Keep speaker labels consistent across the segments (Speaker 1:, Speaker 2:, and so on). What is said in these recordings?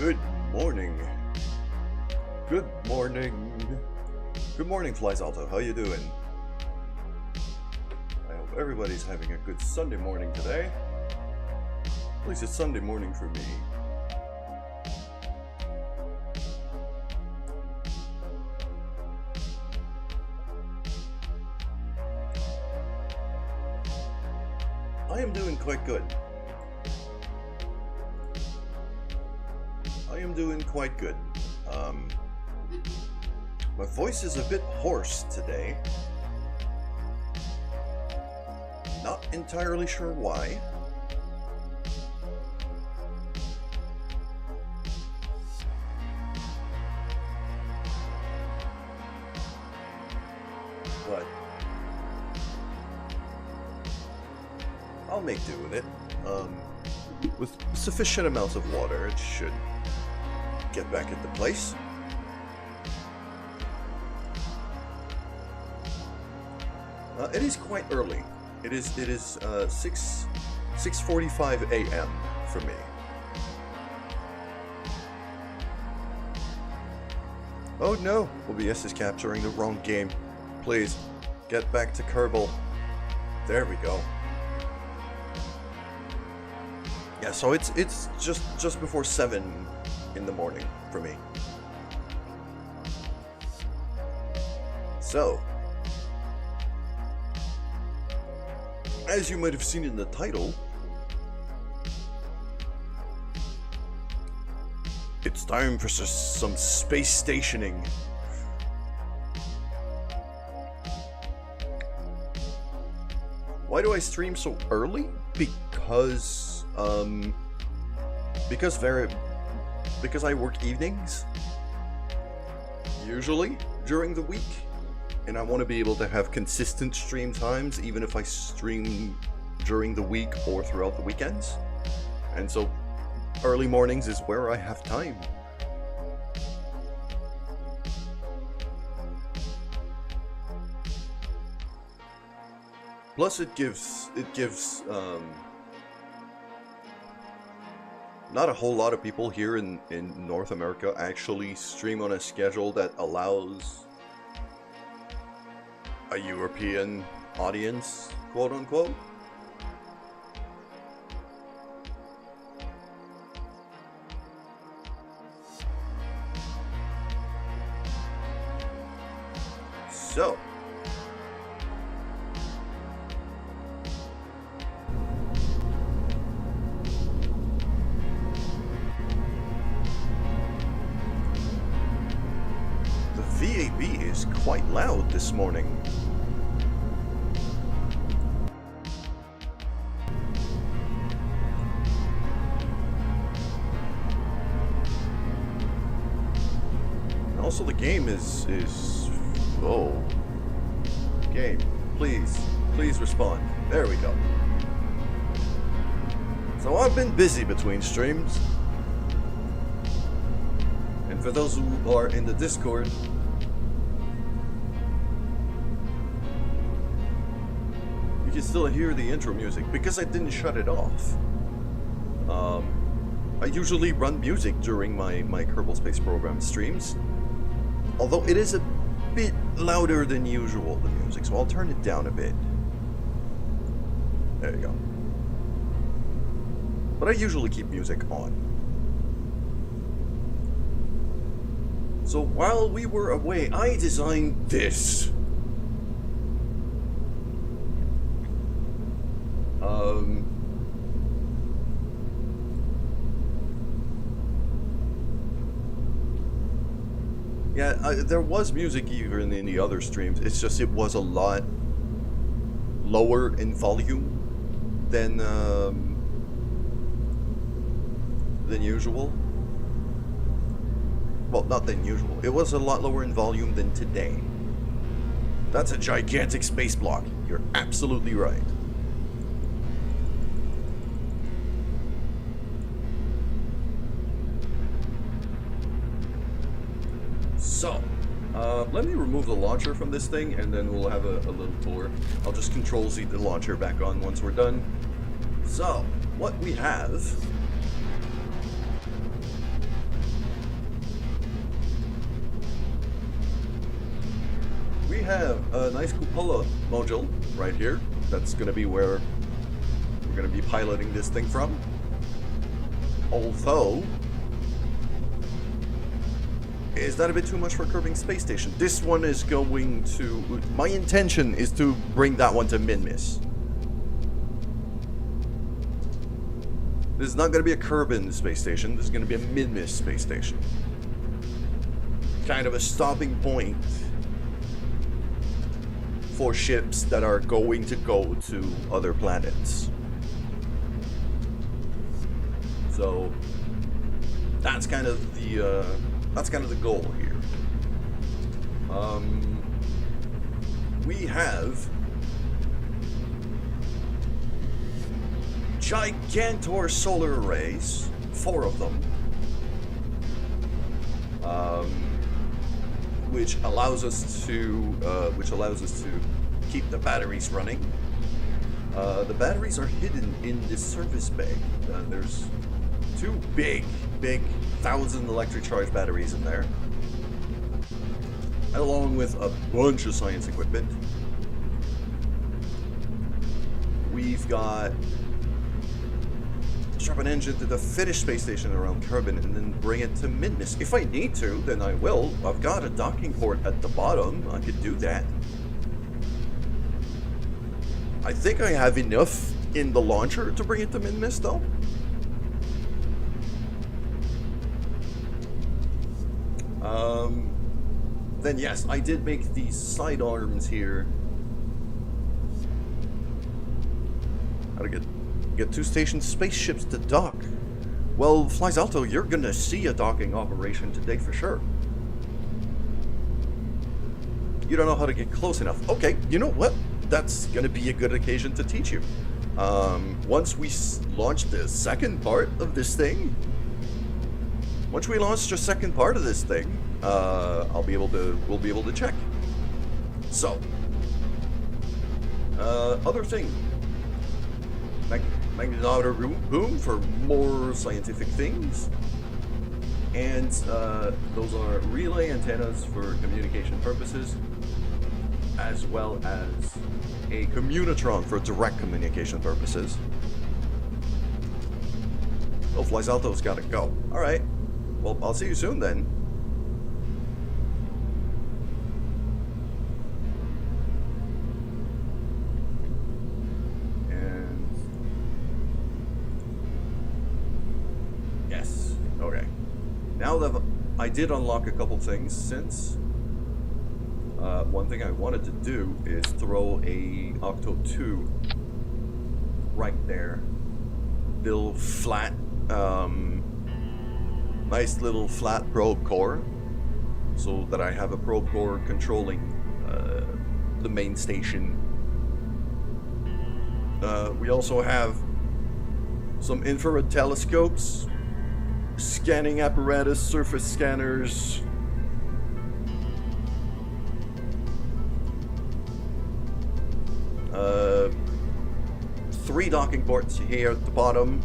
Speaker 1: Good morning. Good morning. Good morning, Flies Alto. How you doing? I hope everybody's having a good Sunday morning today. At least it's Sunday morning for me. I am doing quite good. My voice is a bit hoarse today. Not entirely sure why. But I'll make do with it. With sufficient amounts of water, it should get back into place. It is quite early. It is 6:45 a.m. for me. Oh no, OBS is capturing the wrong game. Please get back to Kerbal. There we go. Yeah, so it's just before 7 in the morning for me. So, as you might have seen in the title, it's time for some space stationing. Why do I stream so early? Because I work evenings, usually during the week, and I want to be able to have consistent stream times even if I stream during the week or throughout the weekends. And so early mornings is where I have time. Plus it gives not a whole lot of people here in North America actually stream on a schedule that allows a European audience, quote unquote. So, the VAB is quite loud this morning. Also, the game is oh, game, please respond. There we go. So I've been busy between streams, and for those who are in the Discord, you can still hear the intro music because I didn't shut it off. I usually run music during my Kerbal Space Program streams, although it is a bit louder than usual, the music, so I'll turn it down a bit. There you go. But I usually keep music on. So while we were away, I designed this. Yeah, there was music even in the other streams. It's just it was a lot lower in volume than usual. Well, not than usual. It was a lot lower in volume than today. That's a gigantic space block. You're absolutely right. So, let me remove the launcher from this thing, and then we'll have a little tour. I'll just Control-Z the launcher back on once we're done. So, what we have have a nice cupola module right here. That's going to be where we're going to be piloting this thing from. Although, is that a bit too much for Kerbing Space Station? This one is going to... My intention is to bring that one to Minmus. This is not going to be a Kerbin Space Station. This is going to be a Minmus Space Station. Kind of a stopping point for ships that are going to go to other planets. So that's kind of the goal here. We have Gigantor solar arrays, 4 of them, which allows us to keep the batteries running. The batteries are hidden in this service bay. There's 2 big 1,000 electric charge batteries in there, along with a bunch of science equipment. We've got strap an engine to the Finnish space station around Kerbin and then bring it to Minmus. If I need to, then I will. I've got a docking port at the bottom. I could do that. I think I have enough in the launcher to bring it to Minmus, though. Then yes, I did make these side arms here. How to get 2 station spaceships to dock. Well, Flysalto, you're gonna see a docking operation today for sure. You don't know how to get close enough. Okay, you know what? That's gonna be a good occasion to teach you. Once we launch the second part of this thing, once we launch the second part of this thing, we'll be able to check. So, other thing, magnetometer boom for more scientific things, and those are relay antennas for communication purposes, as well as a communitron for direct communication purposes. Oh, Flysalto's gotta go. Alright. Well, I'll see you soon then. And... yes. Okay. Now that I did unlock a couple things since... one thing I wanted to do is throw a Octo 2 right there. Little flat, nice little flat probe core, so that I have a probe core controlling the main station. We also have some infrared telescopes, scanning apparatus, surface scanners, three docking ports here at the bottom,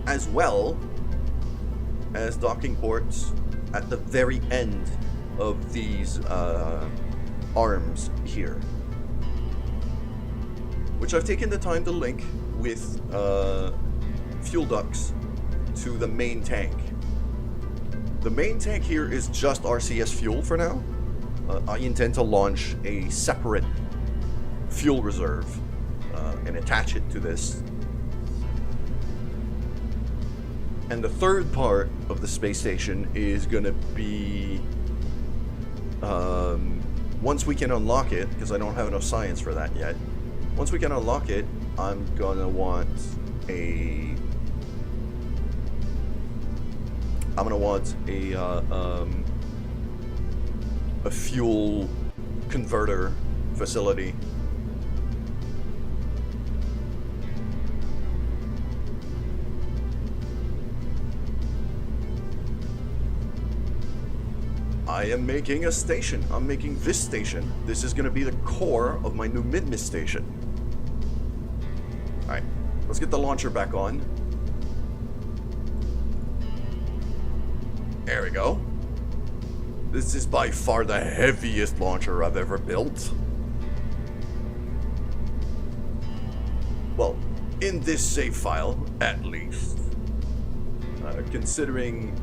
Speaker 1: as well as docking ports at the very end of these arms here, which I've taken the time to link with fuel ducts to the main tank. The main tank here is just RCS fuel for now. I intend to launch a separate fuel reserve and attach it to this. And the third part of the space station is gonna be, once we can unlock it, because I don't have enough science for that yet. Once we can unlock it, I'm gonna want a fuel converter facility. I am making a station. I'm making this station. This is going to be the core of my new Minmus station. Alright, let's get the launcher back on. There we go. This is by far the heaviest launcher I've ever built. Well, in this save file, at least. Considering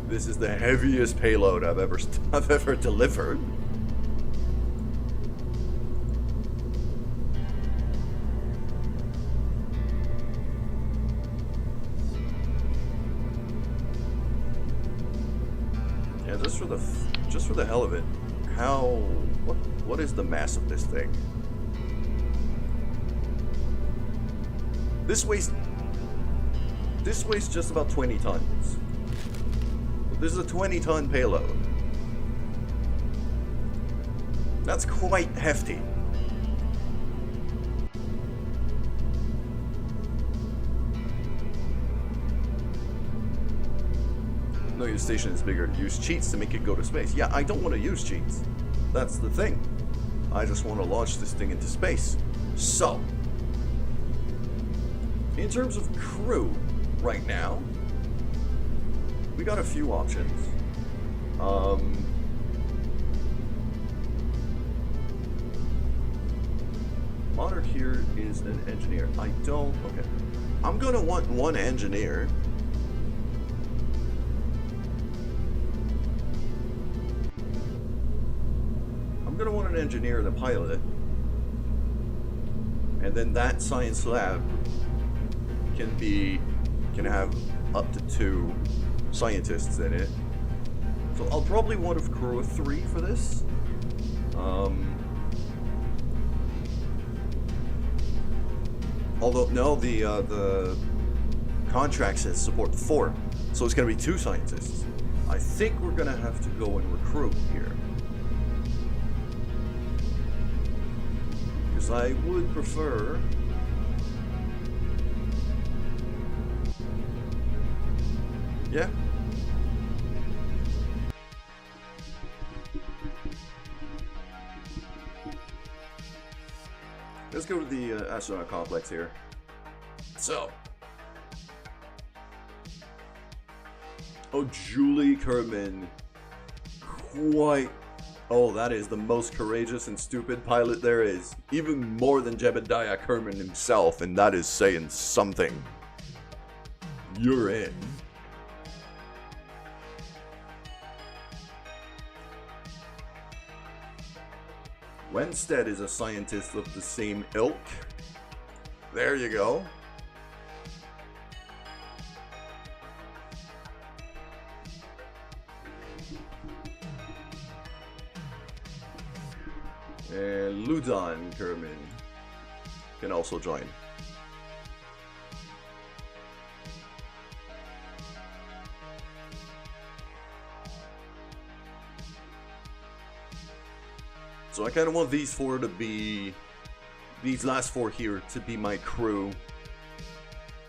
Speaker 1: this is the heaviest payload I've ever delivered. Yeah, just for the hell of it, what is the mass of this thing? This weighs just about 20 tons. This is a 20-ton payload. That's quite hefty. No, your station is bigger. Use cheats to make it go to space. Yeah, I don't want to use cheats. That's the thing. I just want to launch this thing into space. So, in terms of crew, right now, we got a few options. Monarch here is an engineer. Okay. I'm gonna want one engineer. I'm gonna want an engineer and a pilot. And then that science lab can have up to 2 scientists in it. So I'll probably want a crew of 3 for this. Although no, the contract says support 4, so it's gonna be 2 scientists. I think we're gonna have to go and recruit here, because I would prefer. Yeah. Let's go to the astronaut complex here. So. Oh, Julie Kerman. Quite. Oh, that is the most courageous and stupid pilot there is. Even more than Jebediah Kerman himself, and that is saying something. You're in. Wenstead is a scientist of the same ilk. There you go. And Ludon Kerman can also join. So I kind of want these last 4 here to be my crew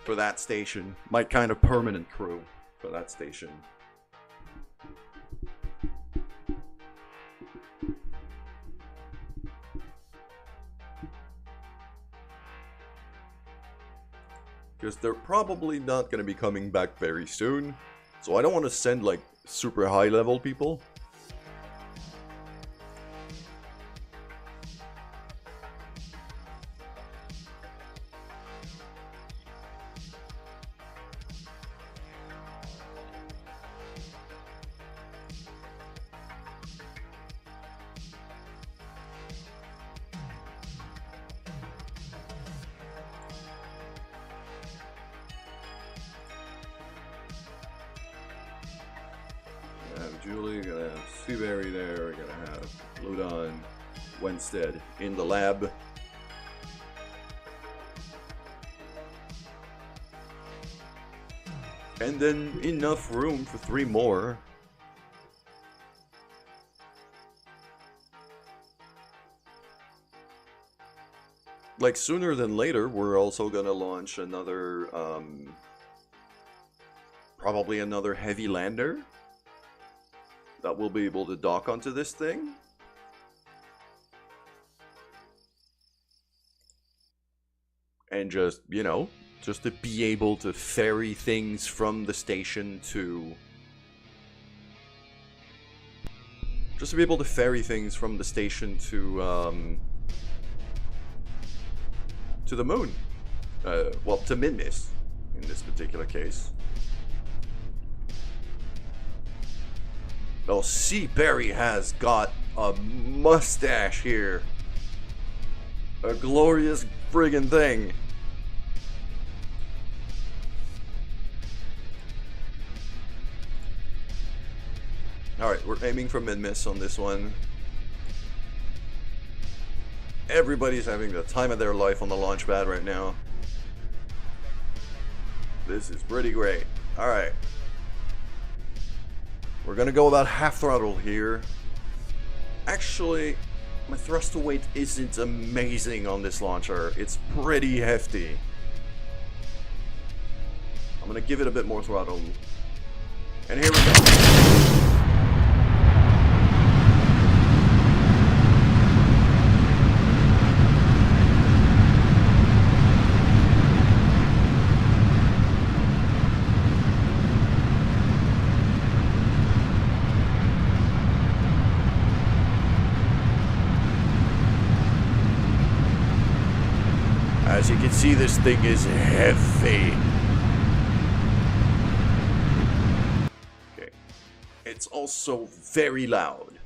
Speaker 1: for that station. My kind of permanent crew for that station. Because they're probably not going to be coming back very soon. So I don't want to send like super high level people. Julie, we're gonna have Seabury there, we're gonna have Ludon, Wenstead in the lab. And then enough room for 3 more. Like sooner than later, we're also gonna launch another, probably another heavy lander that will be able to dock onto this thing. And just, you know, just to be able to ferry things from the station to Just to be able to ferry things from the station to the moon. Well, to Minmis, in this particular case. Oh, Seaberry has got a mustache here. A glorious friggin' thing. Alright, we're aiming for mid-miss on this one. Everybody's having the time of their life on the launch pad right now. This is pretty great. Alright. We're gonna go about half throttle here. Actually, my thrust to weight isn't amazing on this launcher. It's pretty hefty. I'm gonna give it a bit more throttle. And here we go. As you can see, this thing is heavy. Okay. It's also very loud.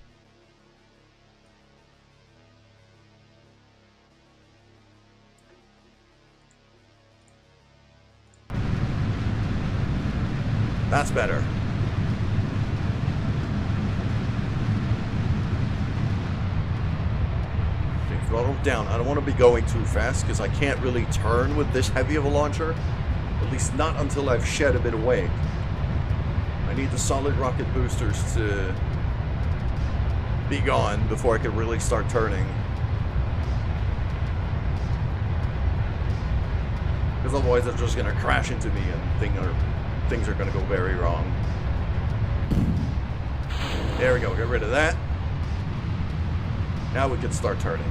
Speaker 1: That's better. Throttle down. I don't want to be going too fast because I can't really turn with this heavy of a launcher. At least not until I've shed a bit of weight. I need the solid rocket boosters to be gone before I can really start turning. Because otherwise they're just going to crash into me and things are going to go very wrong. There we go. Get rid of that. Now we can start turning.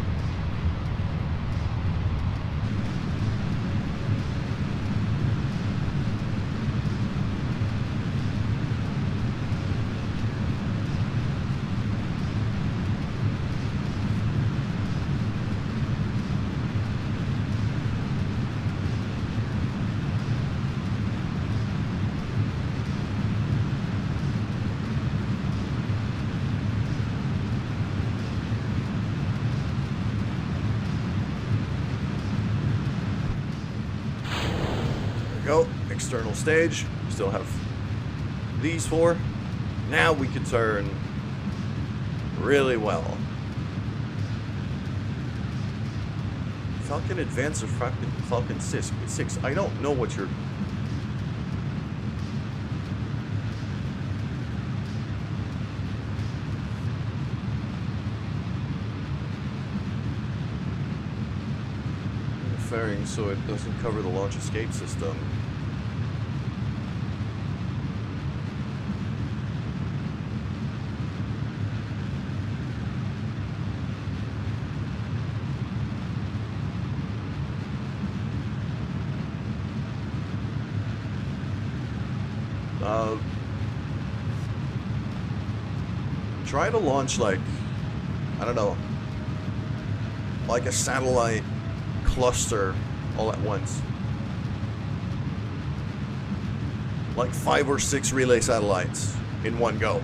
Speaker 1: Go, external stage. Still have these four. Now we can turn really well. Falcon Advance or Falcon 6? I don't know what you're... fairing so it doesn't cover the launch escape system. Try to launch like, I don't know, like a satellite cluster all at once. Like 5 or 6 relay satellites in one go.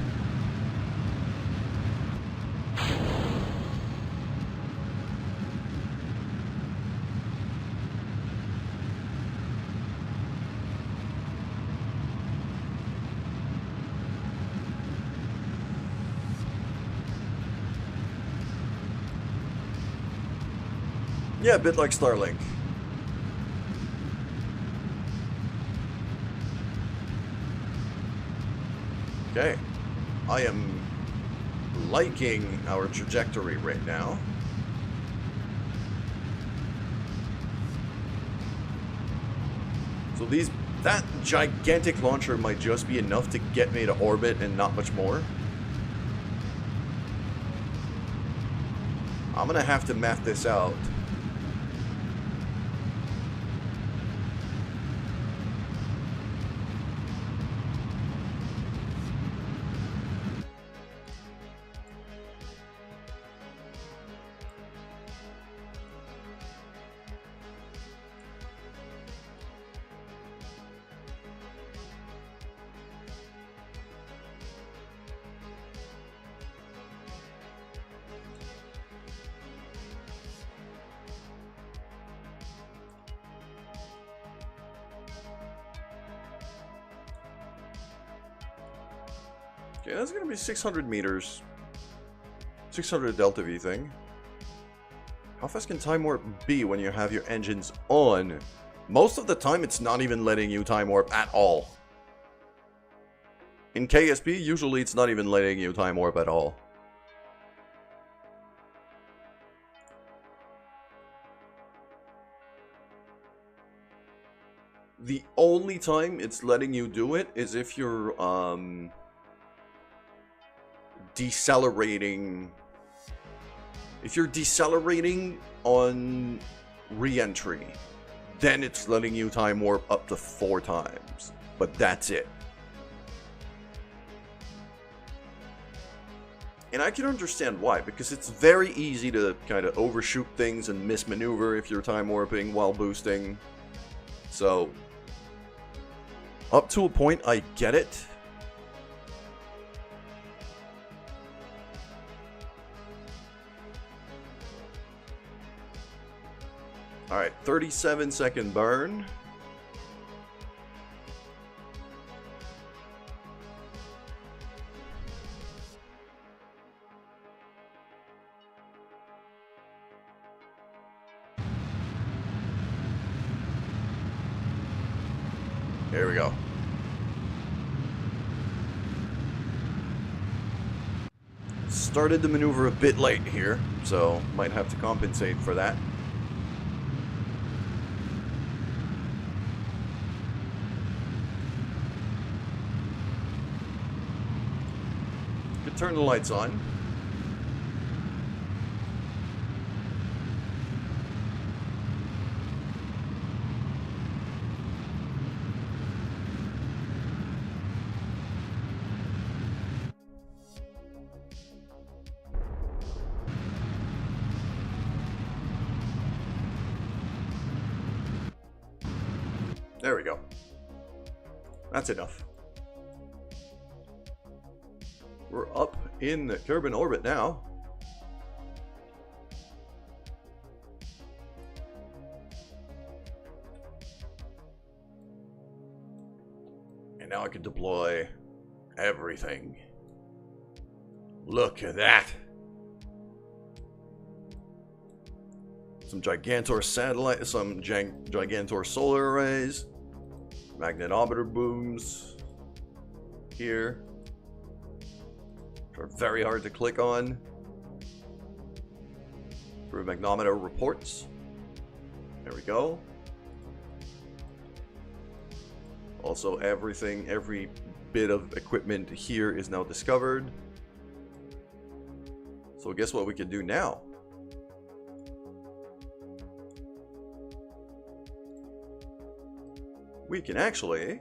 Speaker 1: Yeah, a bit like Starlink. Okay. I am liking our trajectory right now. So that gigantic launcher might just be enough to get me to orbit and not much more. I'm gonna have to map this out. Okay, that's gonna be 600 meters. 600 delta V thing. How fast can time warp be when you have your engines on? Most of the time, it's not even letting you time warp at all. In KSP, usually it's not even letting you time warp at all. The only time it's letting you do it is if you're decelerating. If you're decelerating on re-entry, then it's letting you time warp up to 4 times. But that's it. And I can understand why, because it's very easy to kind of overshoot things and mismaneuver if you're time warping while boosting. So, up to a point, I get it. Alright, 37-second burn. There we go. Started the maneuver a bit late here, so might have to compensate for that. Could turn the lights on. There we go. That's enough. We're up in the Kerbin orbit now. And now I can deploy everything. Look at that. Some Gigantor satellite, some Gigantor solar arrays, magnetometer booms here, which are very hard to click on. For magnetometer reports. There we go. Also, every bit of equipment here is now discovered. So guess what we can do now? We can actually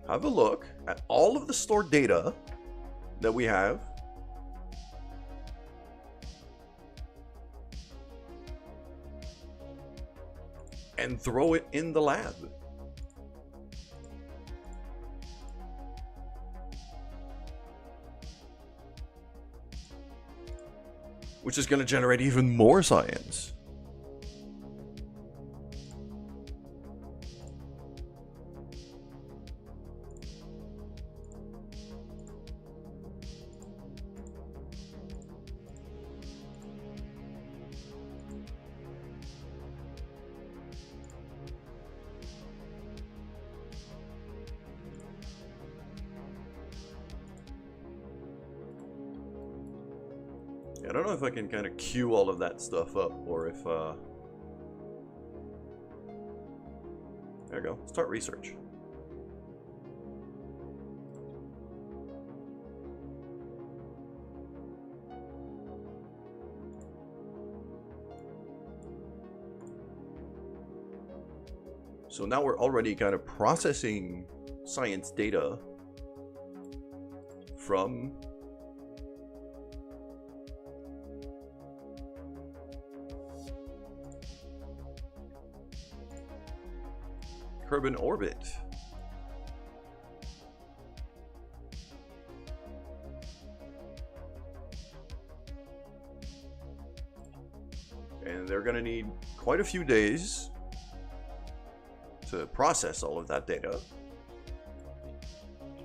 Speaker 1: have a look at all of the stored data that we have. And throw it in the lab. Which is going to generate even more science. I don't know if I can kind of queue all of that stuff up, or if, there we go. Start research. So now we're already kind of processing science data from Kerbin orbit. And they're going to need quite a few days to process all of that data.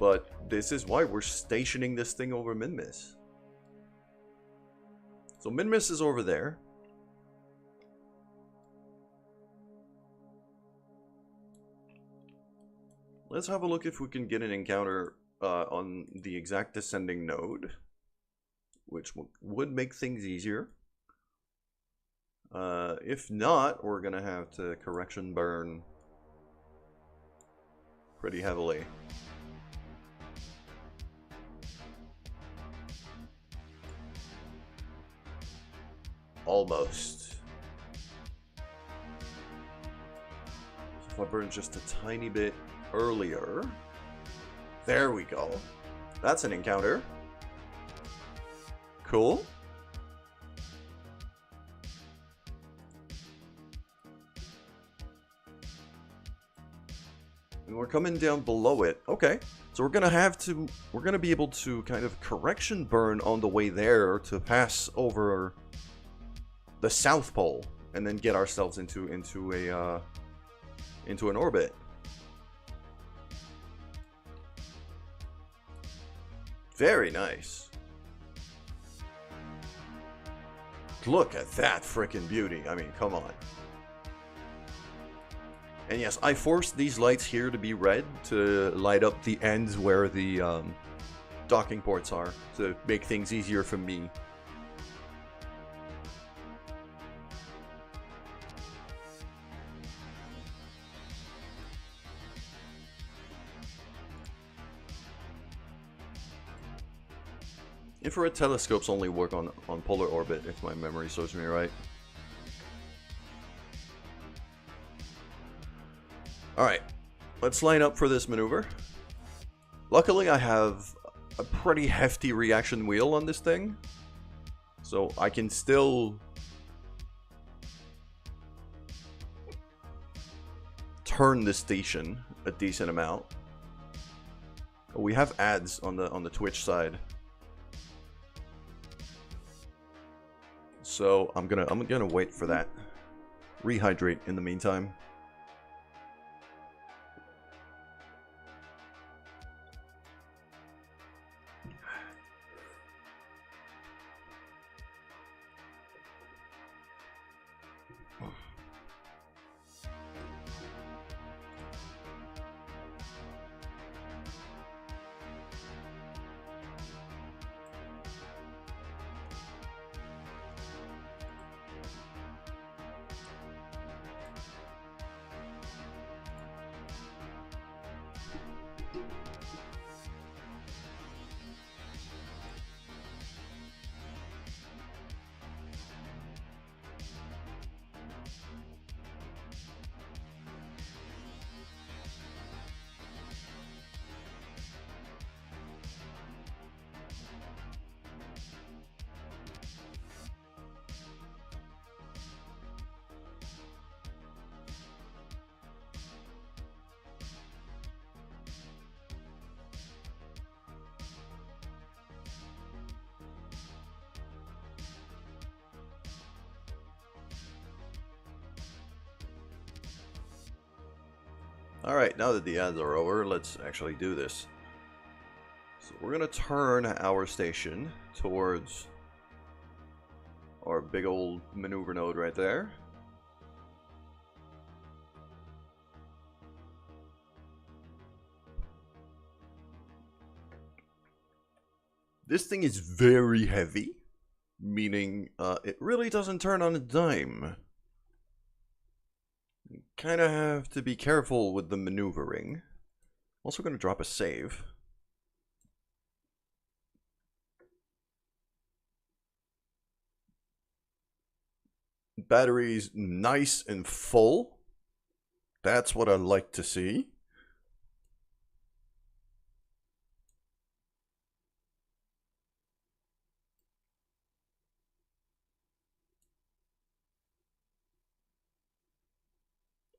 Speaker 1: But this is why we're stationing this thing over Minmus. So Minmus is over there. Let's have a look if we can get an encounter on the exact descending node, which would make things easier. If not, we're gonna have to correction burn pretty heavily. Almost. If I burn just a tiny bit earlier. There we go. That's an encounter. Cool. And we're coming down below it. Okay. So we're gonna be able to kind of correction burn on the way there to pass over the South Pole and then get ourselves into an orbit. Very nice. Look at that frickin' beauty. I mean, come on. And yes, I forced these lights here to be red to light up the ends where the docking ports are to make things easier for me. Infrared telescopes only work on polar orbit, if my memory serves me right. Alright, let's line up for this maneuver. Luckily, I have a pretty hefty reaction wheel on this thing, so I can still turn the station a decent amount. We have ads on the Twitch side. So I'm gonna wait for that. Rehydrate in the meantime. Alright, now that the ads are over, let's actually do this. So we're gonna turn our station towards our big old maneuver node right there. This thing is very heavy, meaning it really doesn't turn on a dime. You kind of have to be careful with the maneuvering. Also going to drop a save. Battery's nice and full. That's what I like to see.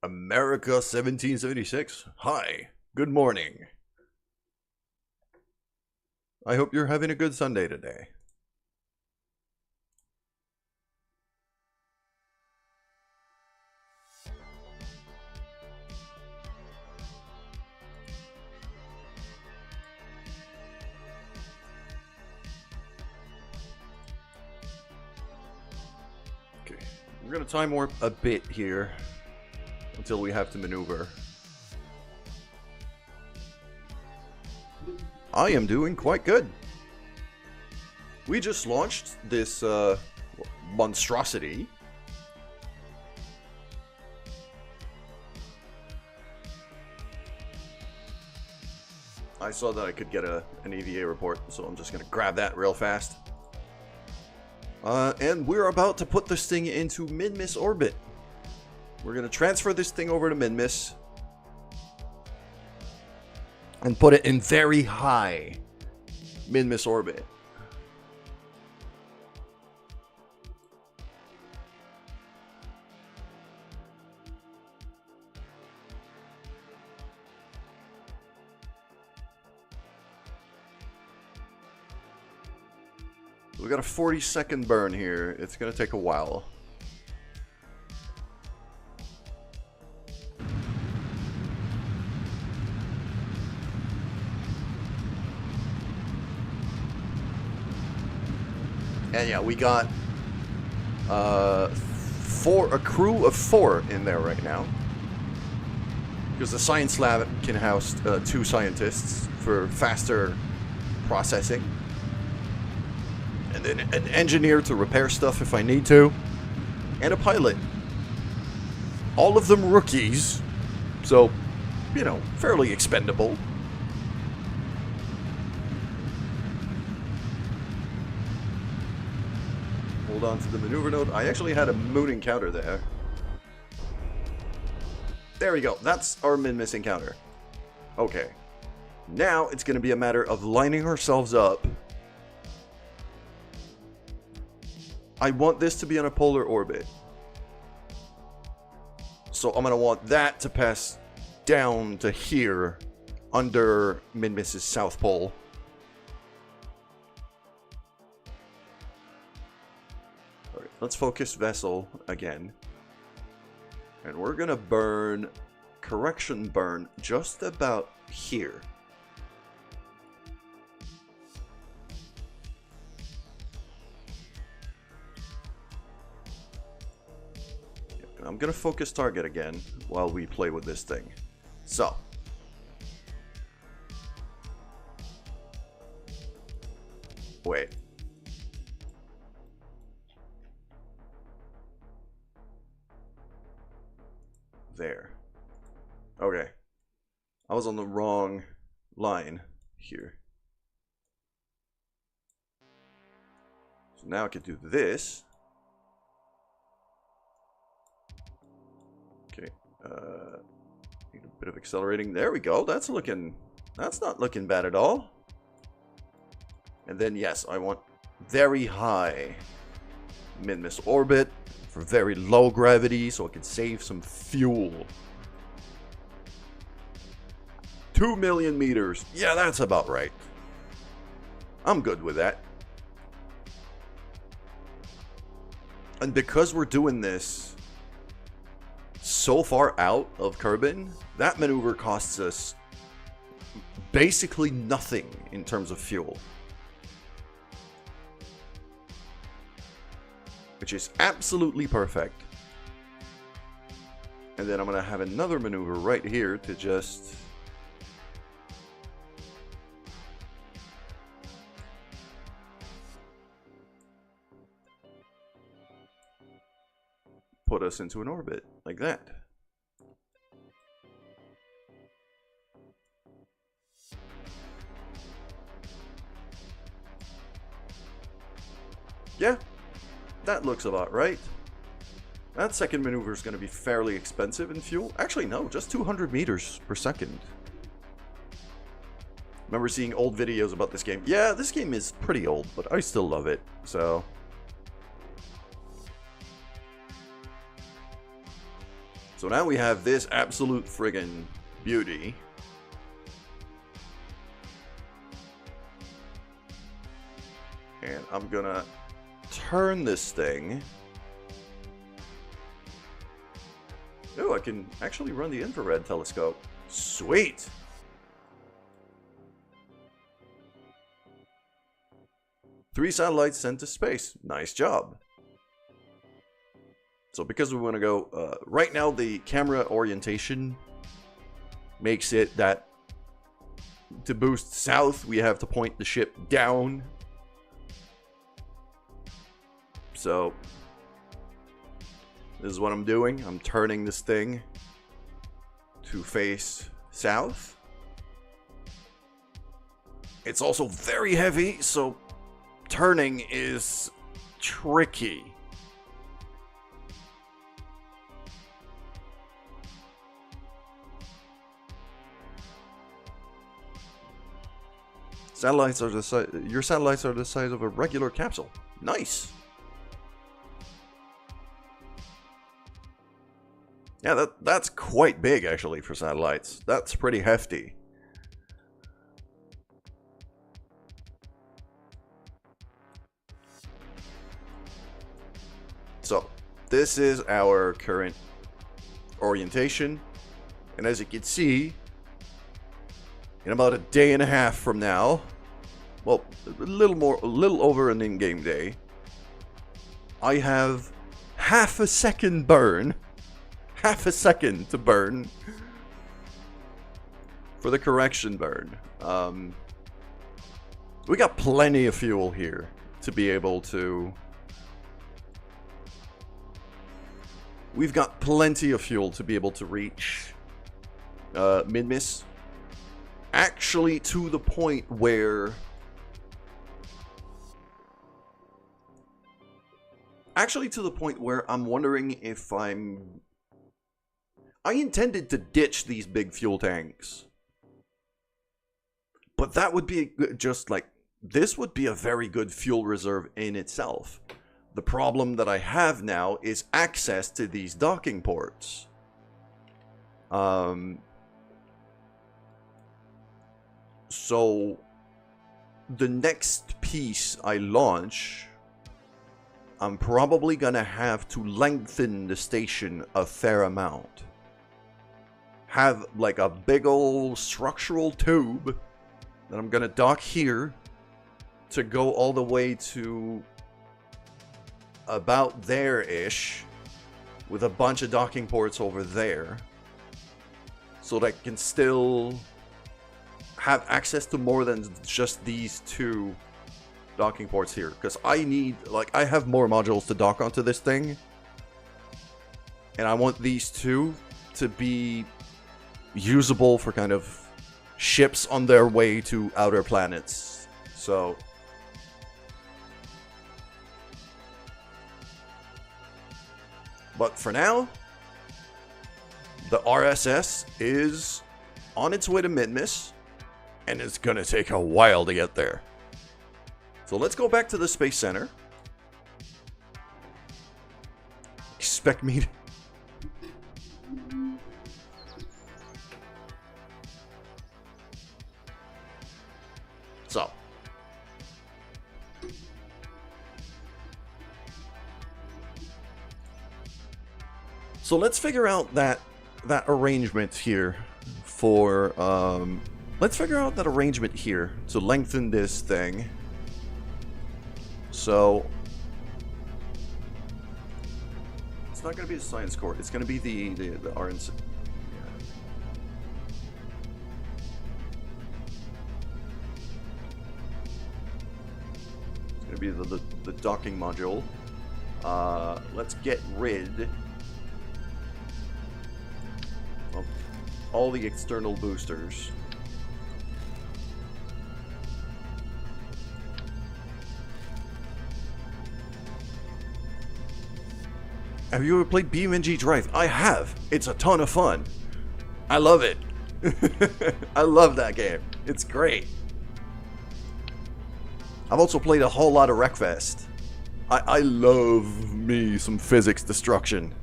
Speaker 1: America 1776. Hi, good morning. I hope you're having a good Sunday today. gonna time warp a bit here until we have to maneuver. I am doing quite good. We just launched this monstrosity. I saw that I could get an EVA report, so I'm just gonna grab that real fast. And we're about to put this thing into Min-Miss orbit. We're gonna transfer this thing over to Min-Miss and put it in very high Min-Miss orbit. We got a 40-second burn here. It's gonna take a while. And yeah, we got a crew of 4 in there right now. Because the science lab can house 2 scientists for faster processing. And then an engineer to repair stuff if I need to. And a pilot. All of them rookies. So, you know, fairly expendable. Hold on to the maneuver node. I actually had a moon encounter there. There we go. That's our Min-Miss encounter. Okay. Now it's going to be a matter of lining ourselves up. I want this to be on a polar orbit. So I'm going to want that to pass down to here under Min-Miss's south pole. Alright, let's focus vessel again. And we're going to burn correction burn just about here. I'm going to focus target again while we play with this thing. So. Wait. There. Okay. I was on the wrong line here. So now I can do this. Okay, need a bit of accelerating. There we go. That's not looking bad at all. And then yes, I want very high Min-Miss orbit for very low gravity, so I can save some fuel. 2 million meters. Yeah, that's about right. I'm good with that. And because we're doing this so far out of Kerbin, that maneuver costs us basically nothing in terms of fuel. Which is absolutely perfect. And then I'm going to have another maneuver right here to just... put us into an orbit, like that. Yeah, that looks about right. That second maneuver is going to be fairly expensive in fuel. Actually, no, just 200 meters per second. Remember seeing old videos about this game? Yeah, this game is pretty old, but I still love it, so... So now we have this absolute friggin' beauty. And I'm gonna turn this thing. Oh, I can actually run the infrared telescope. Sweet! Three satellites sent to space. Nice job. So because we want to go, right now the camera orientation makes it that to boost south, we have to point the ship down. So this is what I'm doing. I'm turning this thing to face south. It's also very heavy, so turning is tricky. Satellites are the size. Your satellites are the size of a regular capsule. Nice. Yeah, that's quite big actually for satellites. That's pretty hefty. So, this is our current orientation, and as you can see, in about a day and a half from now, well, a little over an in-game day, I have half a second to burn for the correction burn. We got plenty of fuel here to be able to. We've got plenty of fuel to be able to reach mid-miss. Actually, to the point where... I'm wondering if I'm... I intended to ditch these big fuel tanks. But that would be just like... This would be a very good fuel reserve in itself. The problem that I have now is access to these docking ports. So, the next piece I launch, I'm probably gonna have to lengthen the station a fair amount. Have like a big old structural tube that I'm gonna dock here to go all the way to about there-ish, with a bunch of docking ports over there, so that I can still have access to more than just these two docking ports here. Because I need, like, I have more modules to dock onto this thing, and I want these two to be usable for kind of ships on their way to outer planets. So... But for now, the RSS is on its way to Mid-Miss, and it's gonna take a while to get there. So let's go back to the Space Center. Expect me to... So let's figure out that arrangement here for let's figure out that arrangement here to lengthen this thing. So it's not going to be the science court. It's going to be the RNC. It's going to be the docking module. Let's get rid of all the external boosters. Have you ever played BeamNG Drive? I have. It's a ton of fun. I love it. I love that game. It's great. I've also played a whole lot of Wreckfest. I love me some physics destruction.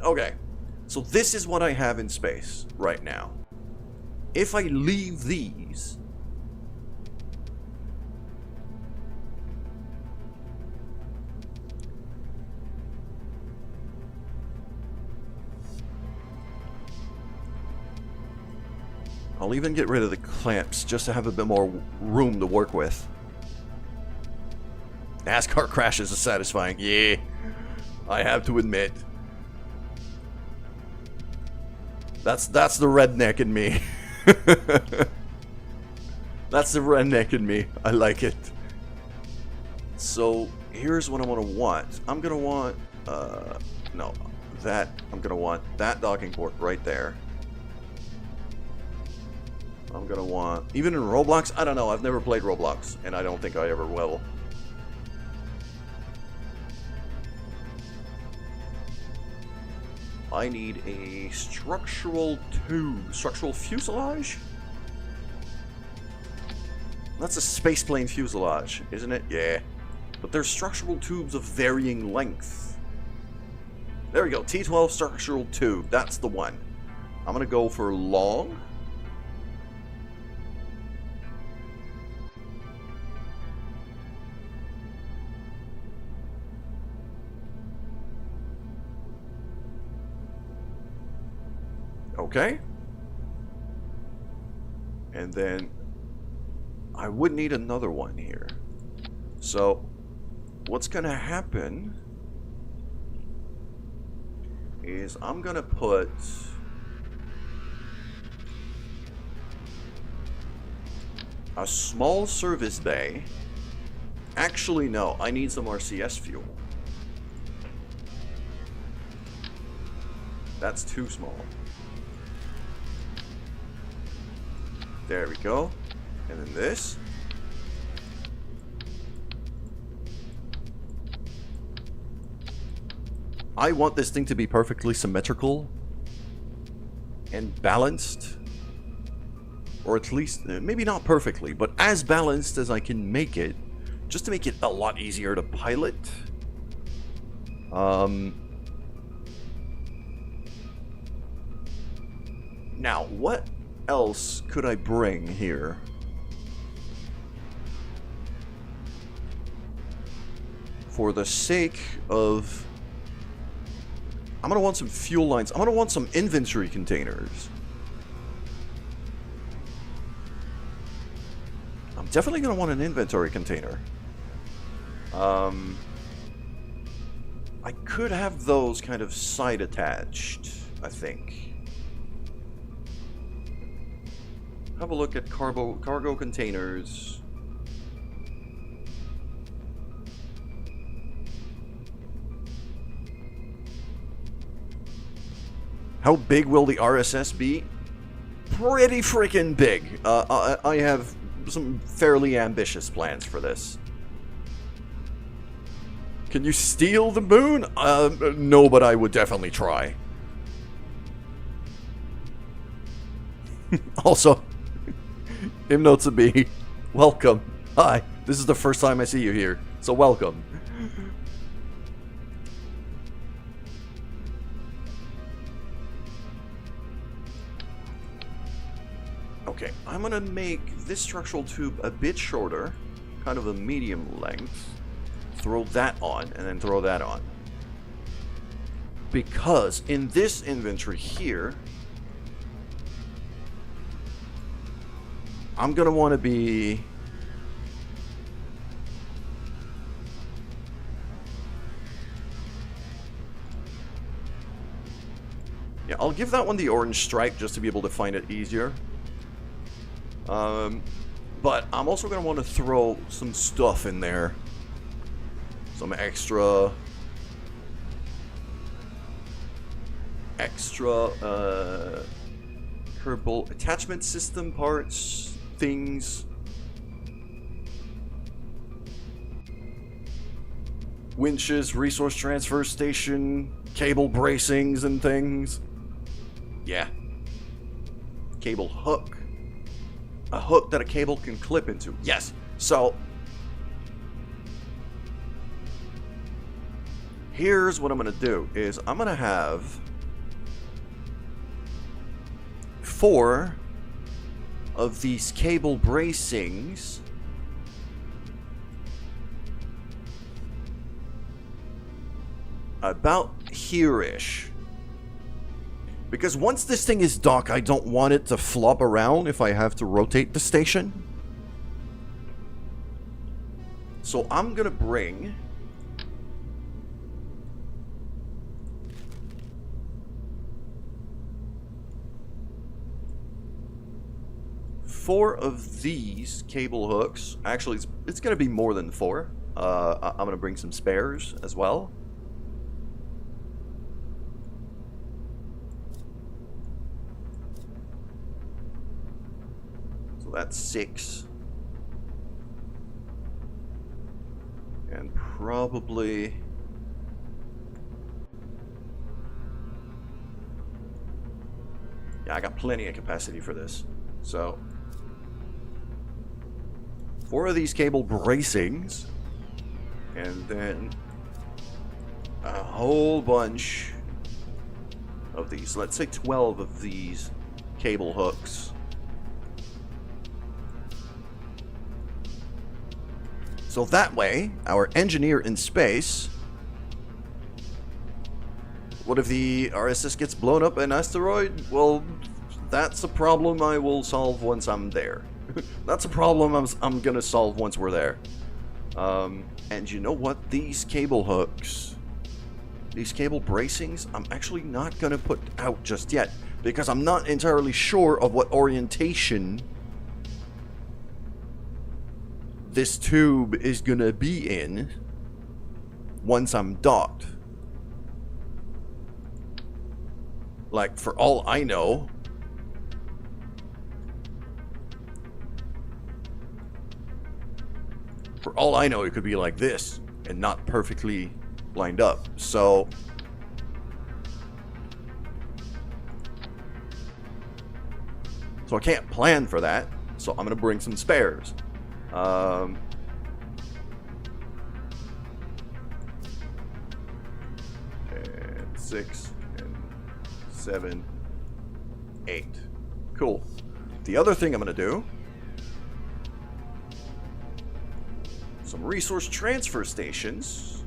Speaker 1: Okay, so this is what I have in space right now. If I leave these, I'll even get rid of the clamps just to have a bit more room to work with. NASCAR crashes are satisfying. Yeah, I have to admit. That's the redneck in me. That's the redneck in me. I like it. So here's what I'm gonna want. I'm gonna want no, that I'm gonna want that docking port right there. I'm gonna want, even in Roblox, I don't know, I've never played Roblox, and I don't think I ever will. I need a structural tube, structural fuselage? That's a spaceplane fuselage, isn't it? Yeah. But there's structural tubes of varying length. There we go, T12 structural tube, that's the one. I'm gonna go for long. Okay. And then I would need another one here. So what's gonna happen is I'm gonna put a small service bay. Actually, no, I need some RCS fuel. That's too small. There we go. And then this. I want this thing to be perfectly symmetrical and balanced. Or at least, maybe not perfectly, but as balanced as I can make it. Just to make it a lot easier to pilot. Now, what else could I bring here? For the sake of... I'm gonna want some fuel lines. I'm gonna want some inventory containers. I'm definitely gonna want an inventory container. I could have those kind of side attached, I think. Have a look at cargo containers. How big will the RSS be? Pretty freaking big. I have some fairly ambitious plans for this. Can you steal the moon? No, but I would definitely try. Also, Hymno2B, welcome. Hi, this is the first time I see you here, so welcome. Okay, I'm gonna make this structural tube a bit shorter, kind of a medium length. Throw that on, and then throw that on. Because in this inventory here, I'm gonna want to be... Yeah, I'll give that one the orange stripe just to be able to find it easier. But I'm also gonna want to throw some stuff in there. Some extra curvable attachment system parts, things. Winches, resource transfer station, cable bracings and things. Yeah. Cable hook. A hook that a cable can clip into. Yes. So here's what I'm gonna do is I'm gonna have 4 of these cable bracings about here-ish. Because once this thing is docked, I don't want it to flop around if I have to rotate the station. So I'm gonna bring... four of these cable hooks. Actually, it's gonna be more than four. I'm gonna bring some spares as well. So that's 6. And probably... yeah, I got plenty of capacity for this. So... 4 of these cable bracings. And then... a whole bunch of these. Let's say 12 of these cable hooks. So that way, our engineer in space... what if the RSS gets blown up by an asteroid? Well, that's a problem I will solve once I'm there. That's a problem I'm gonna solve once we're there. And you know what? These cable hooks... these cable bracings, I'm actually not gonna put out just yet. Because I'm not entirely sure of what orientation... this tube is gonna be in... once I'm docked. Like, for all I know... for all I know, it could be like this, and not perfectly lined up. So... so I can't plan for that, so I'm gonna bring some spares. And 6 and 7, 8. Cool. The other thing I'm gonna do... some resource transfer stations.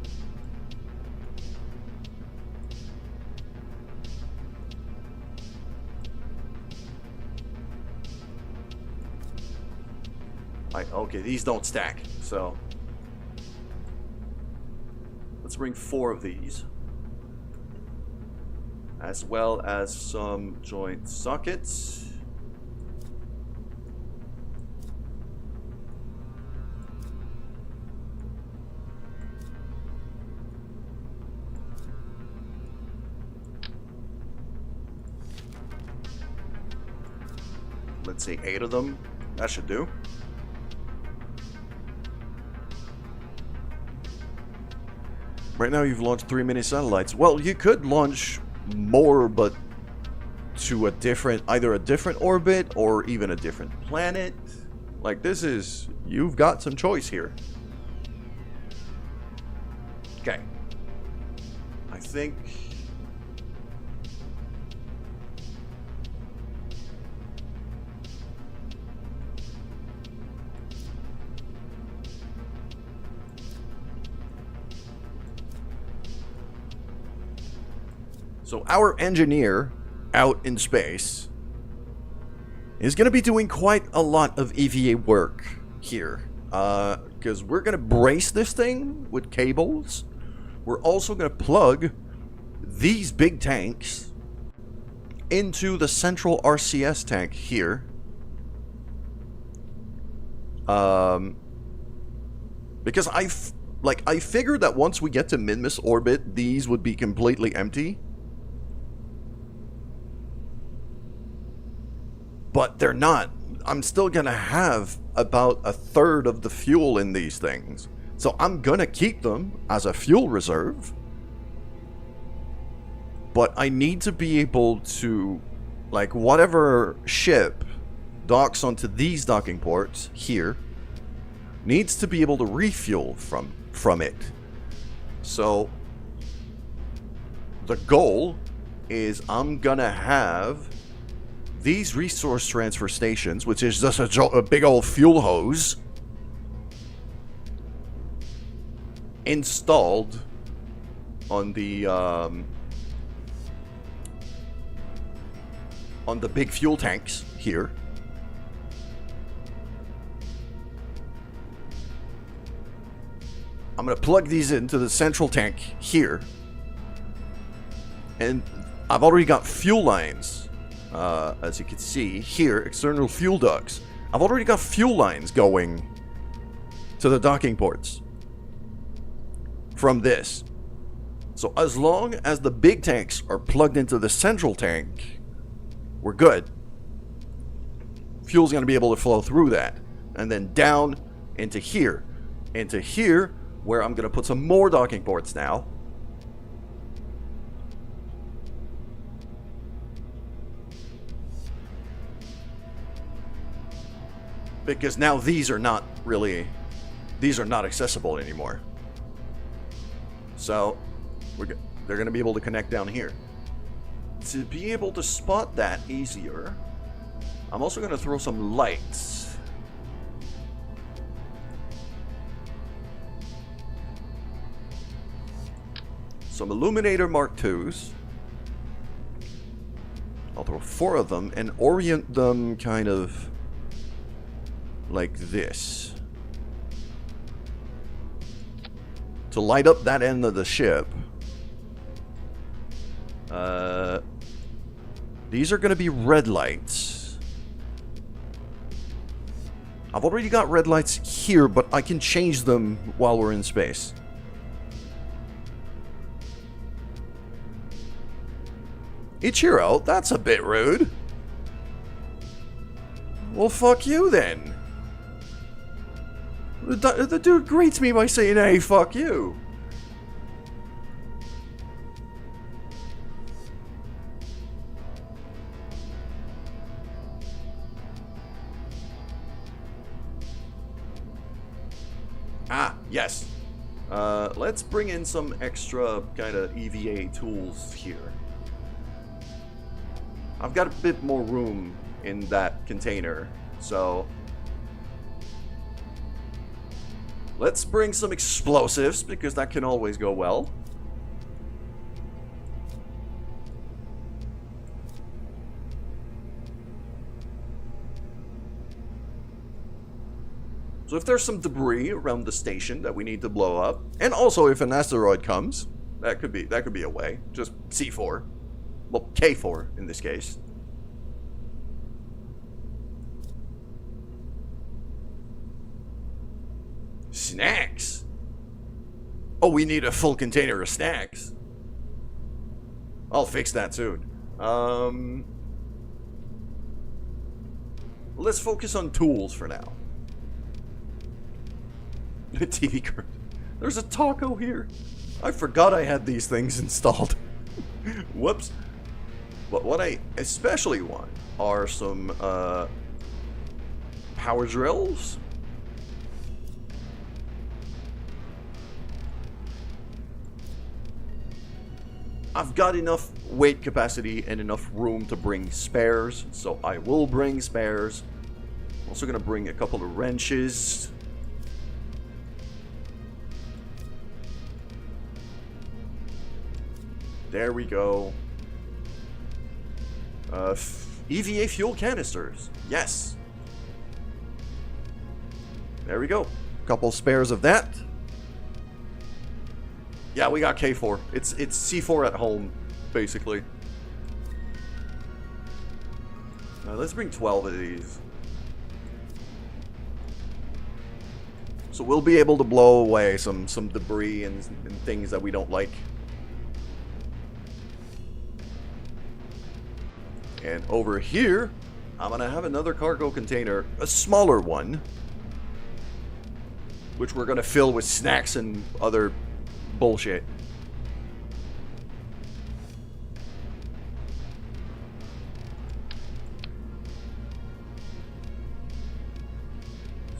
Speaker 1: Okay, these don't stack, so let's bring 4 of these, as well as some joint sockets. Let's say 8 of them. That should do. Right now you've launched 3 mini satellites. Well, you could launch more, but to a different, either a different orbit or even a different planet. Like, this is, you've got some choice here. Okay. I think... so our engineer out in space is going to be doing quite a lot of EVA work here. Because we're going to brace this thing with cables. We're also going to plug these big tanks into the central RCS tank here. Because I figured that once we get to Minmus orbit, these would be completely empty. But they're not. I'm still gonna have about 1/3 of the fuel in these things. So I'm gonna keep them as a fuel reserve. But I need to be able to, like, whatever ship docks onto these docking ports here needs to be able to refuel from it. So the goal is I'm gonna have these resource transfer stations, which is just a big old fuel hose, installed on the big fuel tanks here. I'm going to plug these into the central tank here. And I've already got fuel lines, as you can see here, external fuel ducts. I've already got fuel lines going to the docking ports from this. So as long as the big tanks are plugged into the central tank, we're good. Fuel's going to be able to flow through that. And then down into here. Into here, where I'm going to put some more docking ports now. Because now these are not accessible anymore. So they're going to be able to connect down here. To be able to spot that easier, I'm also going to throw some lights. Some Illuminator Mark IIs. I'll throw 4 of them and orient them kind of like this. To light up that end of the ship. These are going to be red lights. I've already got red lights here, but I can change them while we're in space. Ichiro, that's a bit rude. Well, fuck you then. The dude greets me by saying, hey, fuck you. Ah, yes. Let's bring in some extra kind of EVA tools here. I've got a bit more room in that container, so let's bring some explosives, because that can always go well. So if there's some debris around the station that we need to blow up, and also if an asteroid comes, that could be a way. Just C4. Well, K4 in this case. Snacks? Oh, we need a full container of snacks. I'll fix that soon. Let's focus on tools for now. The TV card. There's a taco here. I forgot I had these things installed. Whoops. But what I especially want are some power drills. I've got enough weight capacity and enough room to bring spares, so I will bring spares. I'm also going to bring a couple of wrenches. There we go. EVA fuel canisters. Yes. There we go. Couple spares of that. Yeah, we got K4. It's C4 at home, basically. Let's bring 12 of these. So we'll be able to blow away some debris and things that we don't like. And over here, I'm gonna have another cargo container, a smaller one, which we're gonna fill with snacks and other bullshit.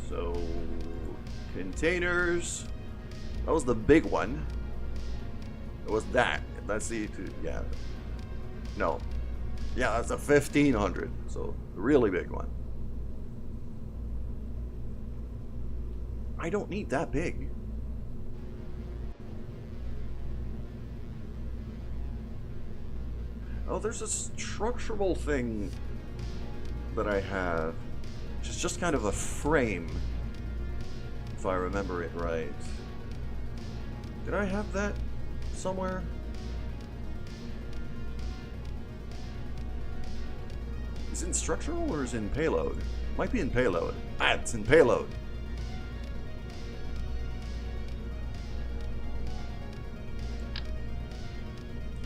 Speaker 1: So, containers. That was the big one. It was that. That's the, yeah. No. Yeah, that's a 1500. So, the really big one. I don't need that big. Oh, there's a structural thing that I have, which is just kind of a frame, if I remember it right. Did I have that somewhere? Is it in structural or is it in payload? Might be in payload. Ah, it's in payload.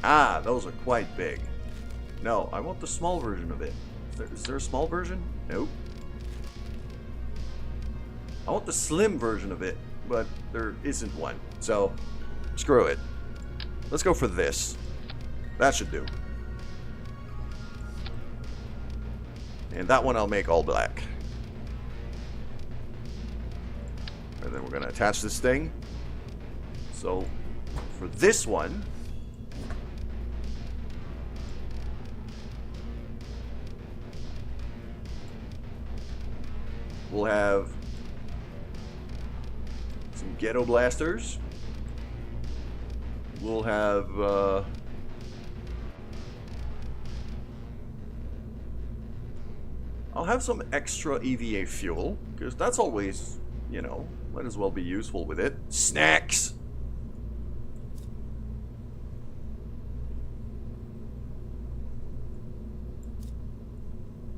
Speaker 1: Ah, those are quite big. No, I want the small version of it. Is there a small version? Nope. I want the slim version of it, but there isn't one. So, screw it. Let's go for this. That should do. And that one I'll make all black. And then we're going to attach this thing. So, for this one, we'll have some ghetto blasters. We'll have I'll have some extra EVA fuel, because that's always, you know, might as well be useful with it. Snacks!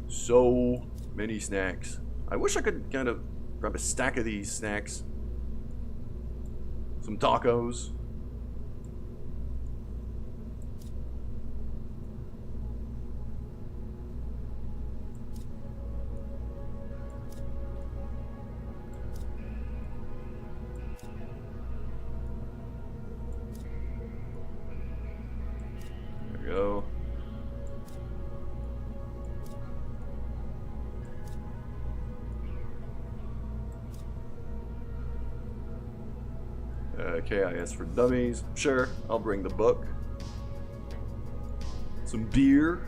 Speaker 1: So many snacks. I wish I could kind of grab a stack of these snacks. Some tacos. There we go. KIS for dummies. Sure, I'll bring the book. Some beer.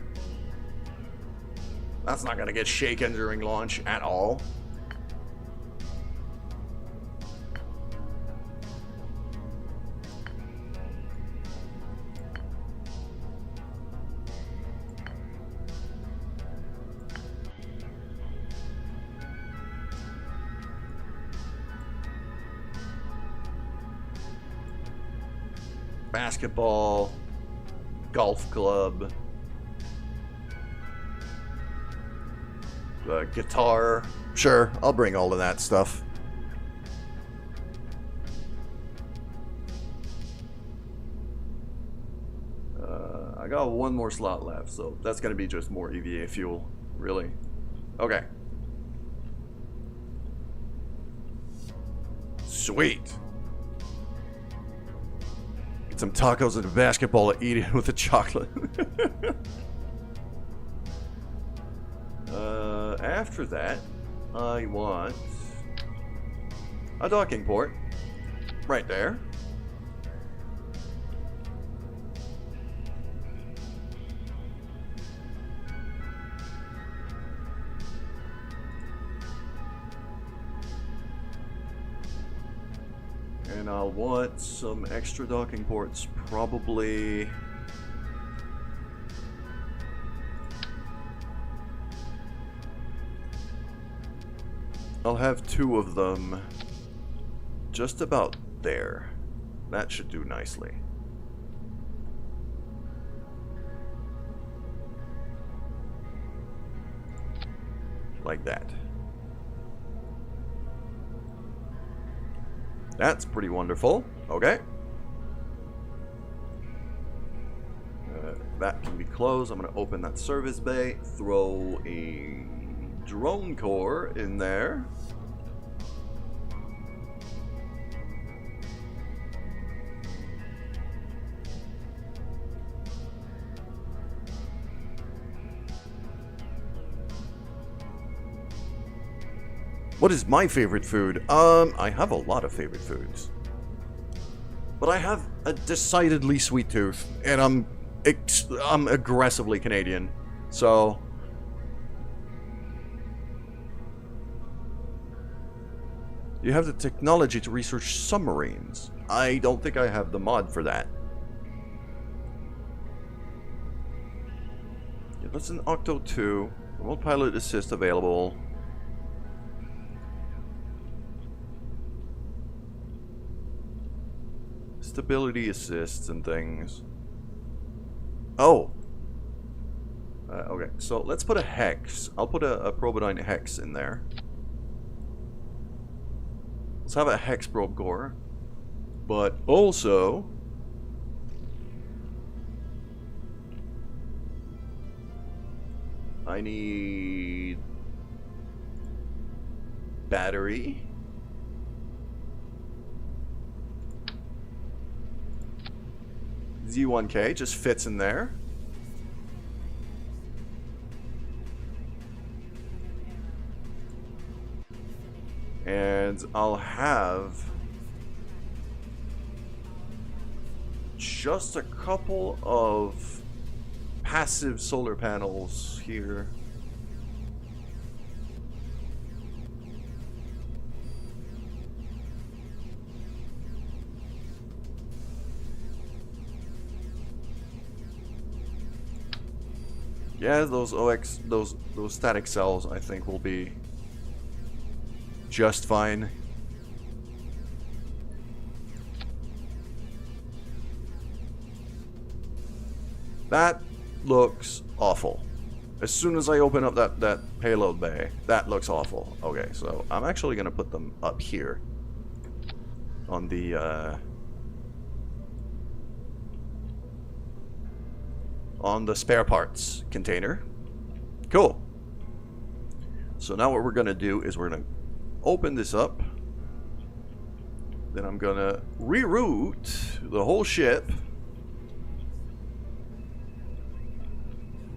Speaker 1: That's not gonna get shaken during launch at all. Basketball, golf club, guitar. Sure, I'll bring all of that stuff. I got one more slot left, so that's gonna be just more EVA fuel, really. Okay. Sweet. Some tacos and a basketball to eat it with the chocolate. After that, I want a docking port right there. And I'll want some extra docking ports, probably. I'll have 2 of them just about there. That should do nicely. Like that. That's pretty wonderful. Okay. That can be closed. I'm going to open that service bay, throw a drone core in there. What is my favorite food? I have a lot of favorite foods. But I have a decidedly sweet tooth, and I'm aggressively Canadian, so you have the technology to research submarines. I don't think I have the mod for that. Yeah, that's an Octo 2. Remote pilot assist available. stability assists and things. Oh! Okay, so let's put a hex. I'll put a Probodyne hex in there. Let's have a hex probe core. But also... I need... battery. Z1K just fits in there. And I'll have just a couple of passive solar panels here. Yeah, those those static cells I think will be just fine. That looks awful. As soon as I open up that payload bay, that looks awful. Okay, so I'm actually gonna put them up here on the spare parts container. Cool. So now what we're gonna do is we're gonna open this up. Then I'm gonna reroute the whole ship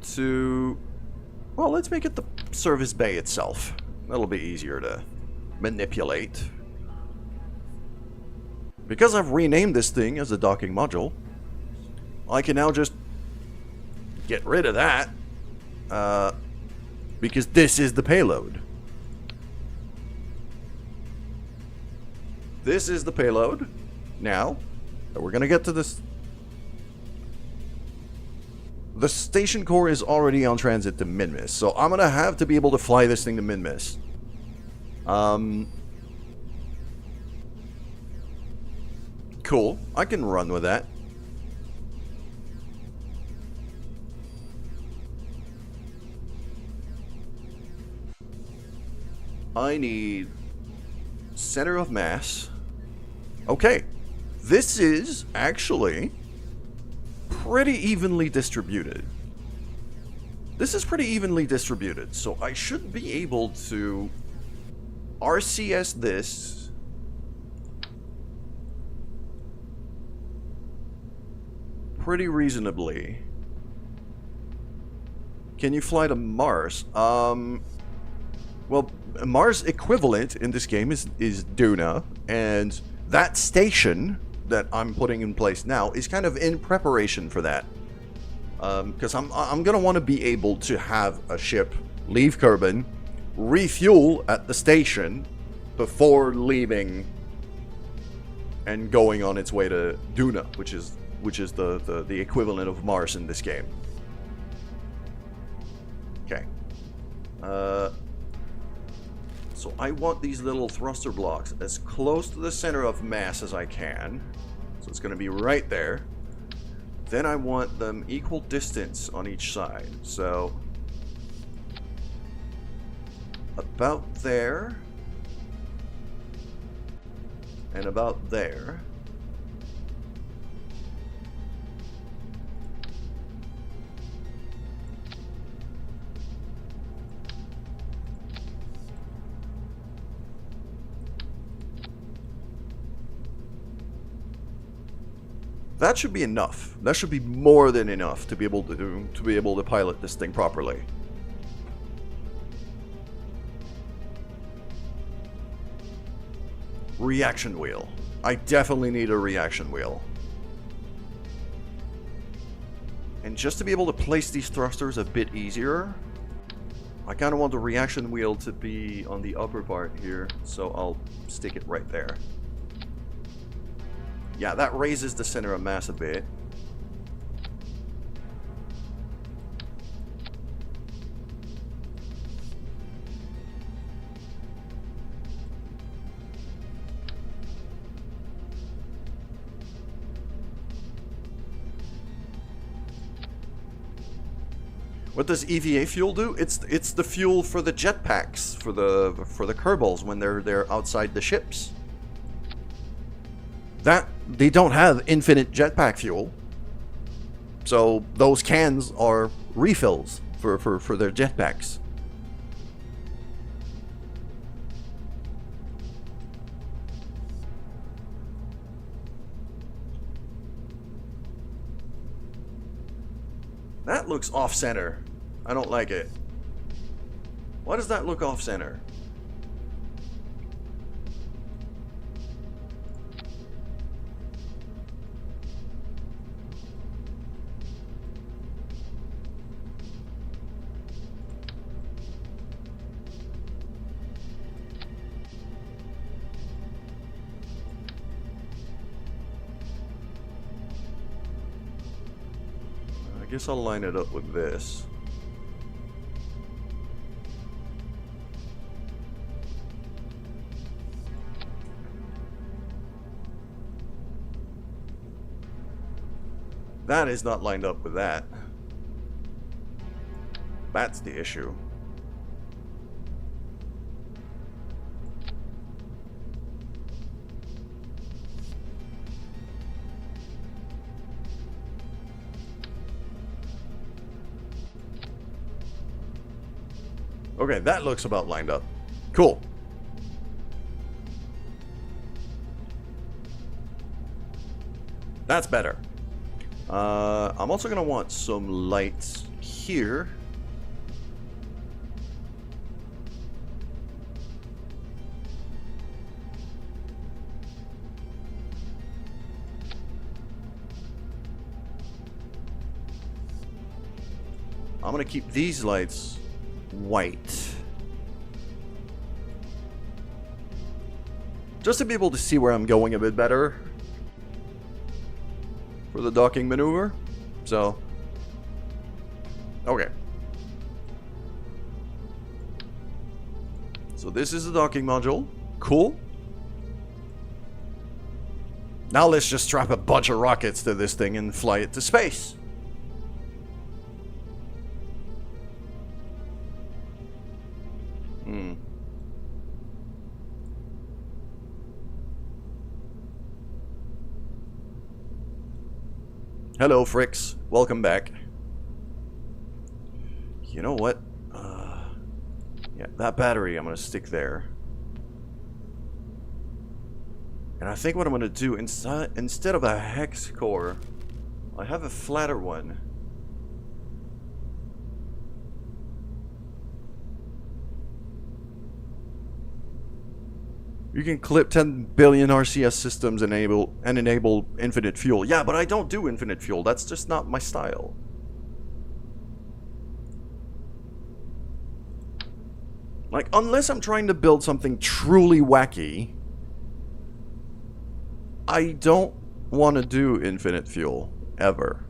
Speaker 1: to, well, let's make it the service bay itself. That'll be easier to manipulate. Because I've renamed this thing as a docking module, I can now just get rid of that, because this is the payload. This is the payload. Now, we're gonna get to this. The station core is already on transit to Minmus, so I'm gonna have to be able to fly this thing to Minmus. Cool. I can run with that. I need center of mass. Okay. This is actually pretty evenly distributed. This is pretty evenly distributed, so I should be able to RCS this pretty reasonably. Can you fly to Mars? Well, Mars equivalent in this game is Duna, and that station that I'm putting in place now is kind of in preparation for that. Because I'm gonna want to be able to have a ship leave Kerbin, refuel at the station before leaving and going on its way to Duna, which is the equivalent of Mars in this game. Okay. So I want these little thruster blocks as close to the center of mass as I can. So it's going to be right there. Then I want them equal distance on each side. So about there and about there. That should be enough. That should be more than enough to be able to pilot this thing properly. Reaction wheel. I definitely need a reaction wheel. And just to be able to place these thrusters a bit easier, I kind of want the reaction wheel to be on the upper part here, so I'll stick it right there. Yeah, that raises the center of mass a bit. What does EVA fuel do? It's the fuel for the jetpacks, for the Kerbals when they're outside the ships. That they don't have infinite jetpack fuel. So those cans are refills for their jetpacks. That looks off-center. I don't like it. Why does that look off-center? I guess I'll line it up with this. That is not lined up with that. That's the issue. Okay, that looks about lined up. Cool. That's better. I'm also going to want some lights here. I'm going to keep these lights white. Just to be able to see where I'm going a bit better for the docking maneuver. So, okay. So this is the docking module. Cool. Now let's just strap a bunch of rockets to this thing and fly it to space. Hello, Fricks. Welcome back. You know what? Yeah, that battery I'm going to stick there. And I think what I'm going to do, instead of a hex core, I have a flatter one. You can clip 10 billion RCS systems and enable infinite fuel. Yeah, but I don't do infinite fuel. That's just not my style. Like, unless I'm trying to build something truly wacky, I don't want to do infinite fuel, ever.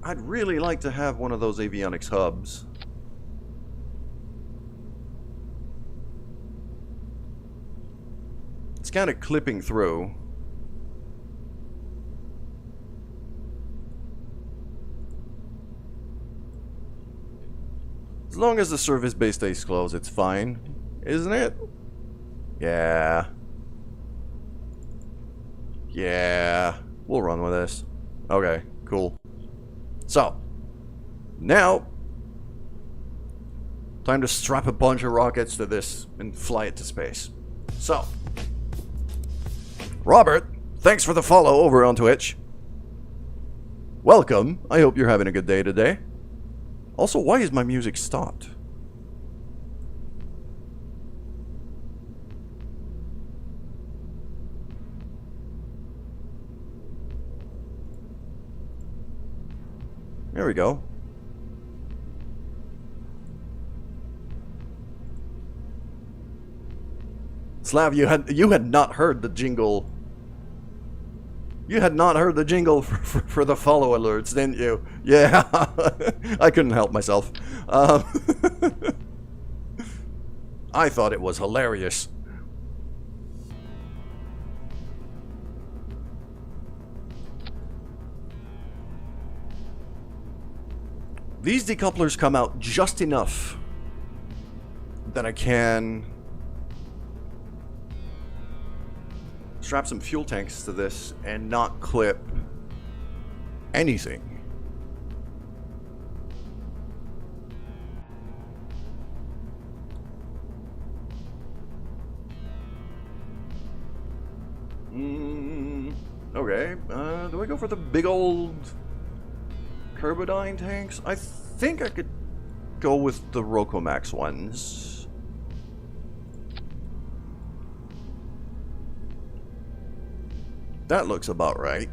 Speaker 1: I'd really like to have one of those avionics hubs. It's kind of clipping through. As long as the service bay stays closed, it's fine, isn't it? Yeah. Yeah. We'll run with this. Okay, cool. So, now, time to strap a bunch of rockets to this and fly it to space. So, Robert, thanks for the follow over on Twitch. Welcome. I hope you're having a good day today. Also, why is my music stopped? There we go. Slav, you had not heard the jingle. You had not heard the jingle for the follow alerts, didn't you? Yeah, I couldn't help myself. I thought it was hilarious. These decouplers come out just enough that I can strap some fuel tanks to this and not clip anything. Okay, do I go for the big old Carbidine tanks? I think I could go with the Rokomax ones. That looks about right.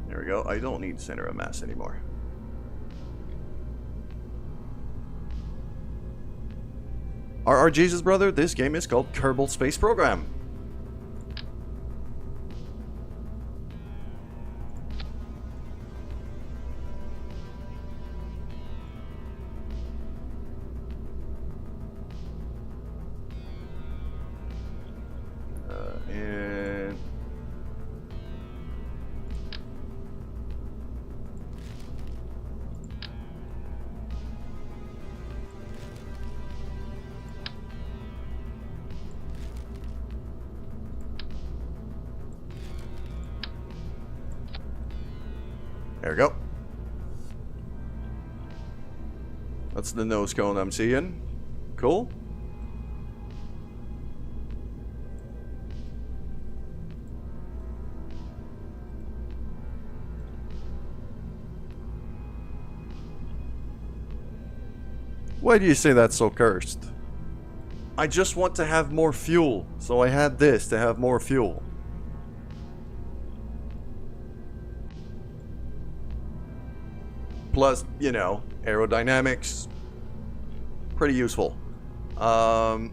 Speaker 1: There we go. I don't need center of mass anymore. RR Jesus brother, this game is called Kerbal Space Program. And there we go. That's the nose cone I'm seeing. Cool. Why do you say that's so cursed? I just want to have more fuel, so I had this to have more fuel. Plus, you know, aerodynamics, pretty useful. I'm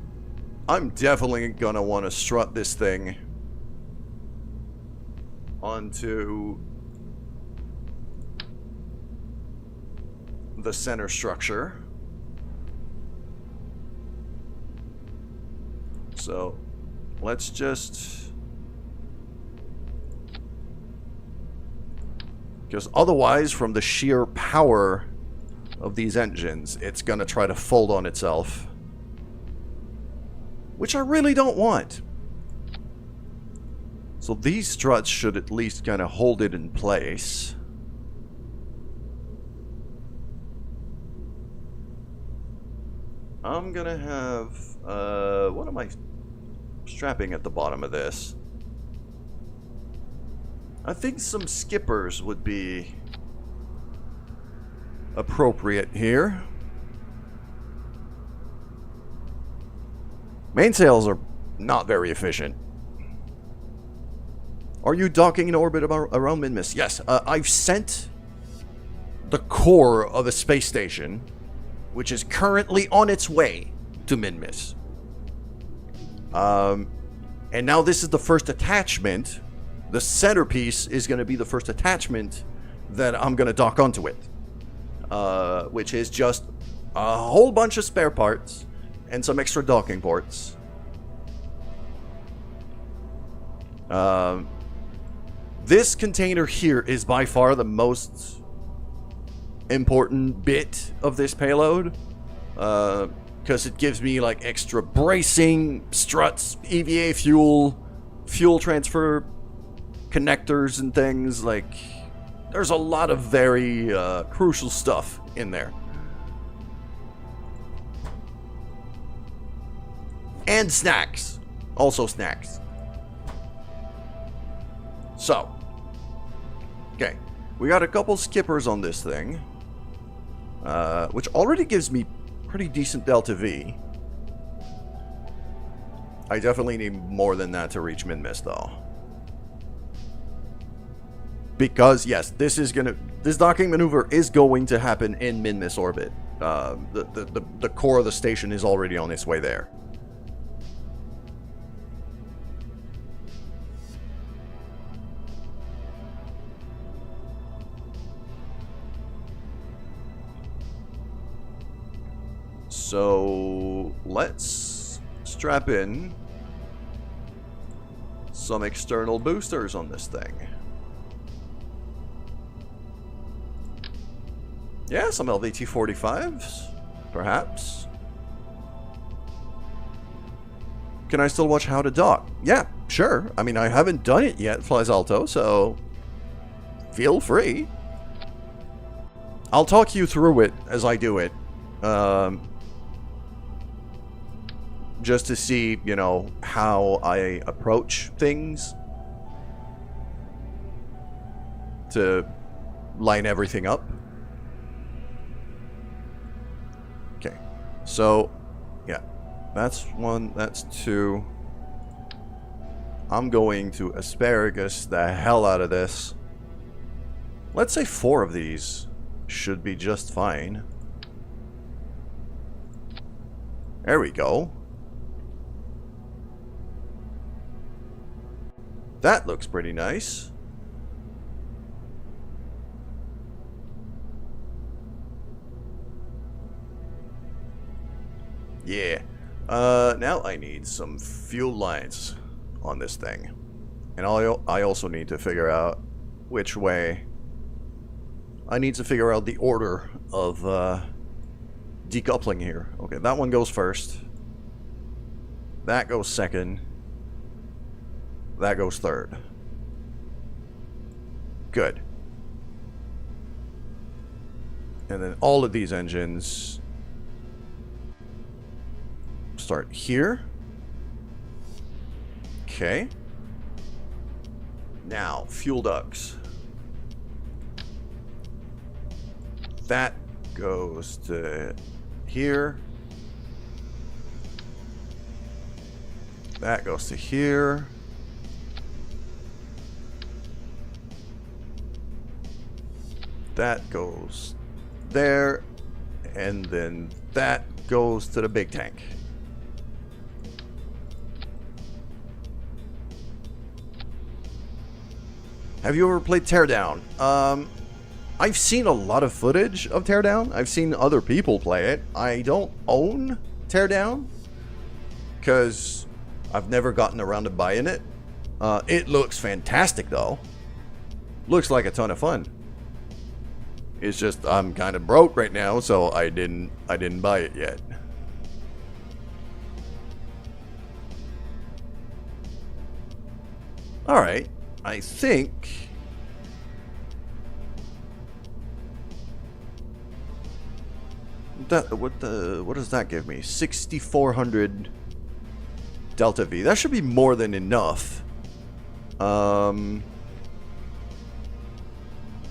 Speaker 1: definitely gonna want to strut this thing onto the center structure. So, let's just... because otherwise, from the sheer power of these engines, it's gonna try to fold on itself. Which I really don't want. So these struts should at least kind of hold it in place. I'm gonna have... what am I strapping at the bottom of this? I think some skippers would be appropriate here. Mainsails are not very efficient. Are you docking in orbit around Minmus? Yes, I've sent the core of a space station, which is currently on its way to Minmus. And now this is the first attachment. The centerpiece is going to be the first attachment that I'm going to dock onto it. Which is just a whole bunch of spare parts and some extra docking ports. This container here is by far the most important bit of this payload. Because it gives me like extra bracing, struts, EVA fuel, fuel transfer connectors and things. Like, there's a lot of very crucial stuff in there. And snacks. Also snacks. So. Okay. We got a couple skippers on this thing. Which already gives me pretty decent delta V. I definitely need more than that to reach Minmus though. Because yes, this docking maneuver is going to happen in Minmus orbit. The core of the station is already on its way there. So let's strap in some external boosters on this thing. Yeah, some LVT-45s, perhaps. Can I still watch How to Dock? Yeah, sure. I mean, I haven't done it yet, Flies Alto, so feel free. I'll talk you through it as I do it. Just to see, you know, how I approach things. To line everything up. Okay. So, yeah. That's one, that's two. I'm going to asparagus the hell out of this. Let's say 4 of these should be just fine. There we go. That looks pretty nice. Yeah. Now I need some fuel lines on this thing. And I also need to figure out which way. I need to figure out the order of decoupling here. Okay, that one goes first. That goes second. That goes third. Good. And then all of these engines start here. Okay. Now, fuel ducts. That goes to here. That goes to here. That goes there, and then that goes to the big tank. Have you ever played Teardown? I've seen a lot of footage of Teardown. I've seen other people play it. I don't own Teardown because I've never gotten around to buying it. It looks fantastic though. Looks like a ton of fun. It's just I'm kind of broke right now, so I didn't buy it yet. All right, I think that what does that give me? 6,400 Delta V. That should be more than enough.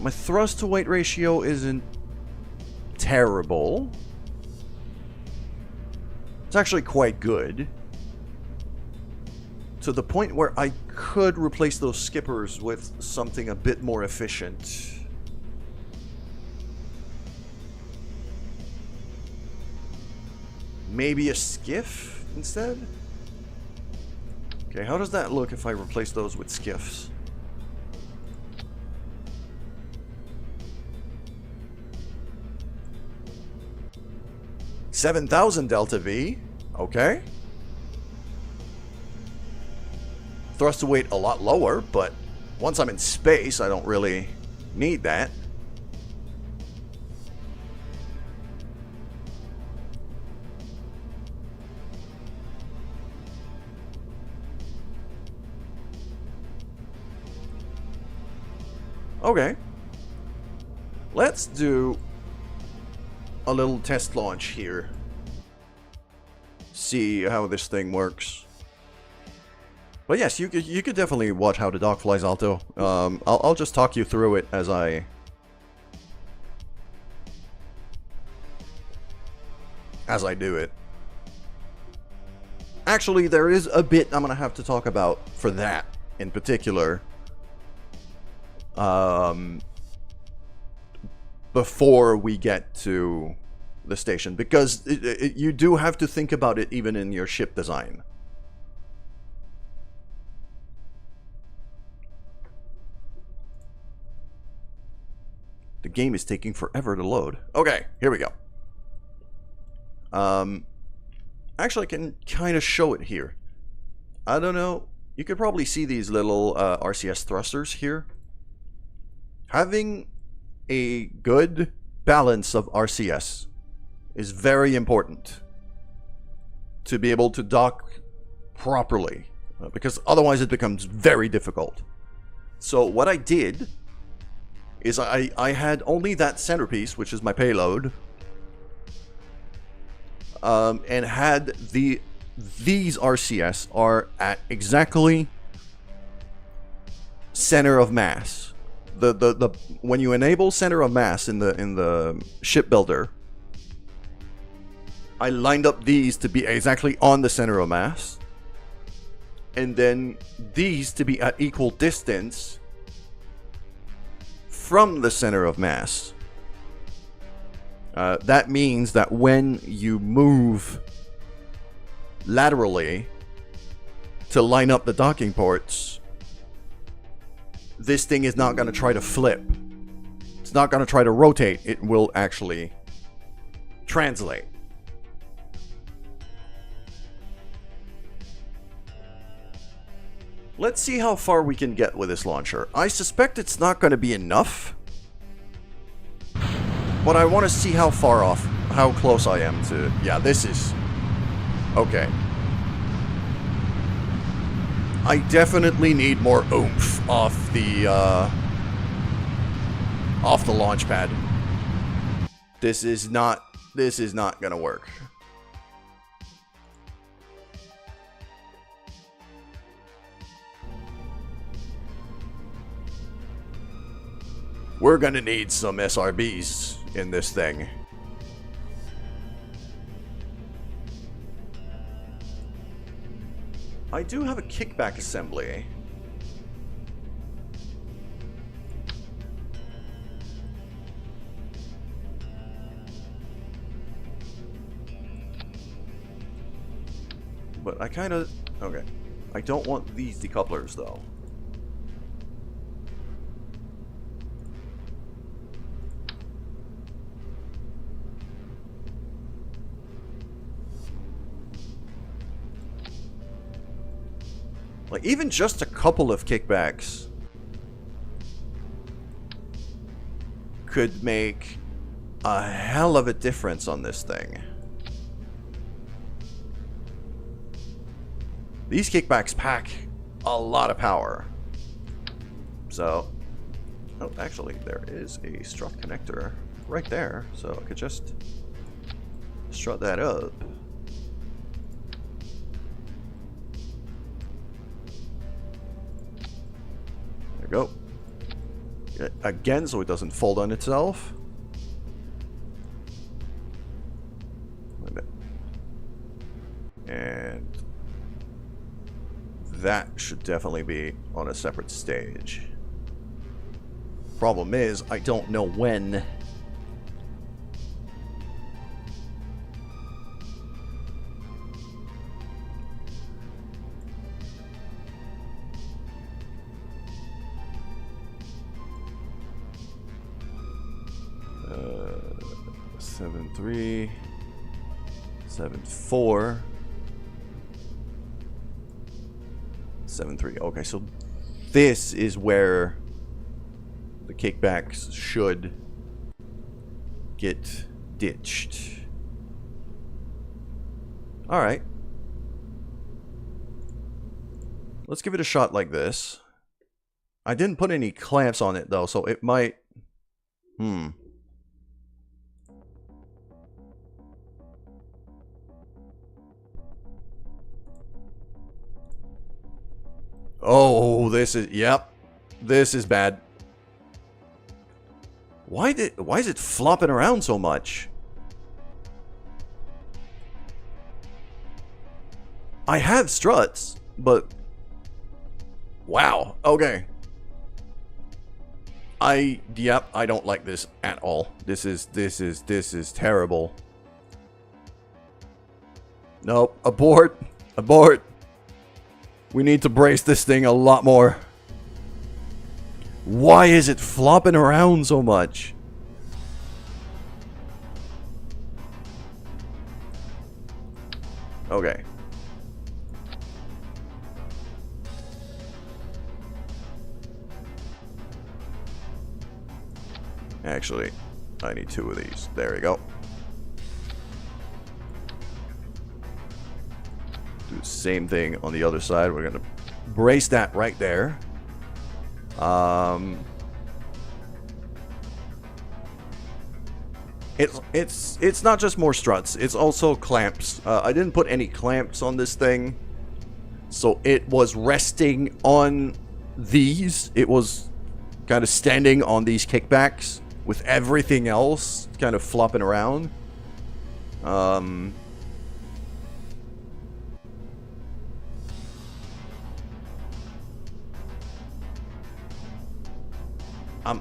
Speaker 1: My thrust to weight ratio isn't terrible. It's actually quite good. To the point where I could replace those skippers with something a bit more efficient. Maybe a skiff instead? Okay, how does that look if I replace those with skiffs? $7,000 Delta V. Okay. Thrust to weight a lot lower, but once I'm in space, I don't really need that. Okay. Let's do a little test launch here. See how this thing works. But yes, you could definitely watch How to Dock Flies Alto. I'll just talk you through it as I do it. Actually, there is a bit I'm gonna have to talk about for that in particular. Before we get to the station, because you do have to think about it even in your ship design. The game is taking forever to load. Okay, here we go. Actually, I can kind of show it here. I don't know. You could probably see these little RCS thrusters here. Having a good balance of RCS is very important to be able to dock properly, because otherwise it becomes very difficult. So what I did is I had only that centerpiece, which is my payload, and had these RCS are at exactly center of mass. The when you enable center of mass in the ship builder, I lined up these to be exactly on the center of mass, and then these to be at equal distance from the center of mass. That means that when you move laterally to line up the docking ports, this thing is not going to try to flip. It's not going to try to rotate. It will actually translate. Let's see how far we can get with this launcher. I suspect it's not going to be enough, but I want to see how far off, how close I am to... Yeah, this is... Okay. I definitely need more oomph off the launch pad. This is not gonna work. We're gonna need some SRBs in this thing. I do have a kickback assembly. But I kind of... Okay. I don't want these decouplers, though. Like, even just a couple of kickbacks could make a hell of a difference on this thing. These kickbacks pack a lot of power. So, oh, actually, there is a strut connector right there, so I could just strut that up. Go. Again, so it doesn't fold on itself. And that should definitely be on a separate stage. Problem is, I don't know when. Uh, 7.3, 7.4, 7.3. Okay, so this is where the kickbacks should get ditched. All right. Let's give it a shot like this. I didn't put any clamps on it though, so it might... Oh, this is... Yep. This is bad. Why is it flopping around so much? I have struts, but... Wow. Okay. Yep, I don't like this at all. This is terrible. Nope. Abort. Abort. We need to brace this thing a lot more. Why is it flopping around so much? Okay. Actually, I need 2 of these. There we go. Do the same thing on the other side. We're gonna brace that right there. It's not just more struts. It's also clamps. I didn't put any clamps on this thing, so it was resting on these. It was kind of standing on these kickbacks with everything else kind of flopping around. I'm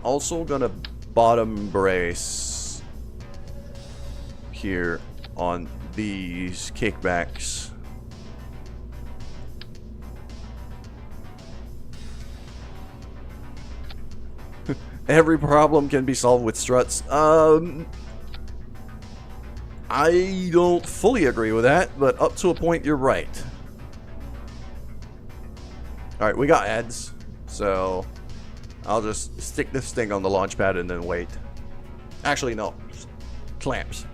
Speaker 1: also gonna bottom brace here on these kickbacks. Every problem can be solved with struts. I don't fully agree with that, but up to a point, you're right. Alright, we got ads, so I'll just stick this thing on the launch pad and then wait. Actually, no. Clamps.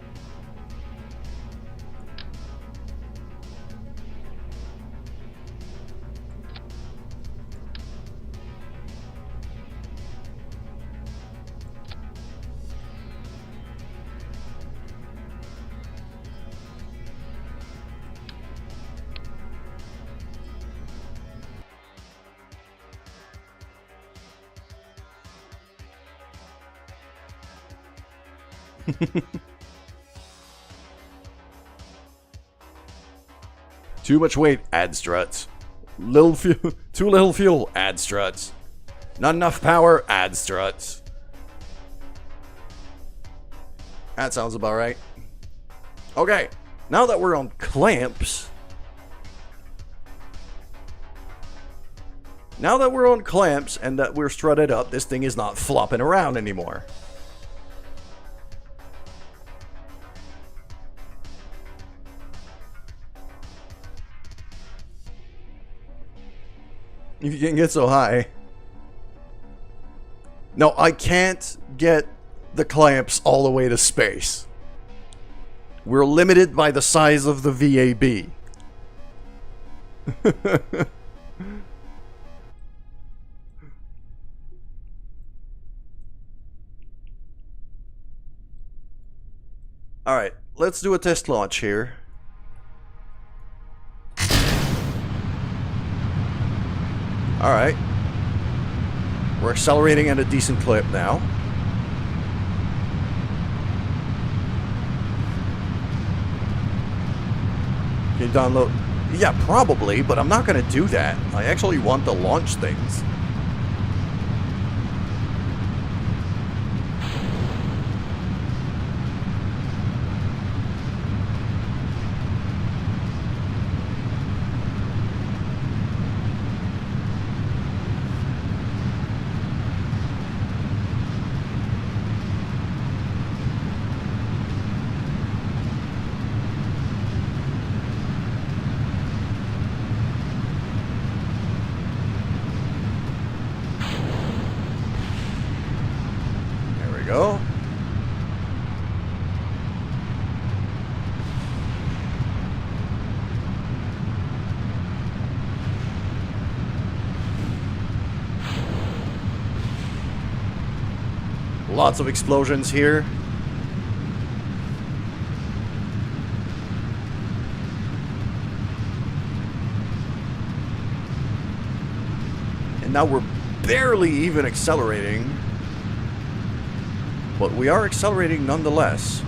Speaker 1: Too much weight, add struts. Little fuel, too little fuel, add struts. Not enough power, add struts. That sounds about right. Okay, now that we're on clamps. Now that we're on clamps and that we're strutted up, this thing is not flopping around anymore. If you can get so high. No, I can't get the clamps all the way to space. We're limited by the size of the VAB. Alright, let's do a test launch here. Alright. We're accelerating at a decent clip now. Can you download? Yeah, probably, but I'm not going to do that. I actually want to launch things. Go. Lots of explosions here. And now we're barely even accelerating. But we are accelerating nonetheless.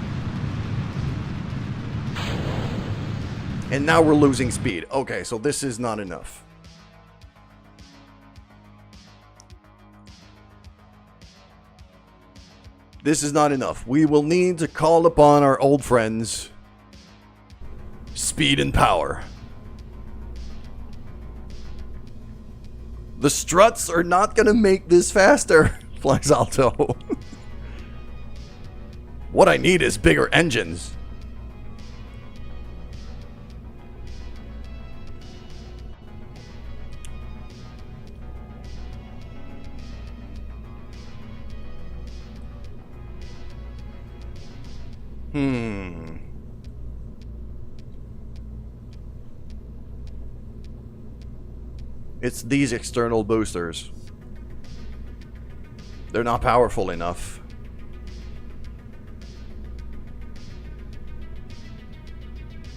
Speaker 1: And now we're losing speed. Okay, so this is not enough. This is not enough. We will need to call upon our old friends Speed and power. The struts are not gonna make this faster, Flex Alto. What I need is bigger engines. It's these external boosters. They're not powerful enough.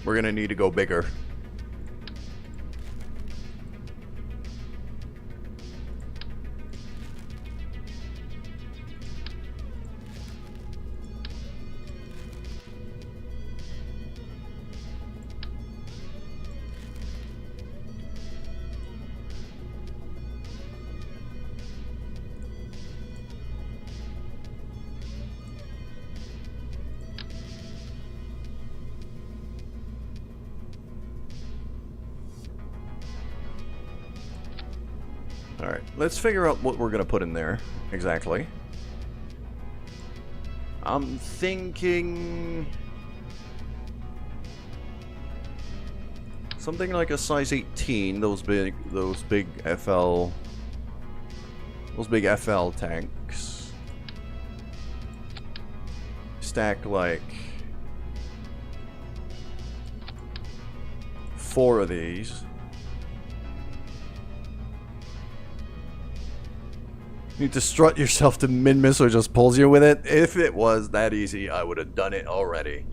Speaker 1: We're gonna need to go bigger. Alright, let's figure out what we're gonna put in there, exactly. I'm thinking... something like a size 18, those big FL... those big FL tanks. Stack like... 4 of these. You need to strut yourself to mid-miss or just pulls you with it. If it was that easy, I would have done it already.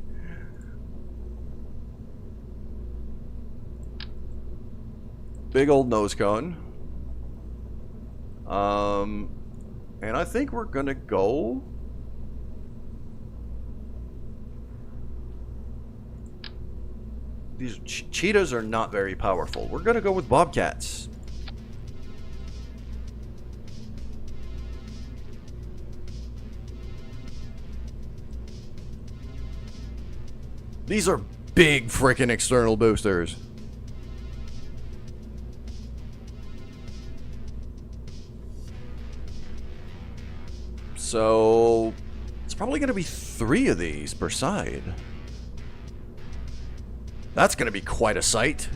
Speaker 1: Big old nose cone. And I think we're gonna go... These cheetahs are not very powerful. We're gonna go with bobcats. These are big freaking external boosters. So it's probably going to be 3 of these per side. That's going to be quite a sight.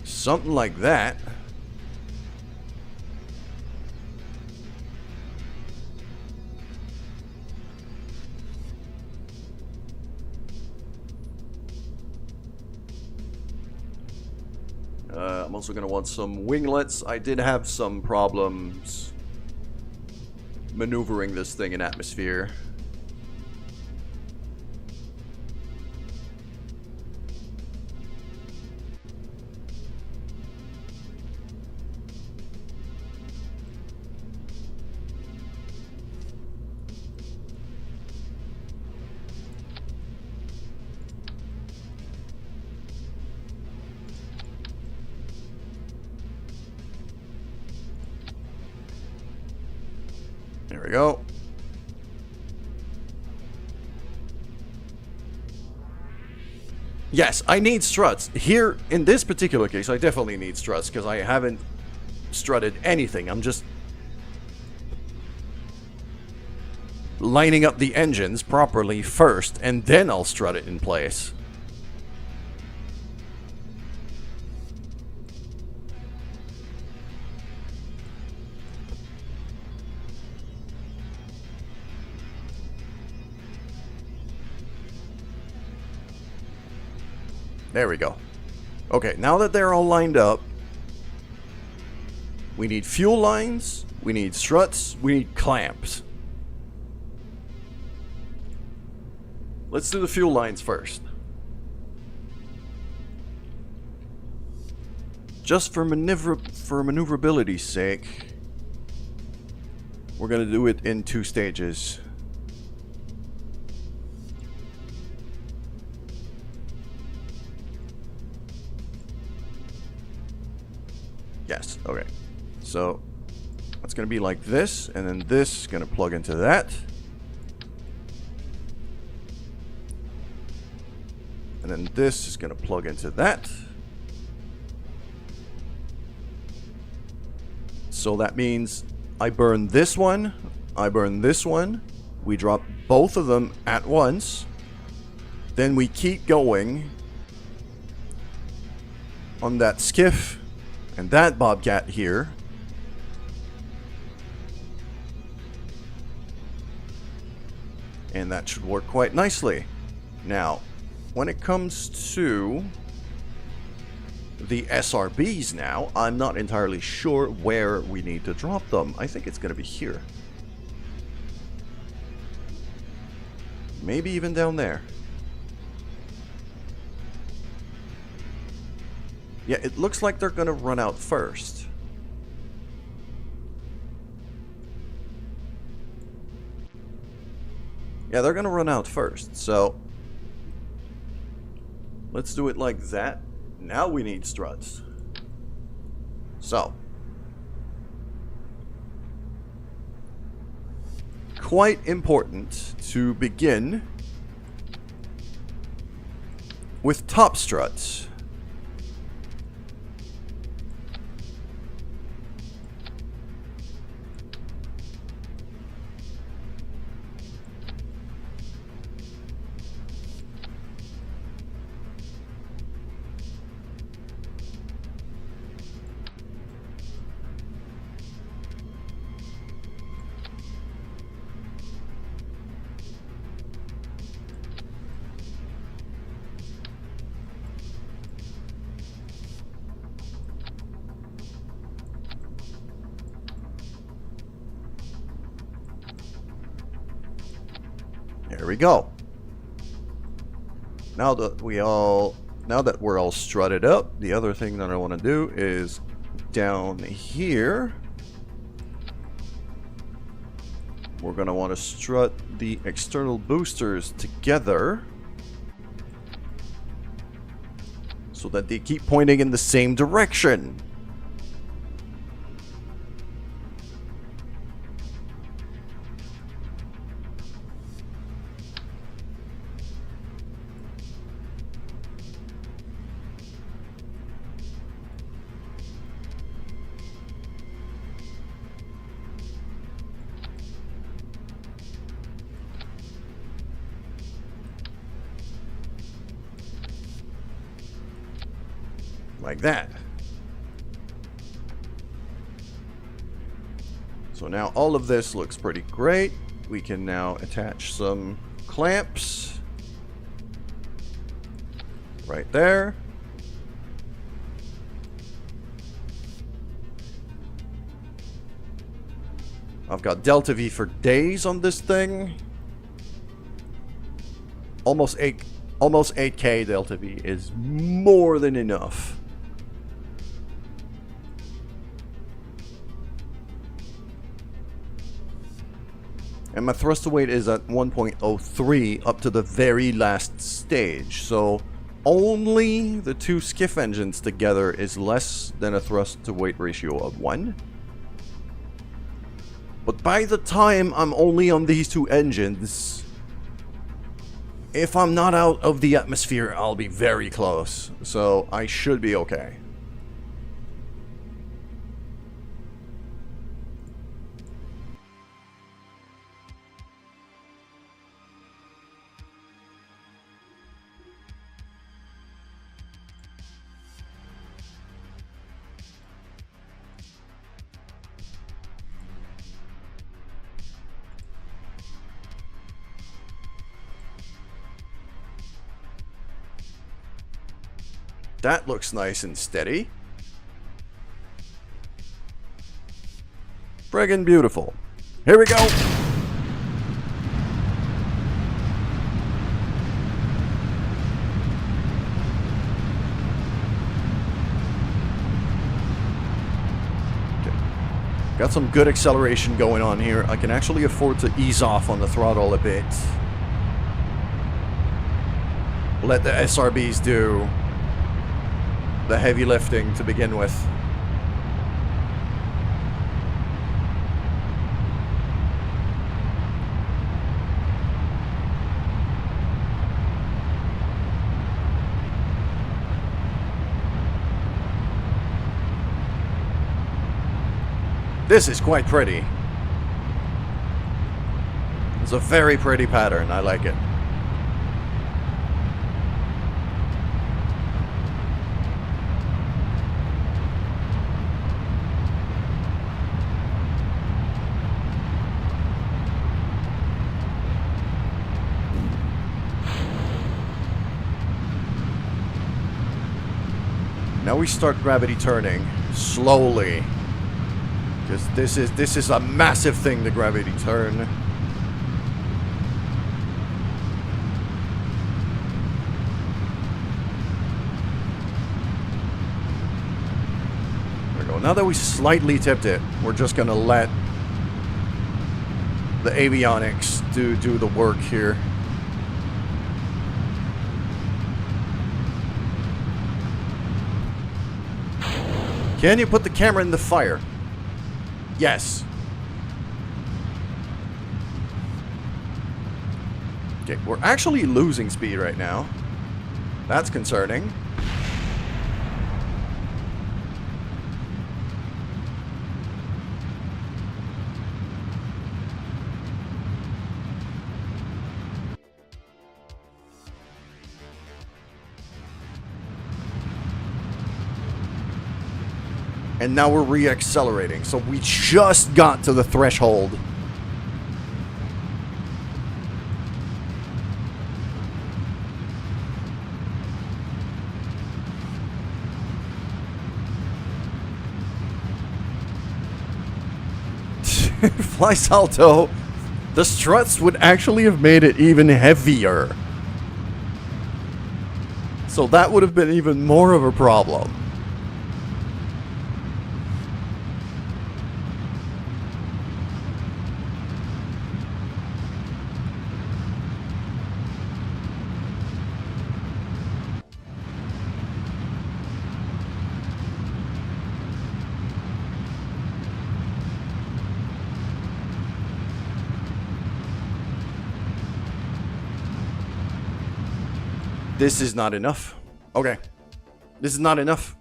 Speaker 1: Something like that. I'm also going to want some winglets. I did have some problems maneuvering this thing in atmosphere. There we go. Yes, I need struts. Here, in this particular case, I definitely need struts because I haven't strutted anything. I'm just lining up the engines properly first, and then I'll strut it in place. There we go. Okay, now that they're all lined up, we need fuel lines, we need struts, we need clamps. Let's do the fuel lines first. Just for maneuverability's sake, we're gonna do it in 2 stages.
Speaker 2: Yes, okay. So it's going to be like this, and then this is going to plug into that. And then this is going to plug into that. So that means I burn this one, I burn this one. We drop both of them at once. Then we keep going on that skiff and that bobcat here. And that should work quite nicely. Now, when it comes to the SRBs now, I'm not entirely sure where we need to drop them. I think it's going to be here. Maybe even down there. Yeah, it looks like they're going to run out first. Yeah, they're going to run out first, so let's do it like that. Now we need struts. So, quite important to begin with top struts. There we go. Now that we're all strutted up, the other thing that I want to do is down here. We're going to want to strut the external boosters together so that they keep pointing in the same direction. Like that. So now all of this looks pretty great. We can now attach some clamps right there. I've got Delta V for days on this thing. Almost 8K Delta V is more than enough. And my thrust to weight is at 1.03 up to the very last stage. So only the two skiff engines together is less than a thrust to weight ratio of 1. But by the time I'm only on these two engines, if I'm not out of the atmosphere, I'll be very close. So I should be okay. That looks nice and steady. Friggin' beautiful. Here we go. Okay. Got some good acceleration going on here. I can actually afford to ease off on the throttle a bit. Let the SRBs do the heavy lifting to begin with. This is quite pretty. It's a very pretty pattern. I like it. Now we start gravity turning slowly, because this is a massive thing, the gravity turn. There we go. Now that we slightly tipped it, we're just gonna let the avionics do the work here. Can you put the camera in the fire? Yes. Okay, we're actually losing speed right now. That's concerning. And now we're re-accelerating. So we just got to the threshold. Fly salto. The struts would actually have made it even heavier. So that would have been even more of a problem. This is not enough. Okay. This is not enough.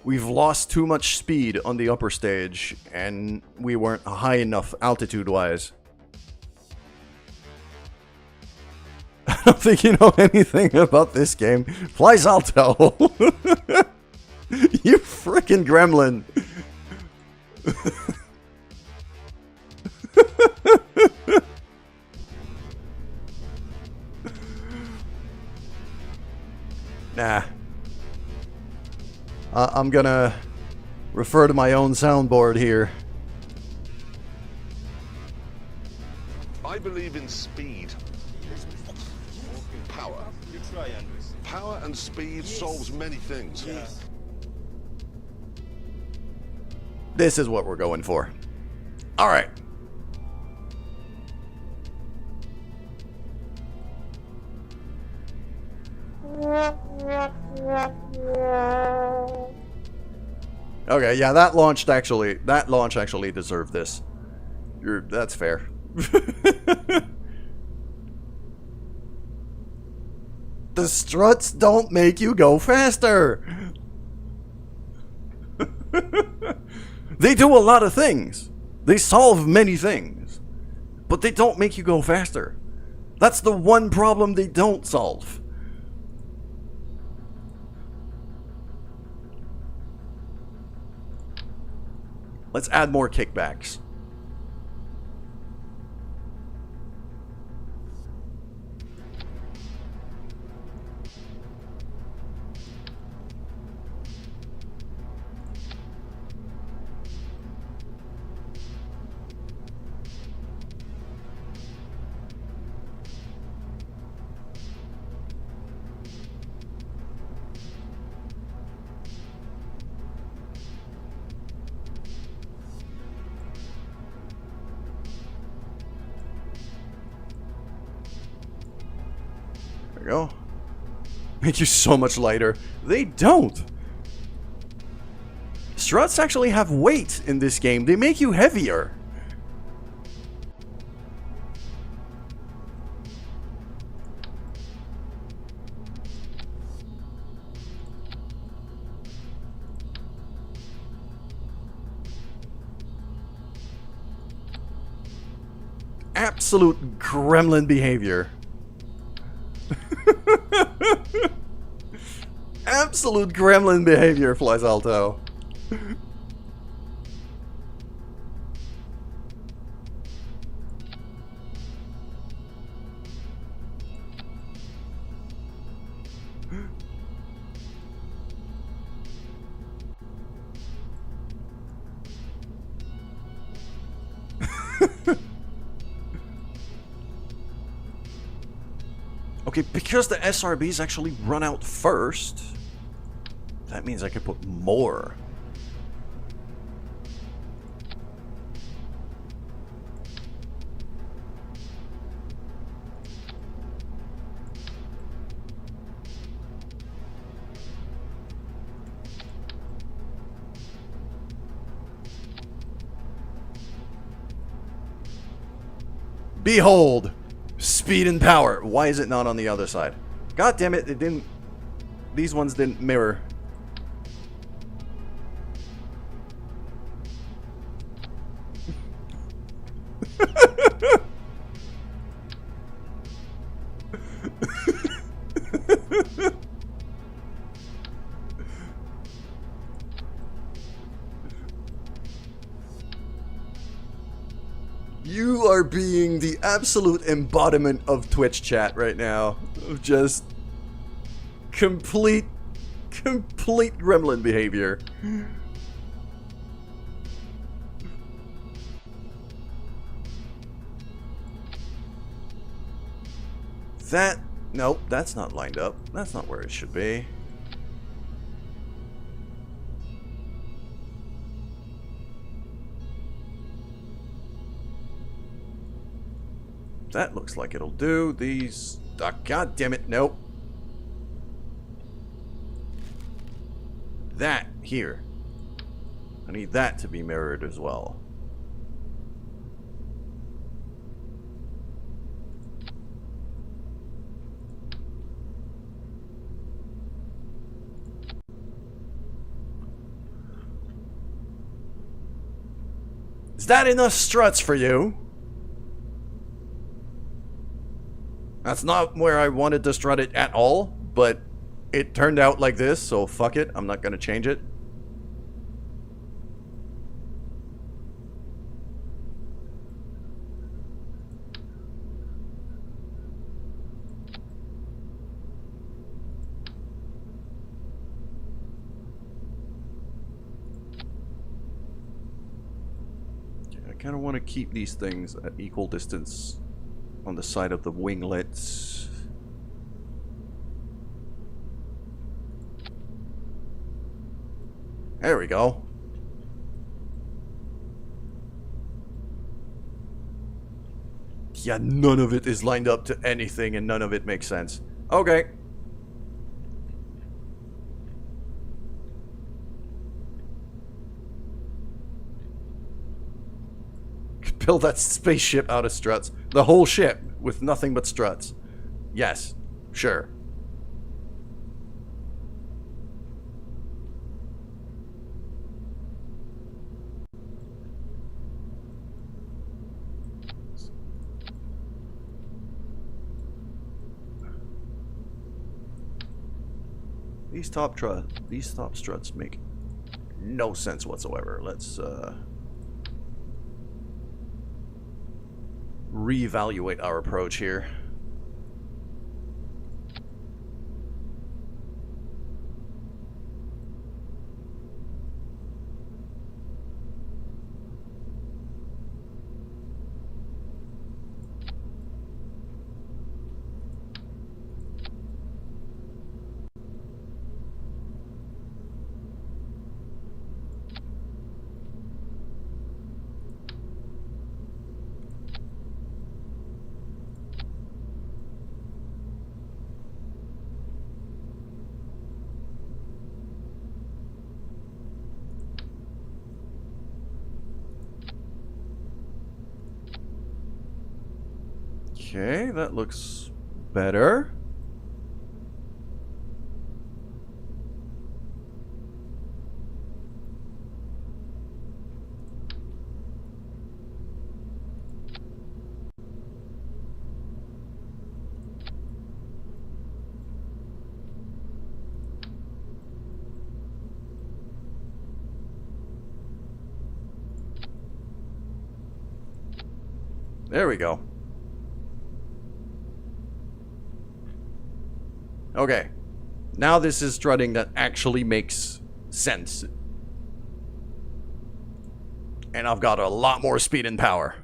Speaker 2: We've lost too much speed on the upper stage, and we weren't high enough altitude-wise. I don't think you know anything about this game. Fly salto! You frickin' gremlin! Nah. I'm gonna refer to my own soundboard here.
Speaker 3: I believe in speed. Power. Power and speed solves many things.
Speaker 2: This is what we're going for. Alright. Okay, yeah, that launch actually deserved this. That's fair. The struts don't make you go faster. They do a lot of things. They solve many things. But they don't make you go faster. That's the one problem they don't solve. Let's add more kickbacks. There we go. Make you so much lighter. They don't. Struts actually have weight in this game. They make you heavier. Absolute gremlin behavior. Absolute gremlin behavior, Flies Alto. Okay, because the SRBs actually run out first, that means I can put more. Behold! Speed and power. Why is it not on the other side? God damn it, it didn't... These ones didn't mirror. You are being the absolute embodiment of Twitch chat right now. Of just complete gremlin behavior. That... Nope, that's not lined up. That's not where it should be. That looks like it'll do. These... Oh, God damn it, nope. That, here. I need that to be mirrored as well. Is that enough struts for you? That's not where I wanted to strut it at all, but it turned out like this, so fuck it. I'm not gonna change it. I kind of want to keep these things at equal distance on the side of the winglets. There we go. Yeah, none of it is lined up to anything and none of it makes sense. Okay. Build that spaceship out of struts. The whole ship with nothing but struts. Yes, sure. These top struts make no sense whatsoever. Let's reevaluate our approach here. Okay, that looks better. There we go. Okay. Now this is strutting that actually makes sense. And I've got a lot more speed and power.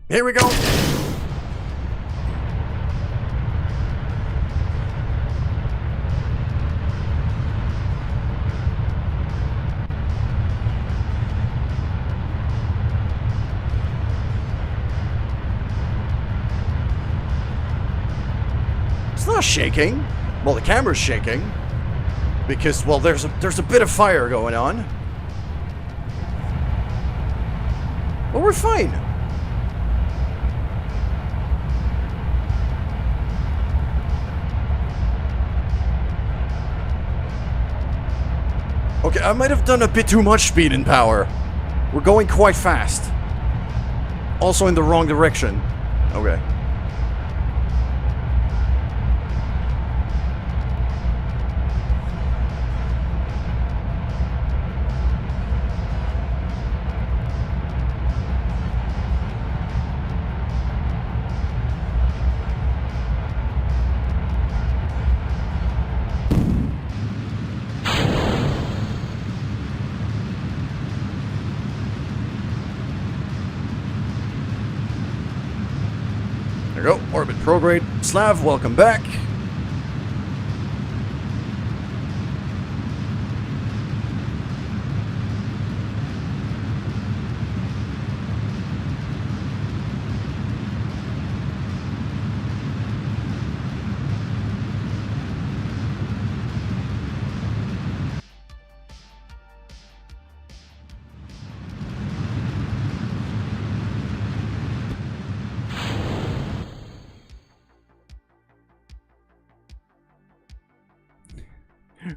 Speaker 2: Here we go. It's not shaking. Well, the camera's shaking because, well, there's a bit of fire going on. But we're fine. Okay, I might have done a bit too much speed and power. We're going quite fast. Also in the wrong direction. Okay. There we go. Orbit prograde. Slav, welcome back.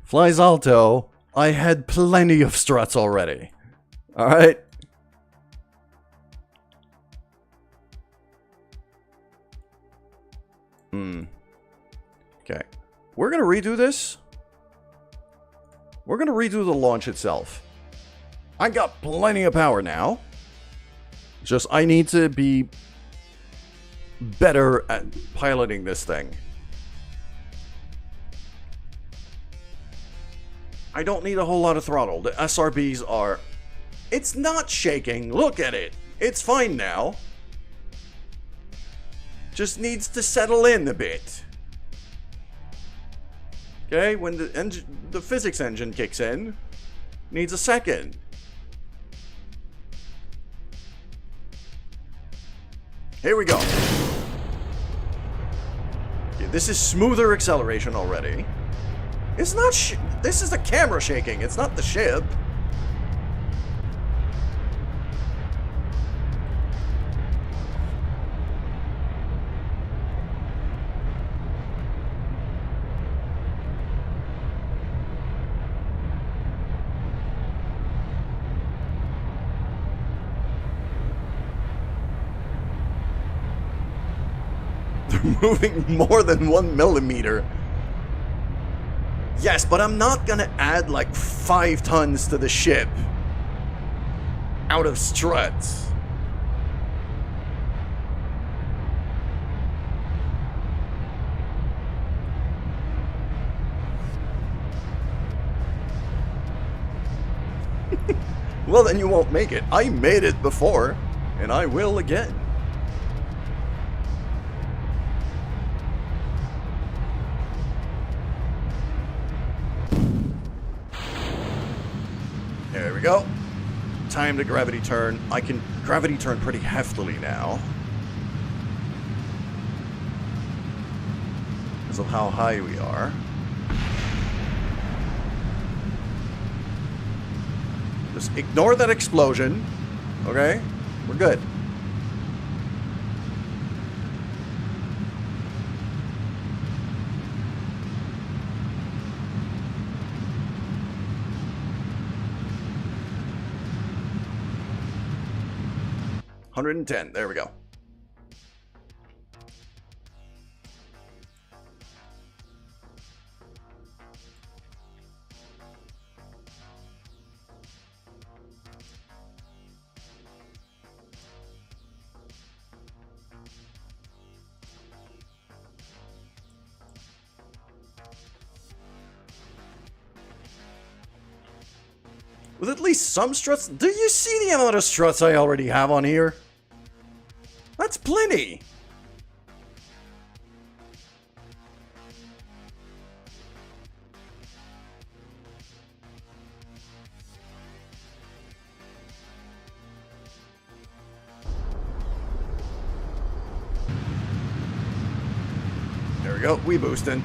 Speaker 2: Flies Alto, I had plenty of struts already. Alright? Okay. We're gonna redo this. We're gonna redo the launch itself. I got plenty of power now. Just I need to be better at piloting this thing. I don't need a whole lot of throttle. The SRBs are... It's not shaking. Look at it. It's fine now. Just needs to settle in a bit. Okay, when the physics engine kicks in, needs a second. Here we go. Okay, this is smoother acceleration already. It's not this is the camera shaking, it's not the ship. They're moving more than 1 millimeter. Yes, but I'm not gonna add like 5 tons to the ship out of struts. Well, then you won't make it. I made it before, and I will again. There we go. Time to gravity turn. I can gravity turn pretty heftily now. Because of how high we are. Just ignore that explosion. Okay? We're good. 110. There we go. With at least some struts. Do you see the amount of struts I already have on here? That's plenty. There we go. We boosting.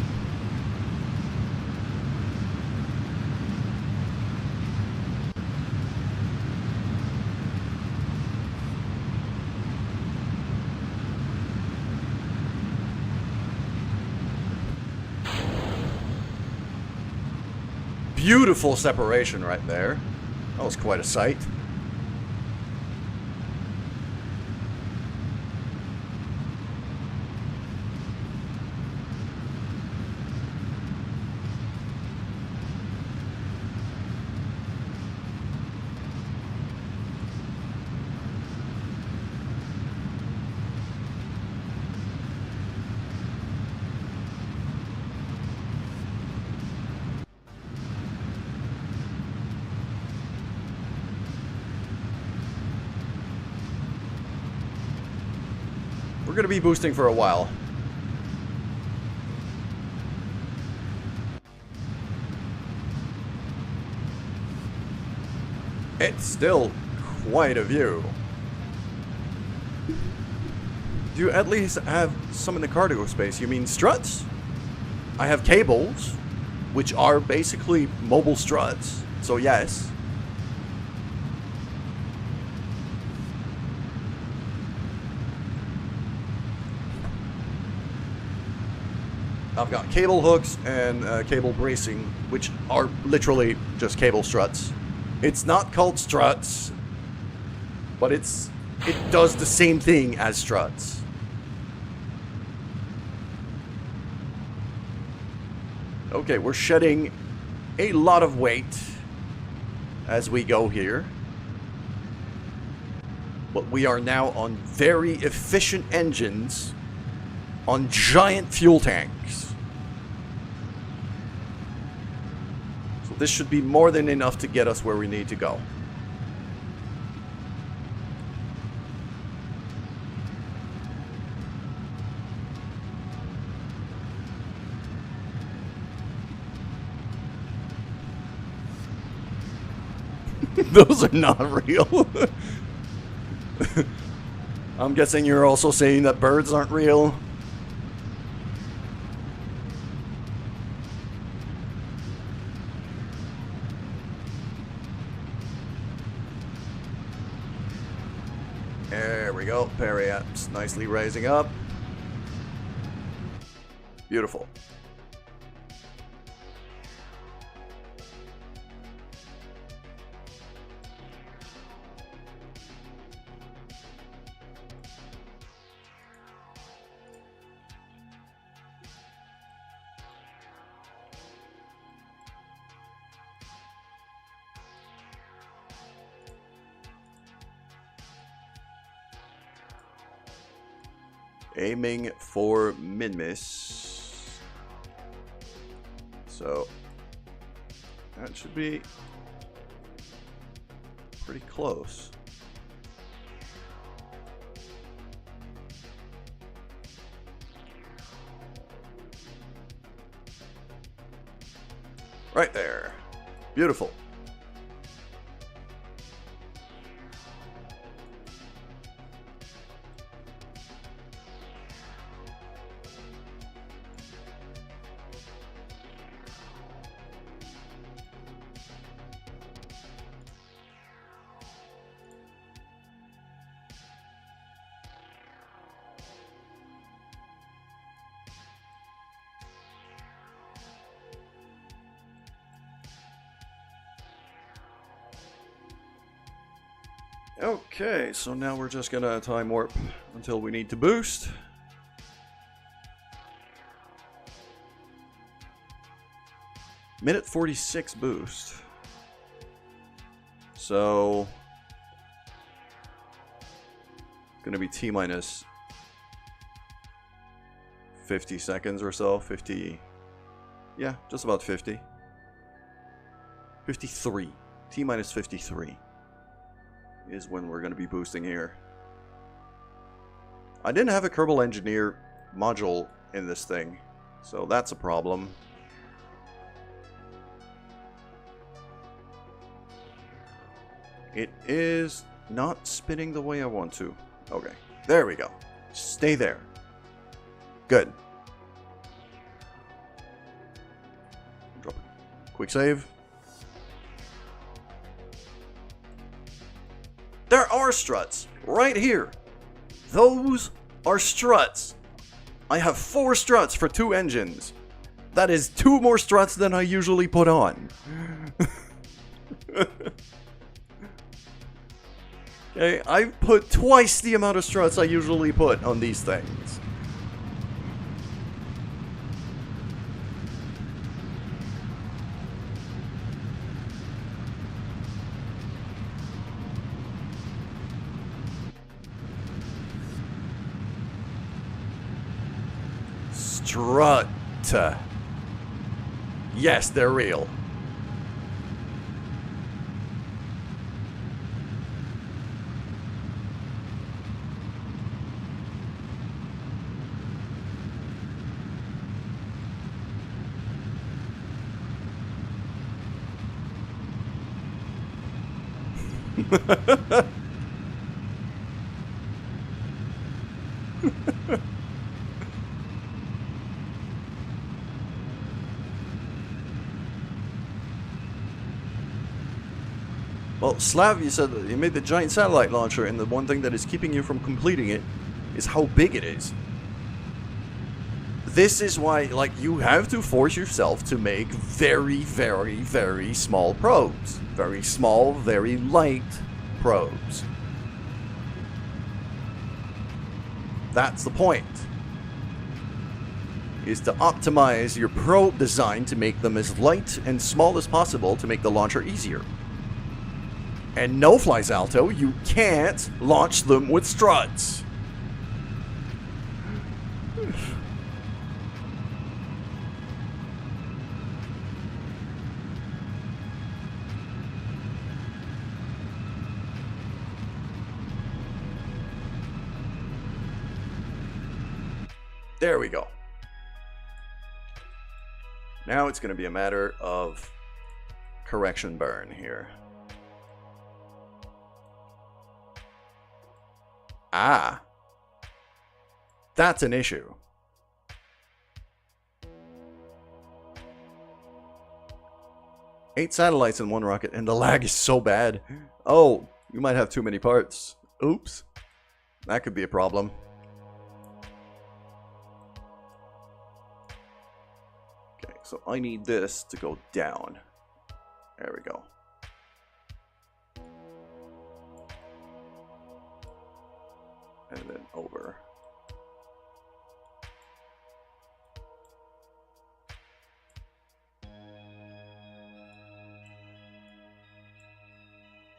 Speaker 2: Beautiful separation right there. That was quite a sight. We're going to be boosting for a while. It's still quite a view. Do you at least have some in the cargo space? You mean struts? I have cables, which are basically mobile struts. So yes. I've got cable hooks and cable bracing, which are literally just cable struts. It's not called struts, but it does the same thing as struts. Okay, we're shedding a lot of weight as we go here. But we are now on very efficient engines on giant fuel tanks. So this should be more than enough to get us where we need to go. Those are not real. I'm guessing you're also saying that birds aren't real. There we go. Periaps nicely rising up. Beautiful. Aiming for min-miss. So that should be pretty close. Right there. Beautiful. Okay, so now we're just gonna time warp until we need to boost. Minute 46 boost. So it's gonna be T minus 50 seconds or so. 50. Yeah, just about 50. 53. T minus 53 is when we're gonna be boosting here. I didn't have a Kerbal Engineer module in this thing, so that's a problem. It is not spinning the way I want to. Okay, there we go. Stay there. Good. Drop it. Quick save. There are struts right here. Those are struts. I have 4 struts for 2 engines. That is 2 more struts than I usually put on. Okay, I've put twice the amount of struts I usually put on these things. Strut. Yes, they're real. Well, Slav, you said that you made the giant satellite launcher, and the one thing that is keeping you from completing it is how big it is. This is why, like, you have to force yourself to make very, very, very small probes. Very small, very light probes. That's the point. Is to optimize your probe design to make them as light and small as possible to make the launcher easier. And no, Flies Alto, you can't launch them with struts. There we go. Now it's going to be a matter of correction burn here. Ah. That's an issue. Eight satellites in one rocket, and the lag is so bad. Oh, you might have too many parts. Oops. That could be a problem. Okay, so I need this to go down. There we go. And then over.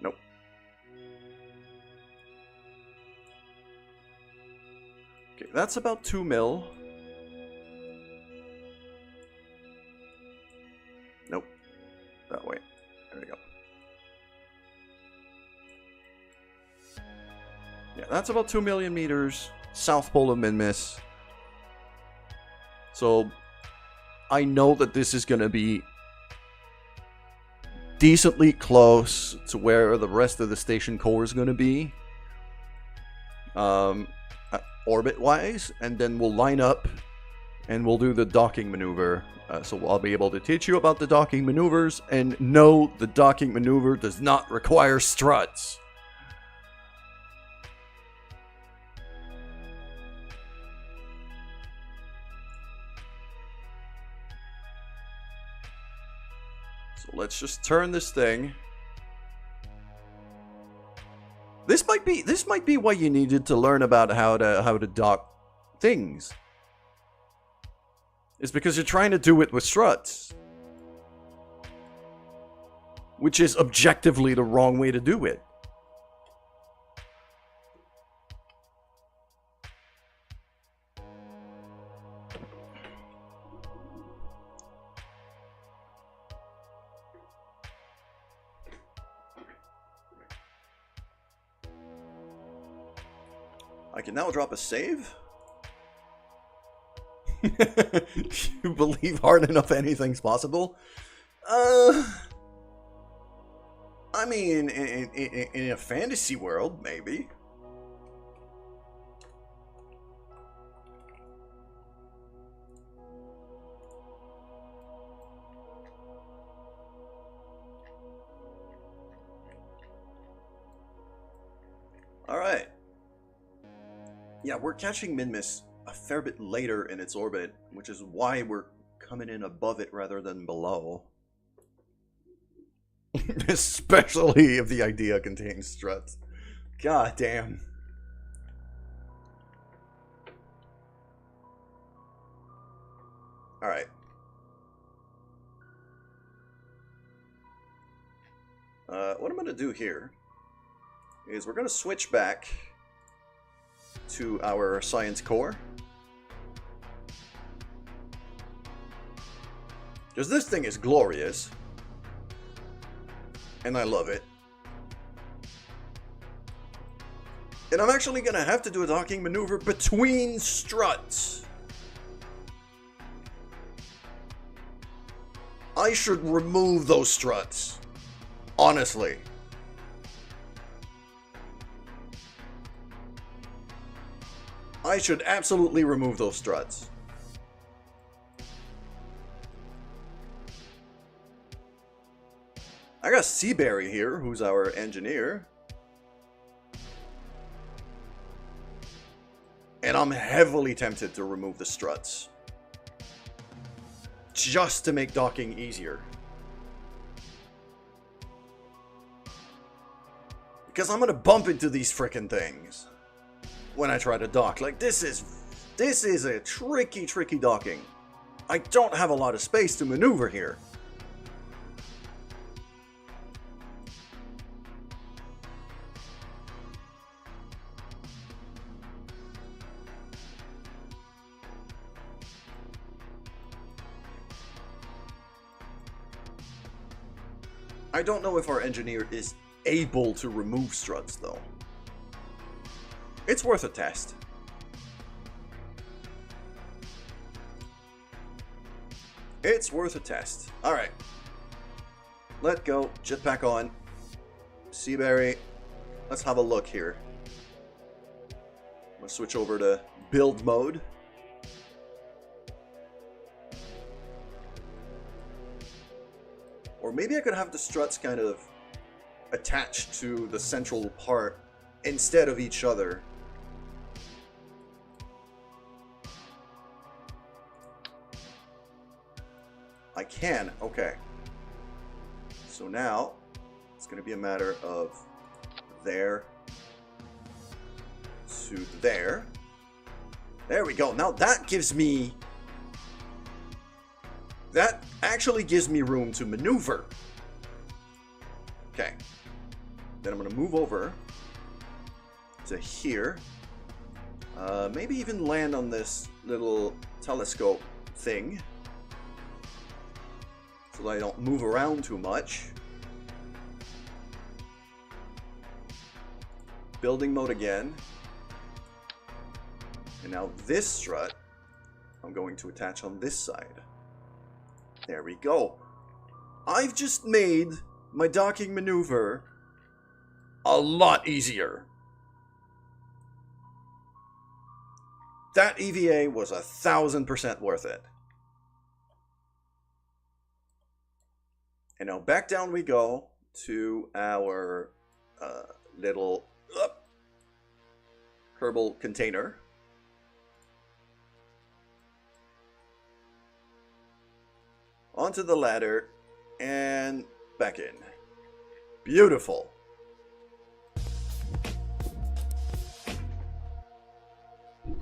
Speaker 2: Nope. Okay, that's about 2 mil. Nope. That way. There we go. Yeah, that's about 2 million meters south pole of Minmus. So I know that this is going to be decently close to where the rest of the station core is going to be, orbit-wise, and then we'll line up and we'll do the docking maneuver. So I'll be able to teach you about the docking maneuvers, and no, the docking maneuver does not require struts. So let's just turn this thing. This might be why you needed to learn about how to dock things. It's because you're trying to do it with struts. Which is objectively the wrong way to do it.
Speaker 1: I can now drop a save?
Speaker 2: You believe hard enough anything's possible?
Speaker 1: I mean, in a fantasy world, maybe. Alright. Yeah, we're catching Minmus a fair bit later in its orbit, which is why we're coming in above it rather than below.
Speaker 2: Especially if the idea contains struts. God damn.
Speaker 1: Alright. What I'm going to do here is we're going to switch back to our science core. Because this thing is glorious. And I love it. And I'm actually going to have to do a docking maneuver between struts. I should remove those struts. Honestly. I should absolutely remove those struts. I got Seaberry here, who's our engineer. And I'm heavily tempted to remove the struts. Just to make docking easier. Because I'm gonna bump into these frickin' things when I try to dock. Like, this is a tricky docking. I don't have a lot of space to maneuver here. I don't know if our engineer is able to remove struts, though. It's worth a test. It's worth a test. Alright. Let go. Jetpack on. Seaberry. Let's have a look here. I'm going to switch over to build mode. Or maybe I could have the struts kind of attached to the central part instead of each other. I can, okay. So now, it's going to be a matter of there to there. There we go. Now that gives me... That actually gives me room to maneuver. Okay. Then I'm going to move over to here. Maybe even land on this little telescope thing. So that I don't move around too much. Building mode again. And now this strut, I'm going to attach on this side. There we go. I've just made my docking maneuver a lot easier. That EVA was 1000% worth it. And now back down we go to our little Kerbal container. Onto the ladder and back in. Beautiful.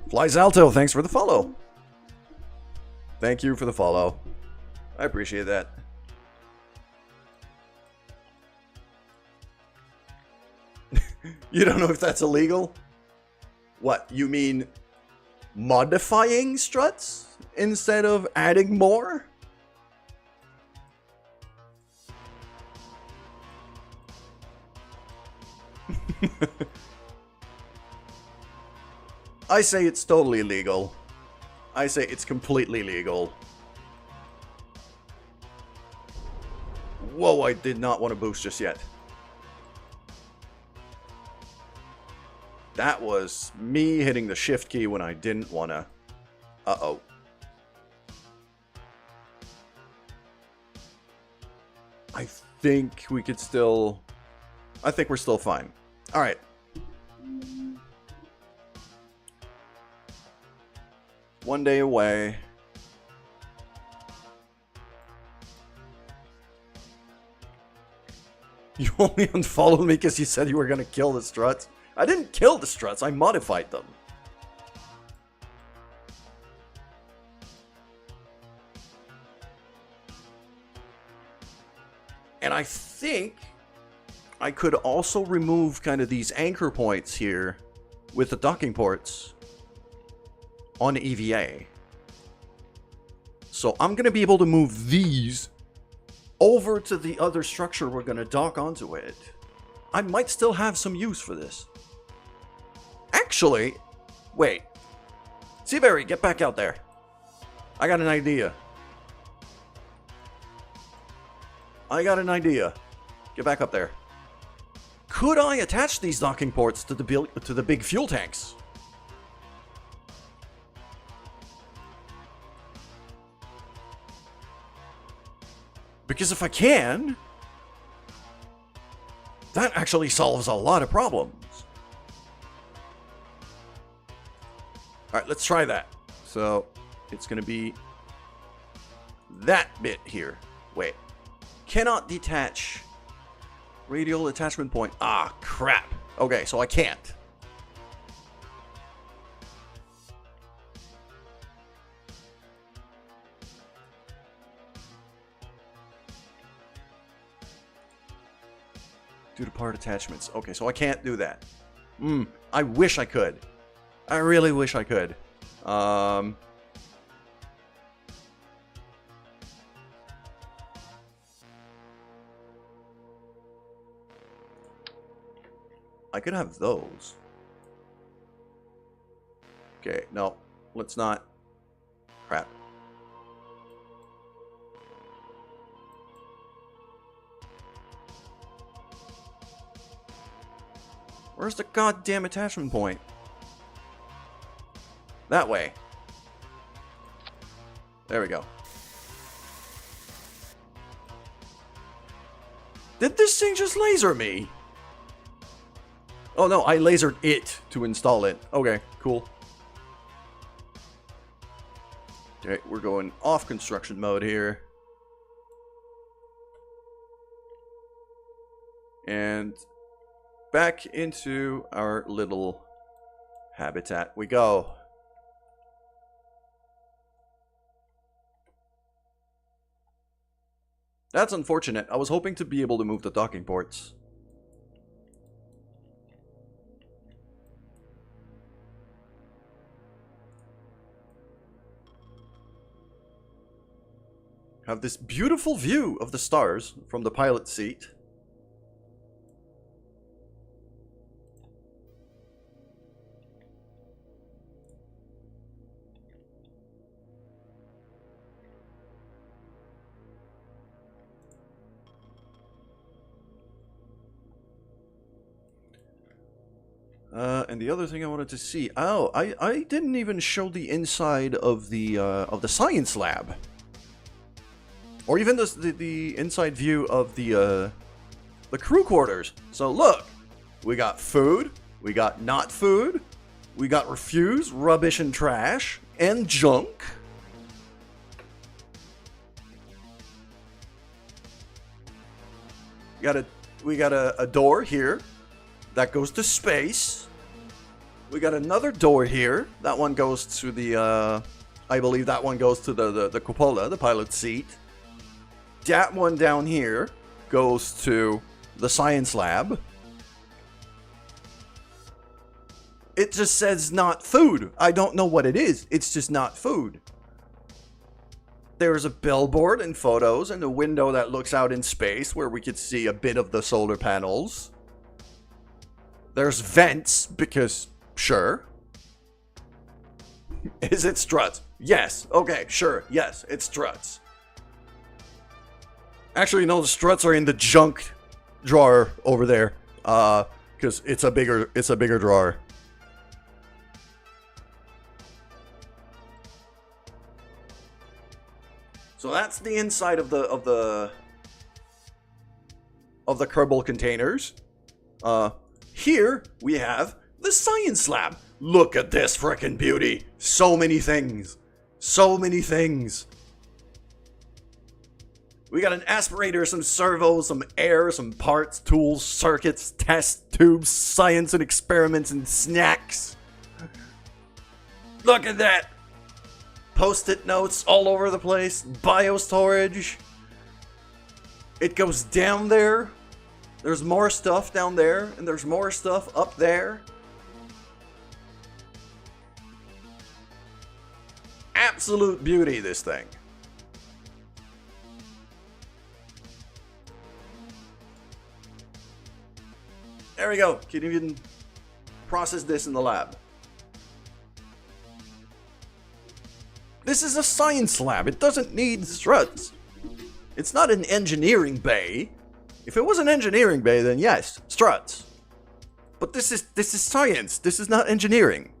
Speaker 2: Flies Alto, thanks for the follow. Thank you for the follow. I appreciate that. You don't know if that's illegal? What, you mean modifying struts instead of adding more? I say it's totally legal. I say it's completely legal. Whoa, I did not want to boost just yet. That was me hitting the shift key when I didn't want to. Uh-oh. I think we could still... I think we're still fine. Alright. One day away. You only unfollowed me because you said you were going to kill the struts? I didn't kill the struts, I modified them. And I think I could also remove kind of these anchor points here with the docking ports on EVA. So I'm going to be able to move these over to the other structure we're going to dock onto it. I might still have some use for this. Actually, wait. Seaberry, get back out there. I got an idea. Get back up there. Could I attach these docking ports to the big fuel tanks? Because if I can, that actually solves a lot of problems. Alright, let's try that. So, it's going to be that bit here. Wait. Cannot detach radial attachment point. Ah, crap. Okay, so I can't. Due to part attachments. Okay, so I can't do that. I wish I could. I really wish I could. I could have those. Okay, no. Let's not. Crap. Where's the goddamn attachment point? That way. There we go. Did this thing just laser me? Oh no, I lasered it to install it. Okay, cool. Okay, we're going off construction mode here. And back into our little habitat we go. That's unfortunate. I was hoping to be able to move the docking ports. Have this beautiful view of the stars from the pilot seat. And the other thing I wanted to see, oh, I didn't even show the inside of the science lab, or even the inside view of the crew quarters. So look, we got food, we got not food, we got refuse, rubbish and trash, and junk. We got a door here that goes to space. We got another door here. That one goes to the, I believe that one goes to the cupola, the pilot's seat. That one down here goes to the science lab. It just says not food. I don't know what it is. It's just not food. There's a billboard and photos and a window that looks out in space where we could see a bit of the solar panels. There's vents because, sure. Is it struts? Yes. Okay, sure. Yes, it's struts. Actually, no, the struts are in the junk drawer over there. Because it's a bigger drawer. So that's the inside of the Kerbal containers. Here we have the science lab. Look at this frickin' beauty. So many things. So many things. We got an aspirator, some servos, some air, some parts, tools, circuits, test tubes, science and experiments, and snacks. Look at that. Post-it notes all over the place. Bio storage. It goes down there. There's more stuff down there. And there's more stuff up there. Absolute beauty, this thing. There we go. Can even process this in the lab. This is a science lab. It doesn't need struts. It's not an engineering bay. If it was an engineering bay, then yes, struts. But this is science. This is not engineering.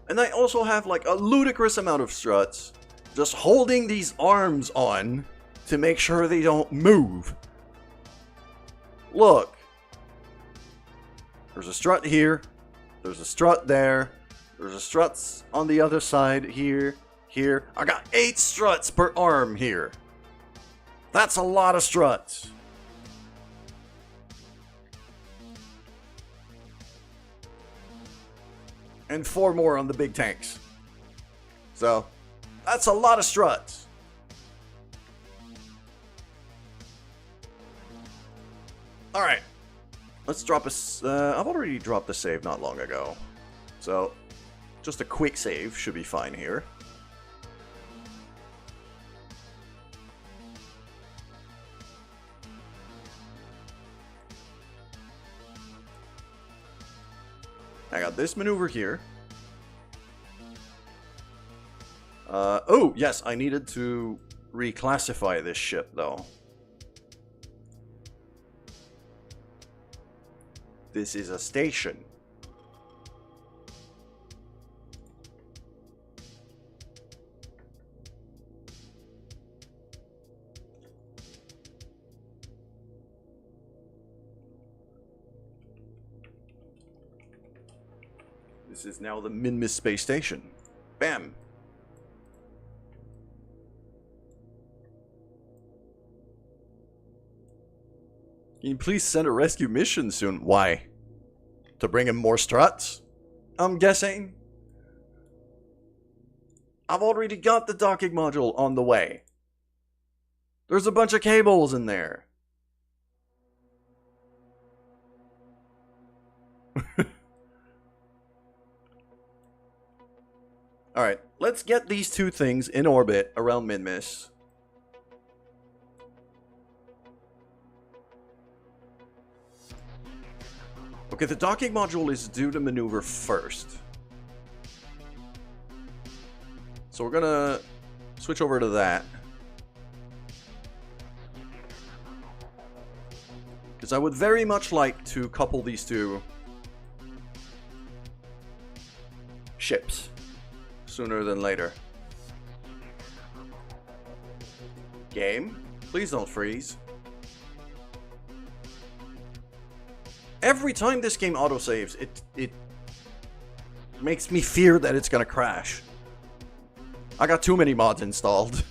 Speaker 2: And I also have like a ludicrous amount of struts just holding these arms on to make sure they don't move. Look. There's a strut here. There's a strut there. There's a struts on the other side here. Here. I got 8 struts per arm here. That's a lot of struts. And 4 more on the big tanks. So, that's a lot of struts. Alright. Let's drop a... I've already dropped the save not long ago. So, just a quick save should be fine here. I got this maneuver here. Oh, yes, I needed to reclassify this ship, though. This is a station. This is now the Minmus Space Station. Bam! Can you please send a rescue mission soon? Why? To bring him more struts? I'm guessing. I've already got the docking module on the way. There's a bunch of cables in there. Alright, let's get these 2 things in orbit around Minmus. Okay, the docking module is due to maneuver first. So we're gonna switch over to that. Because I would very much like to couple these 2 ships sooner than later. Game, please don't freeze. Every time this game autosaves, it makes me fear that it's gonna crash. I got too many mods installed.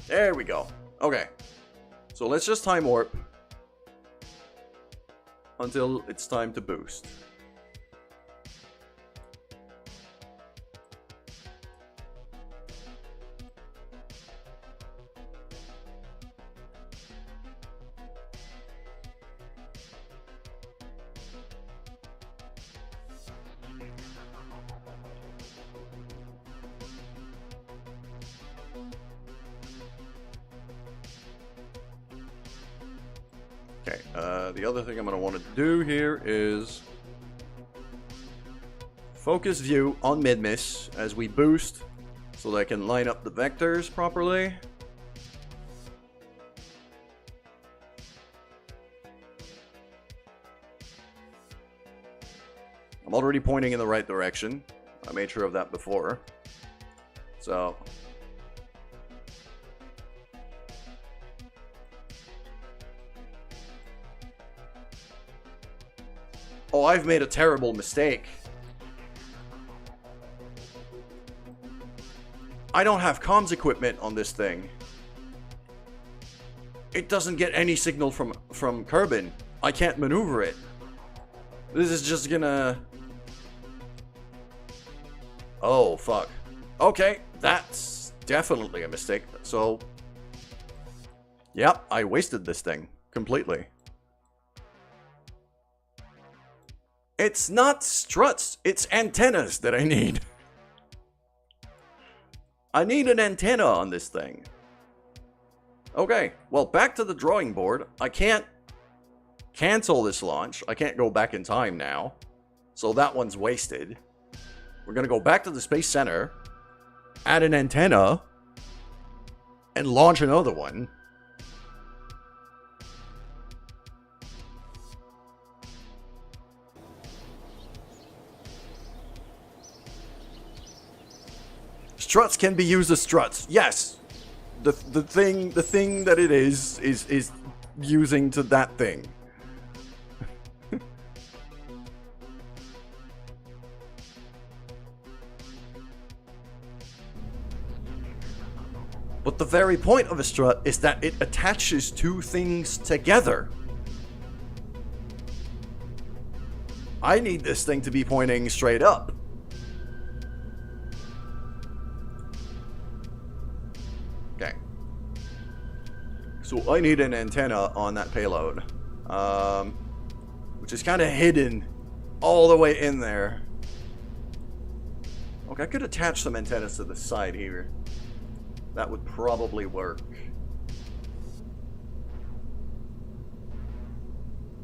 Speaker 2: There we go. Okay. So let's just time warp until it's time to boost. Okay, the other thing I'm going to want to do here is focus view on mid-miss as we boost so that I can line up the vectors properly. I'm already pointing in the right direction. I made sure of that before. So... oh, I've made a terrible mistake. I don't have comms equipment on this thing. It doesn't get any signal from Kerbin. I can't maneuver it. This is just gonna... oh, fuck. Okay, that's definitely a mistake. So... yep, I wasted this thing completely. It's not struts, it's antennas that I need. I need an antenna on this thing. Okay, well, back to the drawing board. I can't cancel this launch. I can't go back in time now. So that one's wasted. We're gonna go back to the Space Center, add an antenna, and launch another one. Struts can be used as struts. Yes. The thing that it is using to that thing. But the very point of a strut is that it attaches two things together. I need this thing to be pointing straight up. Okay. So I need an antenna on that payload. Which is kind of hidden all the way in there. Okay, I could attach some antennas to the side here. That would probably work.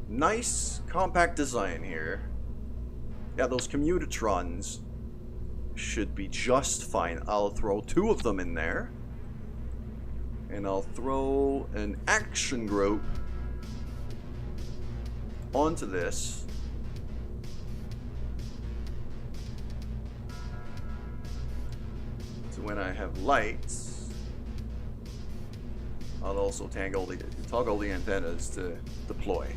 Speaker 2: Nice compact design here. Yeah, those commutatrons should be just fine. I'll throw two of them in there. And I'll throw an action group onto this. So when I have lights, I'll also toggle the antennas to deploy.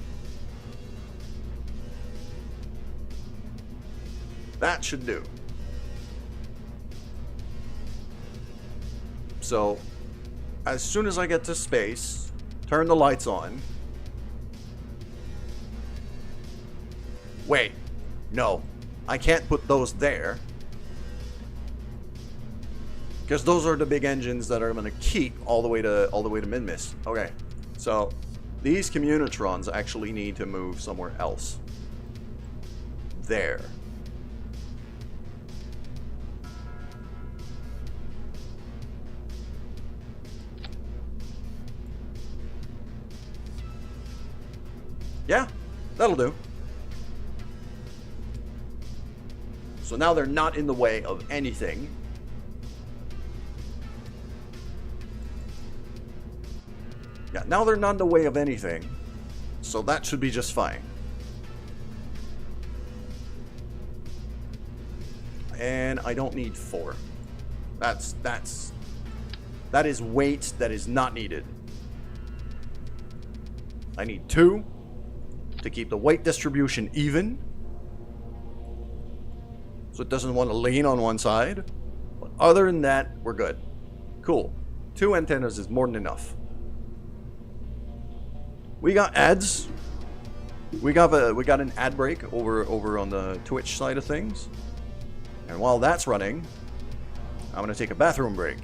Speaker 2: That should do. So, as soon as I get to space, turn the lights on. Wait, no, I can't put those there. Because those are the big engines that are going to keep all the way to Minmus. Okay, so these commutatrons actually need to move somewhere else. There. Yeah, that'll do. So now they're not in the way of anything. Yeah, now they're not in the way of anything. So that should be just fine. And I don't need 4. That is weight that is not needed. I need 2 to keep the weight distribution even. so it doesn't want to lean on one side. But other than that, we're good. Cool. 2 antennas is more than enough. We got ads. We got an ad break over on the Twitch side of things. And while that's running, I'm gonna take a bathroom break.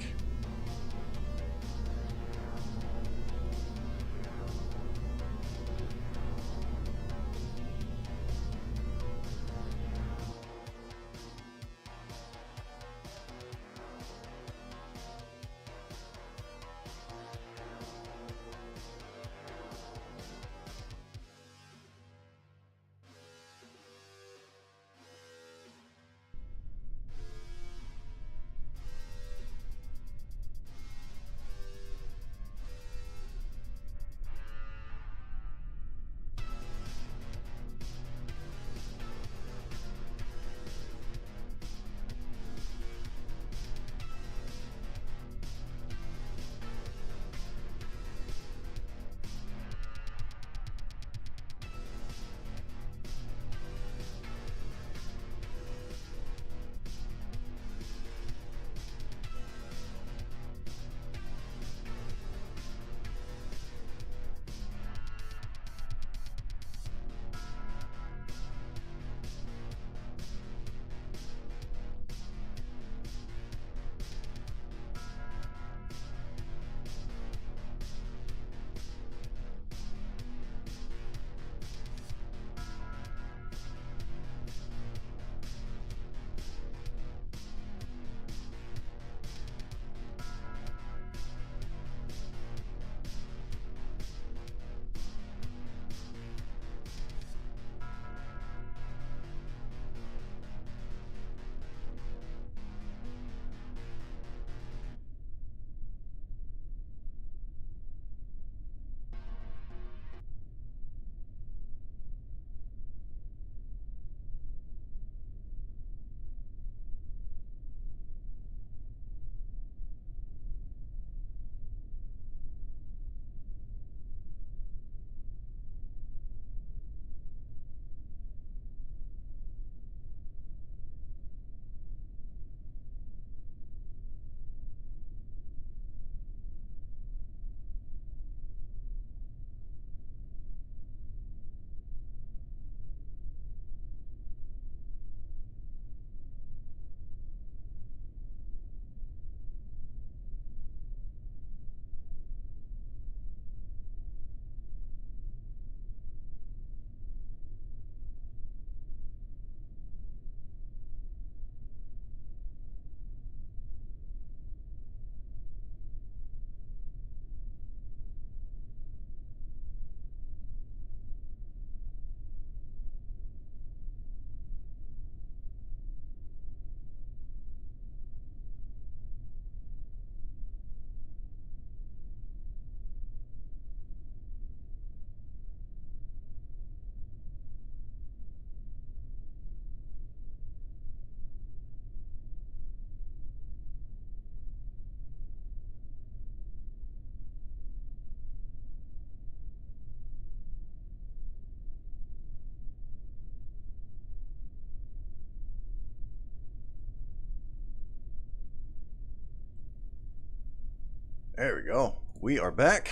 Speaker 2: There we go. We are back.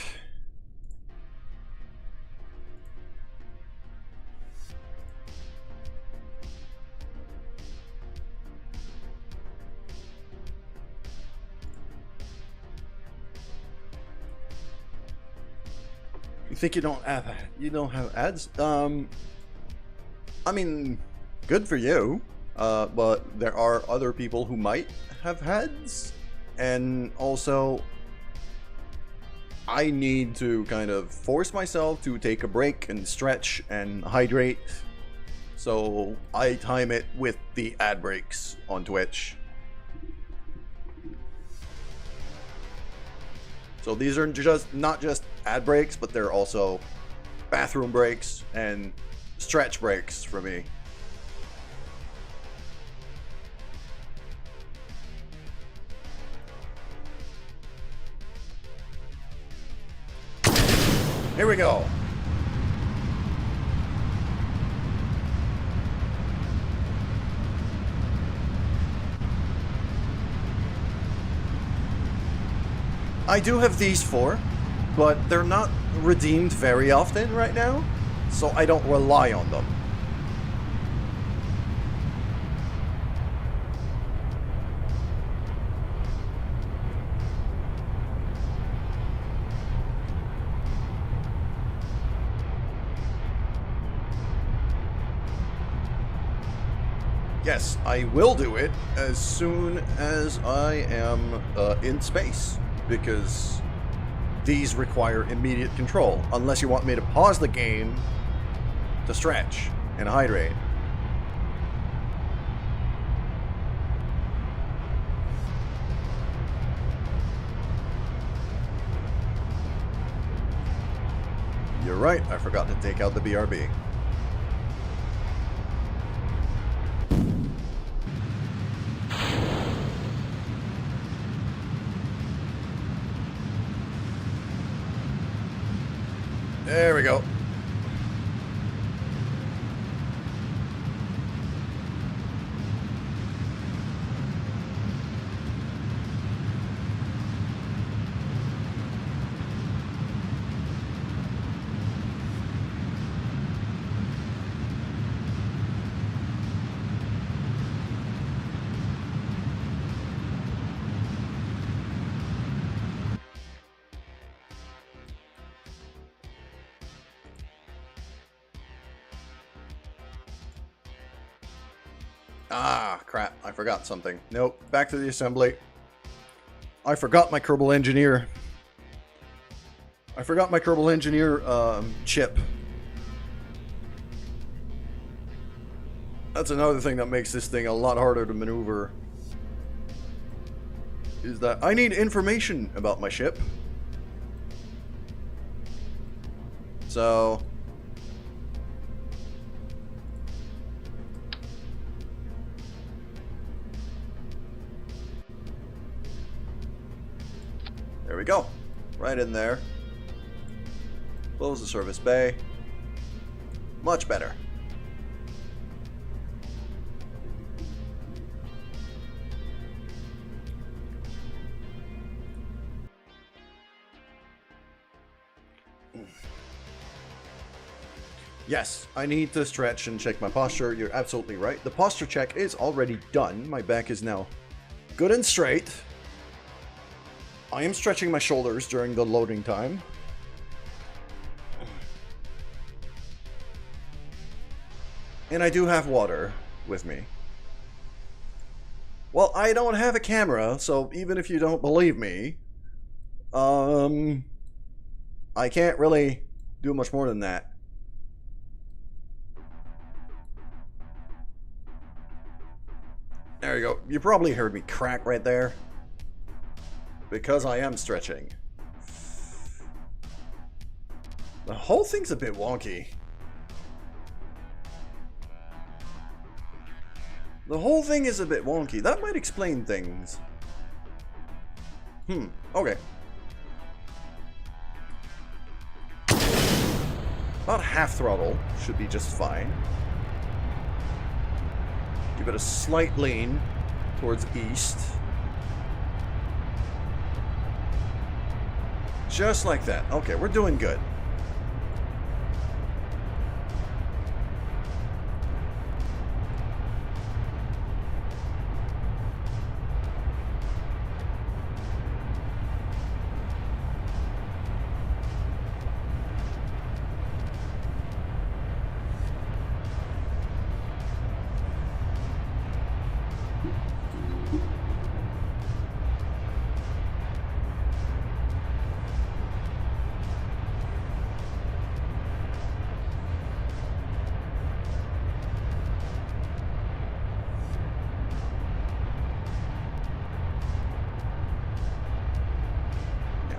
Speaker 2: You think you don't have ads? I mean, good for you. But there are other people who might have ads, and also I need to kind of force myself to take a break and stretch and hydrate. So I time it with the ad breaks on Twitch. So these are just not just ad breaks, but they're also bathroom breaks and stretch breaks for me. Here we go. I do have these four, but they're not redeemed very often right now, so I don't rely on them. Yes, I will do it as soon as I am in space, because these require immediate control, unless you want me to pause the game to stretch and hydrate. You're right, I forgot to take out the BRB. There we go. Ah, crap. I forgot something. Nope. Back to the assembly. I forgot my Kerbal Engineer. I forgot my Kerbal Engineer chip. That's another thing that makes this thing a lot harder to maneuver. Is that I need information about my ship. So... there we go. Right in there. Close the service bay. Much better. Yes, I need to stretch and check my posture. You're absolutely right. The posture check is already done. My back is now good and straight. I am stretching my shoulders during the loading time. And I do have water with me. Well, I don't have a camera, so even if you don't believe me, I can't really do much more than that. There you go. You probably heard me crack right there. Because I am stretching. The whole thing's a bit wonky. The whole thing is a bit wonky. That might explain things. Okay. About half throttle should be just fine. Give it a slight lean towards east. Just like that. Okay, we're doing good.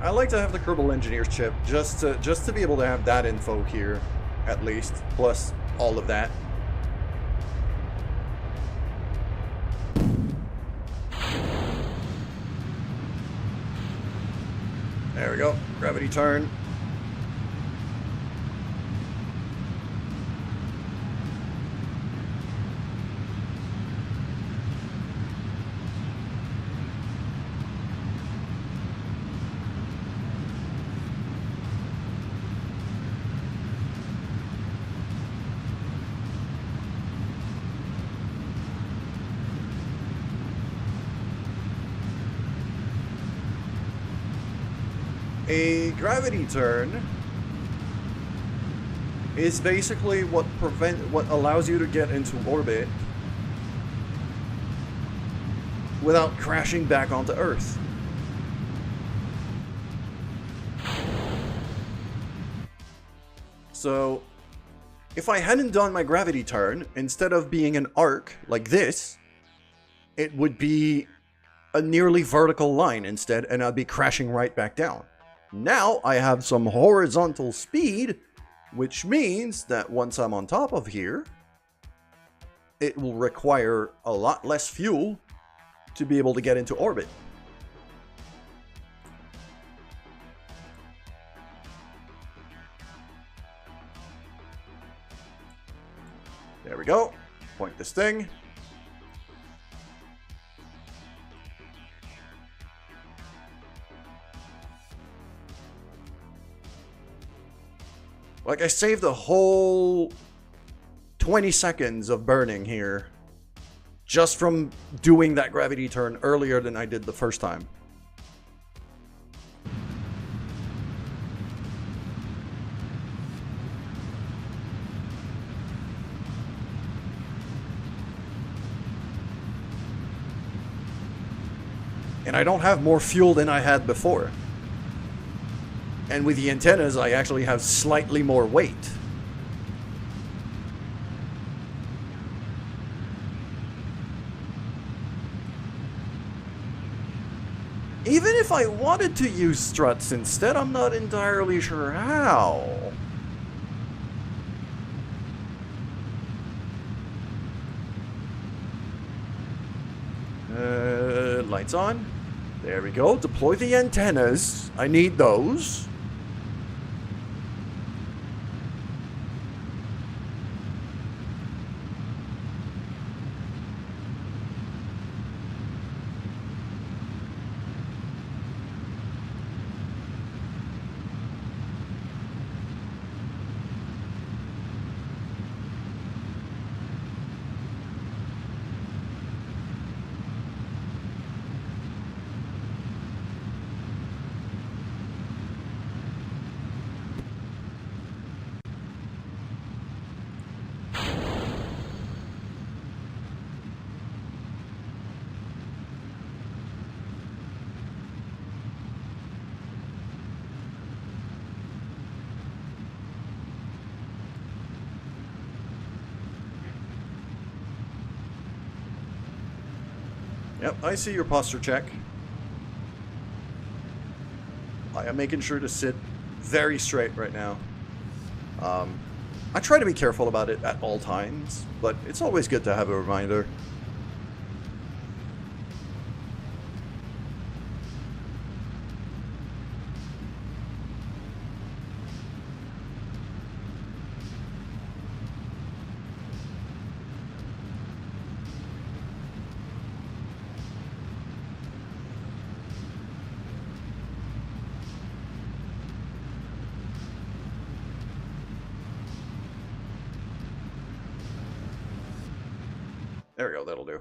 Speaker 2: I like to have the Kerbal Engineers chip just to be able to have that info here, at least, plus all of that. There we go. Gravity turn. a gravity turn is basically what allows you to get into orbit without crashing back onto Earth. So, if I hadn't done my gravity turn, instead of being an arc like this, it would be a nearly vertical line instead, and I'd be crashing right back down. Now I have some horizontal speed, which means that once I'm on top of here, it will require a lot less fuel to be able to get into orbit. There we go. Point this thing. Like, I saved a whole 20 seconds of burning here just from doing that gravity turn earlier than I did the first time. And I don't have more fuel than I had before. And with the antennas, I actually have slightly more weight. Even if I wanted to use struts instead, I'm not entirely sure how. Lights on. There we go. Deploy the antennas. I need those. Yep, I see your posture check. I am making sure to sit very straight right now. I try to be careful about it at all times, but it's always good to have a reminder. There we go, that'll do.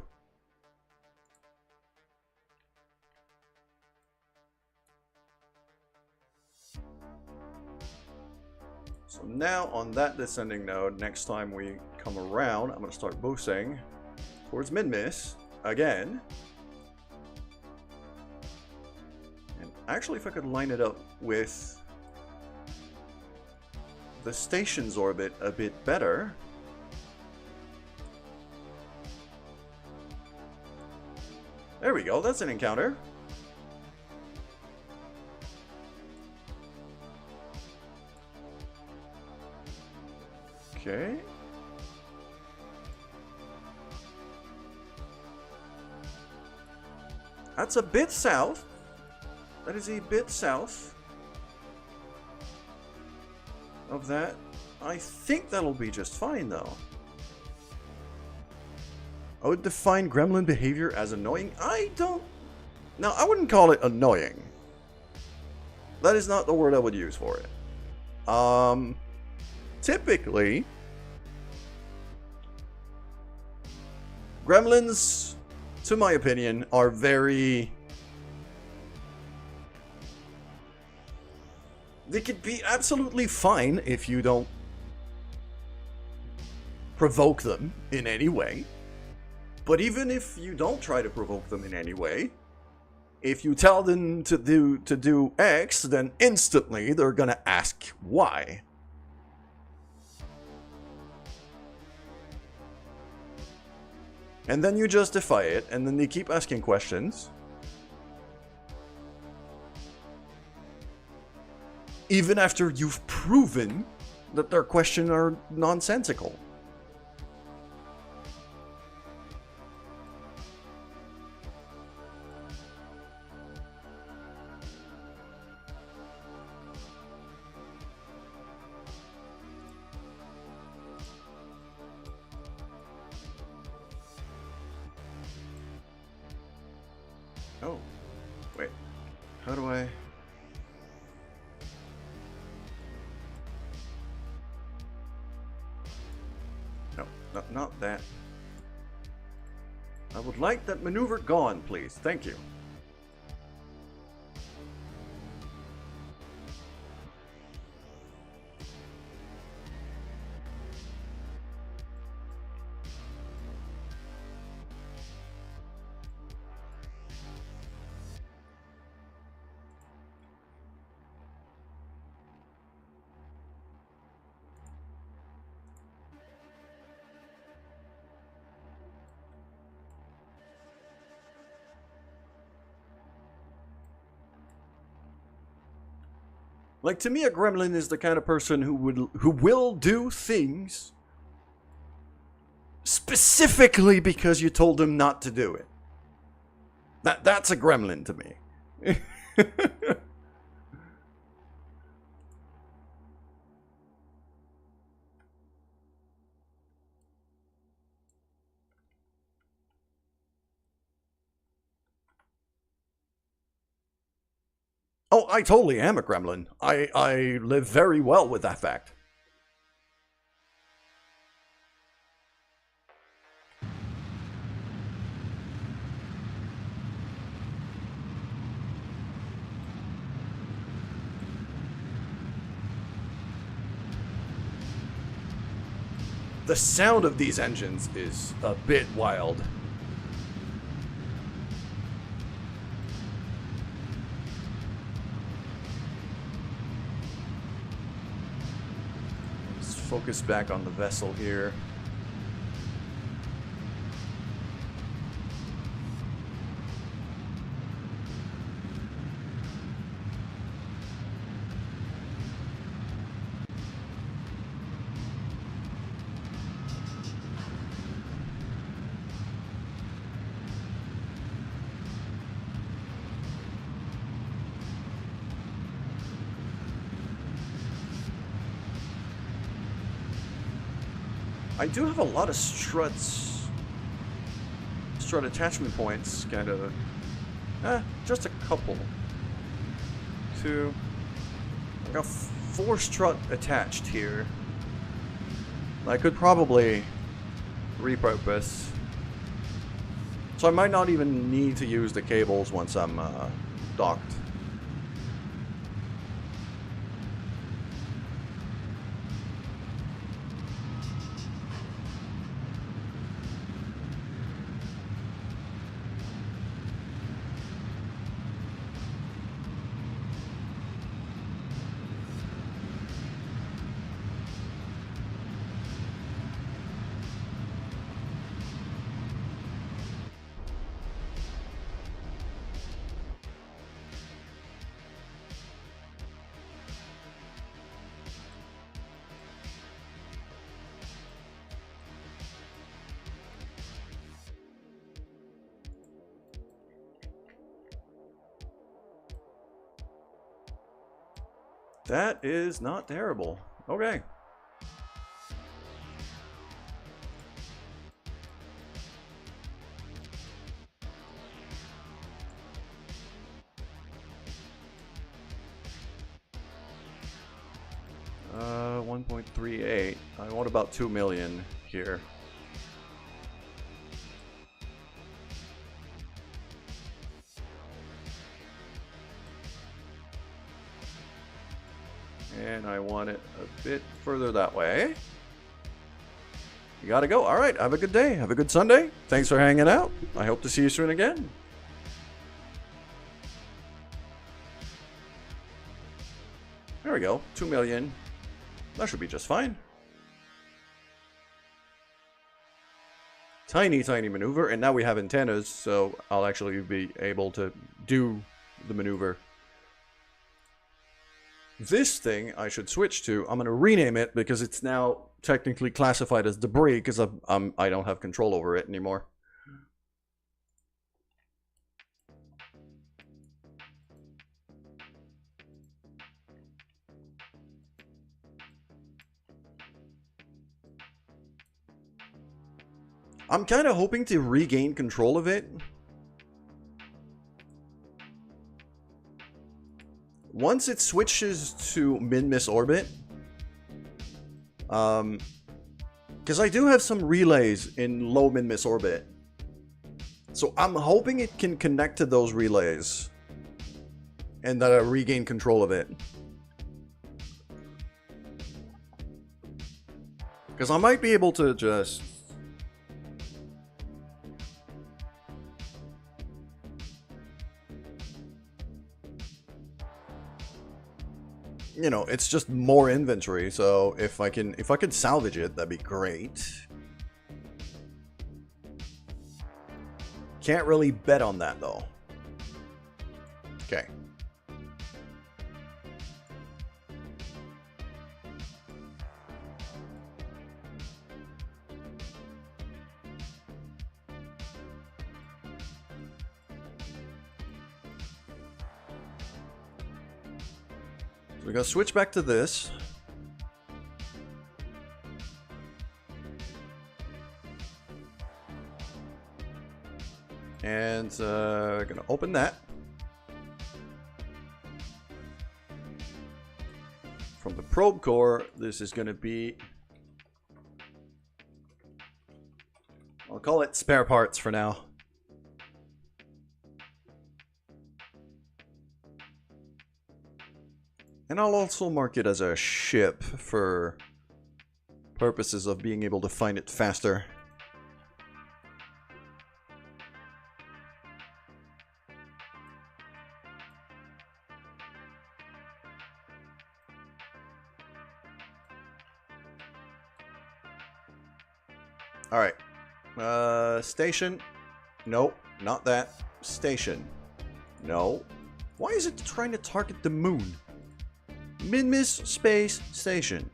Speaker 2: So now on that descending node, next time we come around, I'm going to start boosting towards mid-miss again. And actually, if I could line it up with the station's orbit a bit better. There we go, that's an encounter. Okay. That's a bit south. That is a bit south of that. I think that'll be just fine though. I would define gremlin behavior as annoying. I wouldn't call it annoying. That is not the word I would use for it. Typically, gremlins, to my opinion, are very They could be absolutely fine if you don't provoke them in any way. But even if you don't try to provoke them in any way, if you tell them to do X, then instantly they're gonna ask why. And then you justify it, and then they keep asking questions. Even after you've proven that their questions are nonsensical. Oh, wait. How do I... No, not that. I would like that maneuver gone, please. Thank you. Like, to me, a gremlin is the kind of person who will do things specifically because you told them not to do it. That's a gremlin to me. Oh, I totally am a gremlin. I live very well with that fact. The sound of these engines is a bit wild. Focus back on the vessel here. I do have a lot of strut attachment points, kind of. Just a couple. Two. I got 4 strut attached here. I could probably repurpose. So I might not even need to use the cables once I'm docked. That is not terrible. Okay. Uh, 1.38. I want about 2 million here. And I want it a bit further that way. You gotta go. All right, have a good day. Have a good Sunday. Thanks for hanging out. I hope to see you soon again. There we go. 2 million. That should be just fine. Tiny, tiny maneuver. And now we have antennas, so I'll actually be able to do the maneuver. This thing I should switch to. I'm going to rename it because it's now technically classified as debris because I don't have control over it anymore. I'm kind of hoping to regain control of it. Once it switches to min-miss orbit, because I do have some relays in low min-miss orbit, so I'm hoping it can connect to those relays, and that I regain control of it. Because I might be able to just... You know, it's just more inventory, so if I can salvage it, that'd be great. Can't really bet on that though. Okay. We're gonna switch back to this. And gonna open that. From the probe core, this is gonna be... I'll call it spare parts for now. And I'll also mark it as a ship for purposes of being able to find it faster. Alright. Station. Nope, not that. Station. No. Why is it trying to target the moon? Min-miss space station.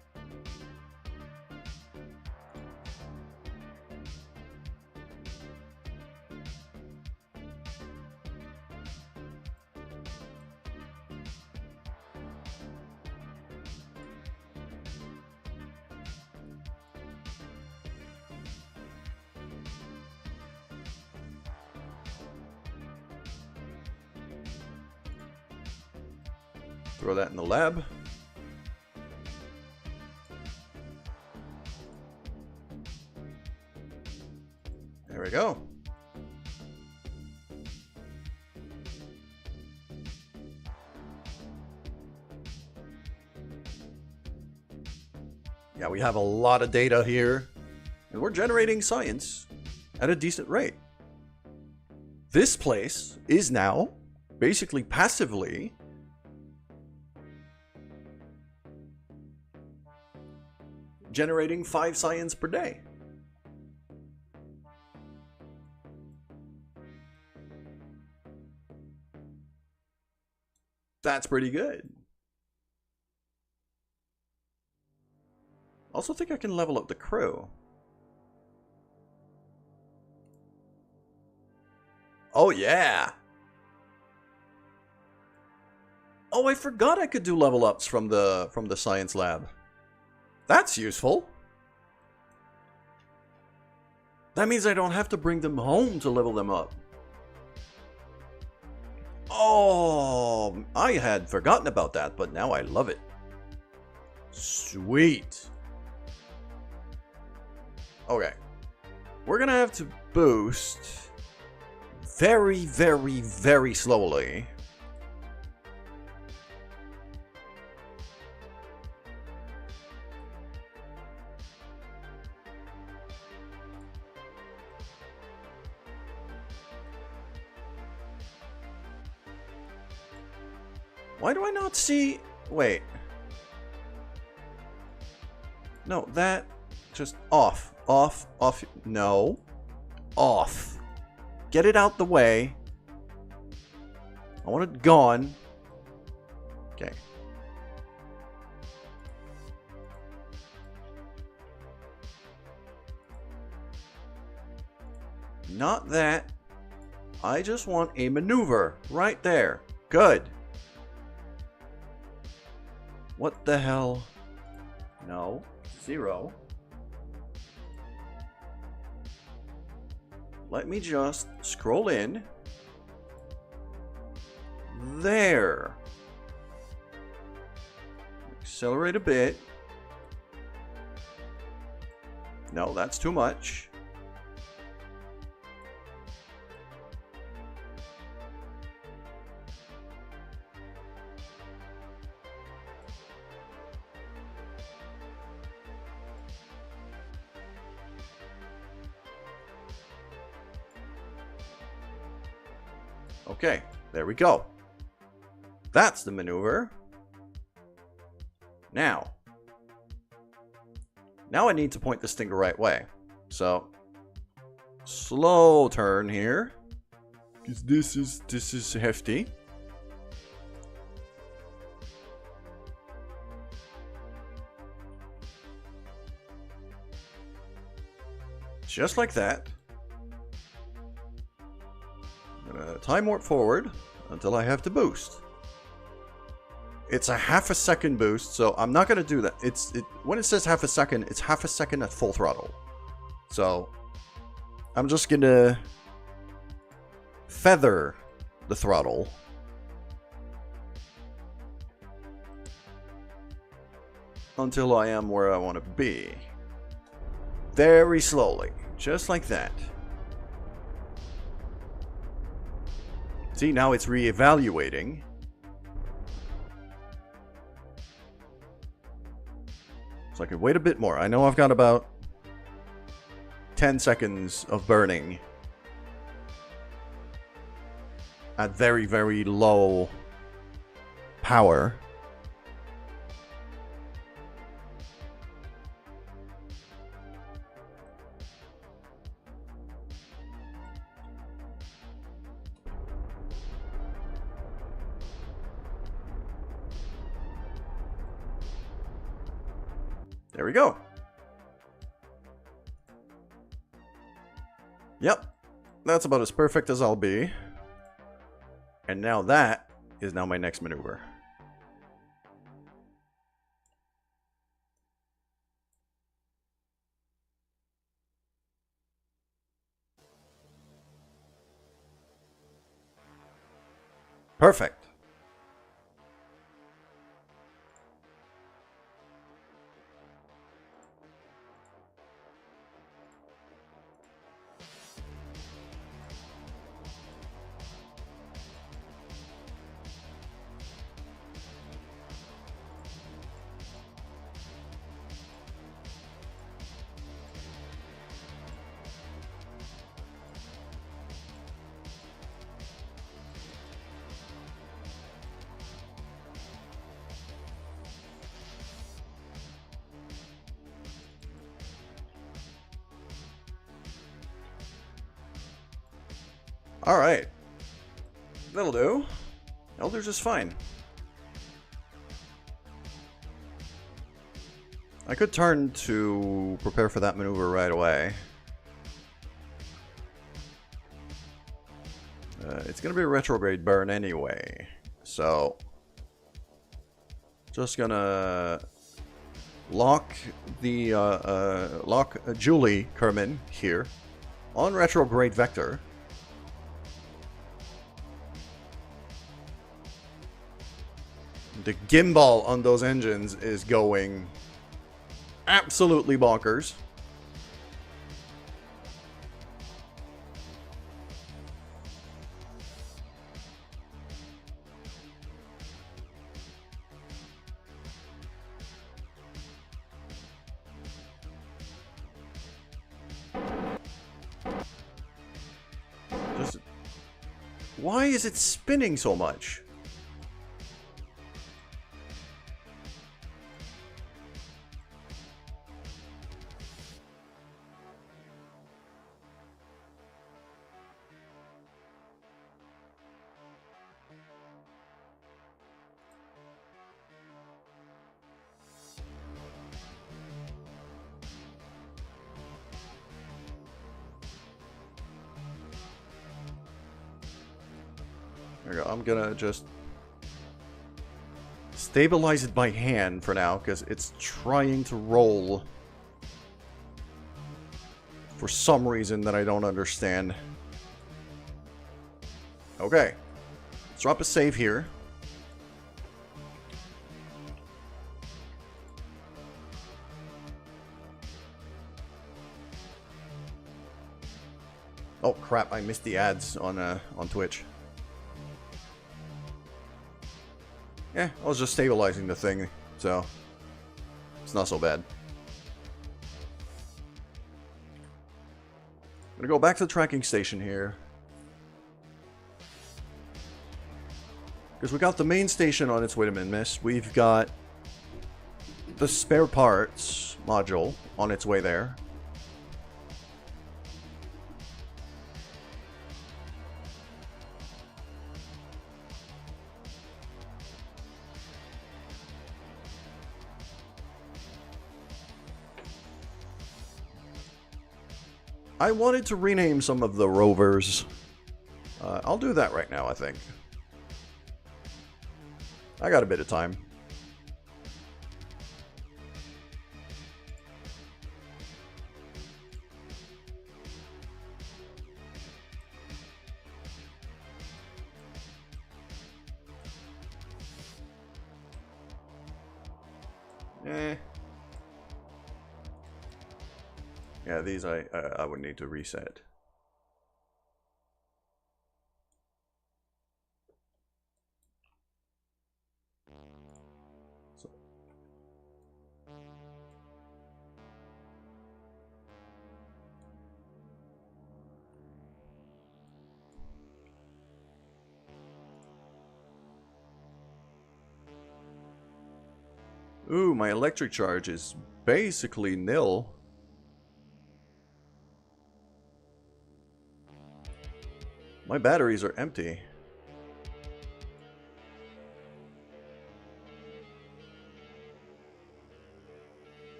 Speaker 2: Throw that in the lab. There we go. Yeah, we have a lot of data here, and we're generating science at a decent rate. This place is now basically passively generating 5 science per day. That's pretty good. Also think I can level up the crew. Oh yeah. Oh, I forgot I could do level ups from the science lab. That's useful. That means I don't have to bring them home to level them up. Oh, I had forgotten about that, but now I love it. Sweet. Okay. We're gonna have to boost very, very, very slowly. Why do I not see... Wait. No, that... Just off. Off. Off. No. Off. Get it out the way. I want it gone. Okay. Not that. I just want a maneuver right there. Good. What the hell? No. 0. Let me just scroll in. There. Accelerate a bit. No, that's too much. Okay, there we go. That's the maneuver. Now I need to point this thing the right way. So, slow turn here. Because this is hefty. Just like that. I'm gonna time warp forward until I have to boost. It's a half a second boost, so I'm not gonna do that. When it says half a second, it's half a second at full throttle. So I'm just gonna feather the throttle. Until I am where I want to be. Very slowly, just like that. See, now it's re-evaluating. So I can wait a bit more. I know I've got about 10 seconds of burning at very, very low power. There we go. Yep. That's about as perfect as I'll be. And now that is now my next maneuver. Perfect. Alright. That'll do. Elder's just fine. I could turn to prepare for that maneuver right away. It's going to be a retrograde burn anyway. So, just going to lock the lock Julie Kerman here on retrograde vector. The gimbal on those engines is going absolutely bonkers. Why is it spinning so much? There we go. I'm gonna just stabilize it by hand for now, because it's trying to roll for some reason that I don't understand. Okay. Let's drop a save here. Oh crap, I missed the ads on Twitch. Yeah, I was just stabilizing the thing, so it's not so bad. I'm gonna go back to the tracking station here. Because we got the main station on its way to Minmus. We've got the spare parts module on its way there. I wanted to rename some of the rovers. I'll do that right now, I think. I got a bit of time. Yeah, these I would need to reset. So. Ooh, my electric charge is basically nil. My batteries are empty.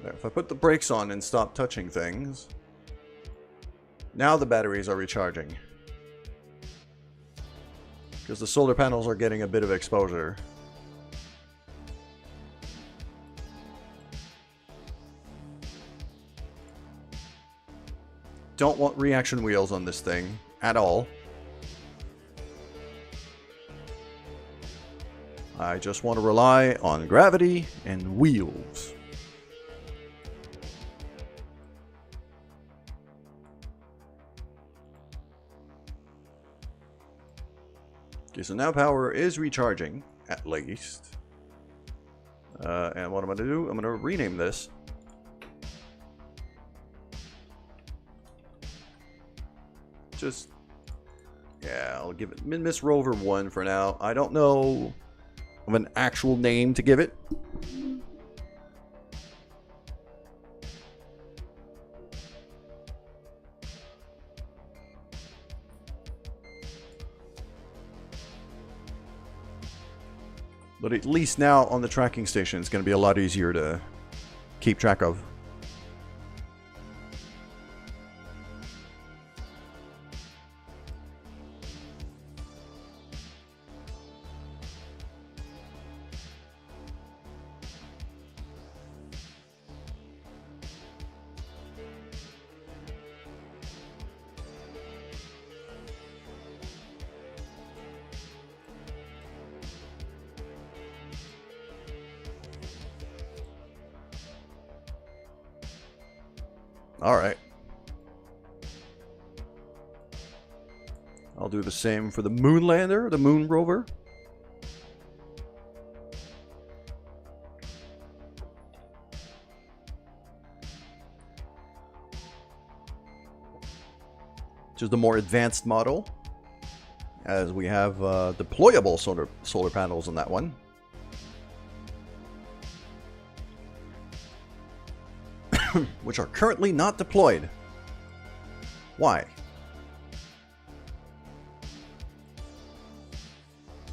Speaker 2: There, if I put the brakes on and stop touching things, now the batteries are recharging. Because the solar panels are getting a bit of exposure. Don't want reaction wheels on this thing at all. I just want to rely on gravity and wheels. Okay, so now power is recharging, at least. And what I'm going to do, I'm going to rename this. Just, yeah, I'll give it Minmus Rover 1 for now. I don't know of an actual name to give it. But at least now on the tracking station, it's going to be a lot easier to keep track of. Alright. I'll do the same for the moon lander, the moon rover. Which is the more advanced model, as we have deployable solar panels on that one. Which are currently not deployed. Why?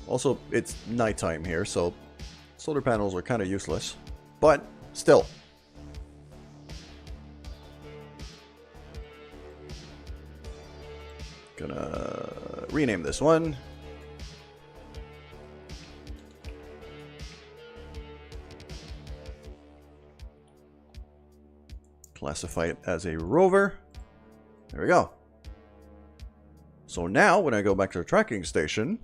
Speaker 2: Also, it's nighttime here, so solar panels are kind of useless. But, still. Gonna rename this one. Classify it as a rover. There we go. So now, when I go back to the tracking station,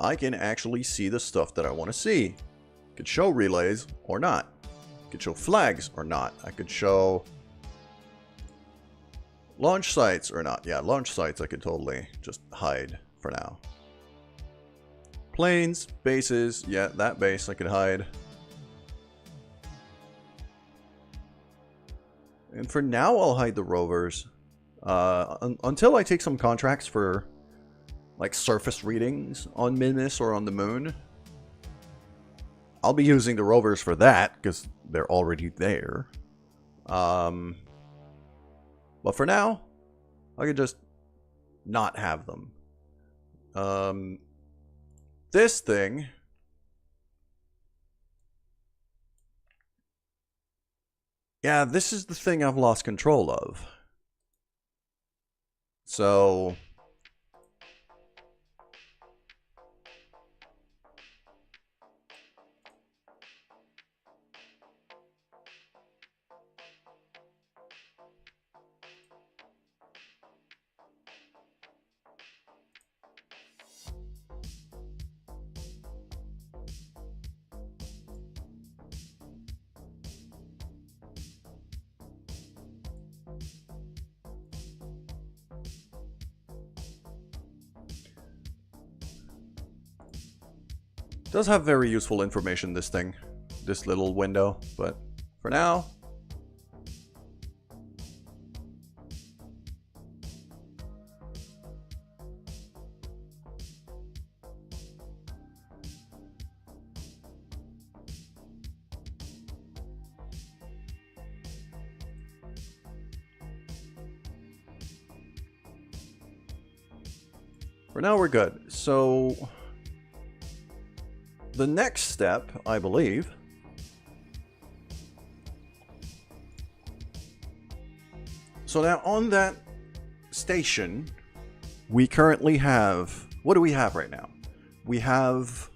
Speaker 2: I can actually see the stuff that I want to see. I could show relays or not. I could show flags or not. I could show launch sites or not. Yeah, launch sites I could totally just hide for now. Planes, bases, yeah, that base I could hide. And for now I'll hide the rovers. Until I take some contracts for like surface readings on Minmus or on the moon. I'll be using the rovers for that because they're already there. But for now, I could just not have them. This thing, yeah, this is the thing I've lost control of. So does have very useful information, this thing. This little window. But for now, we're good. So the next step, I believe, so now on that station, we currently have, what do we have right now? We have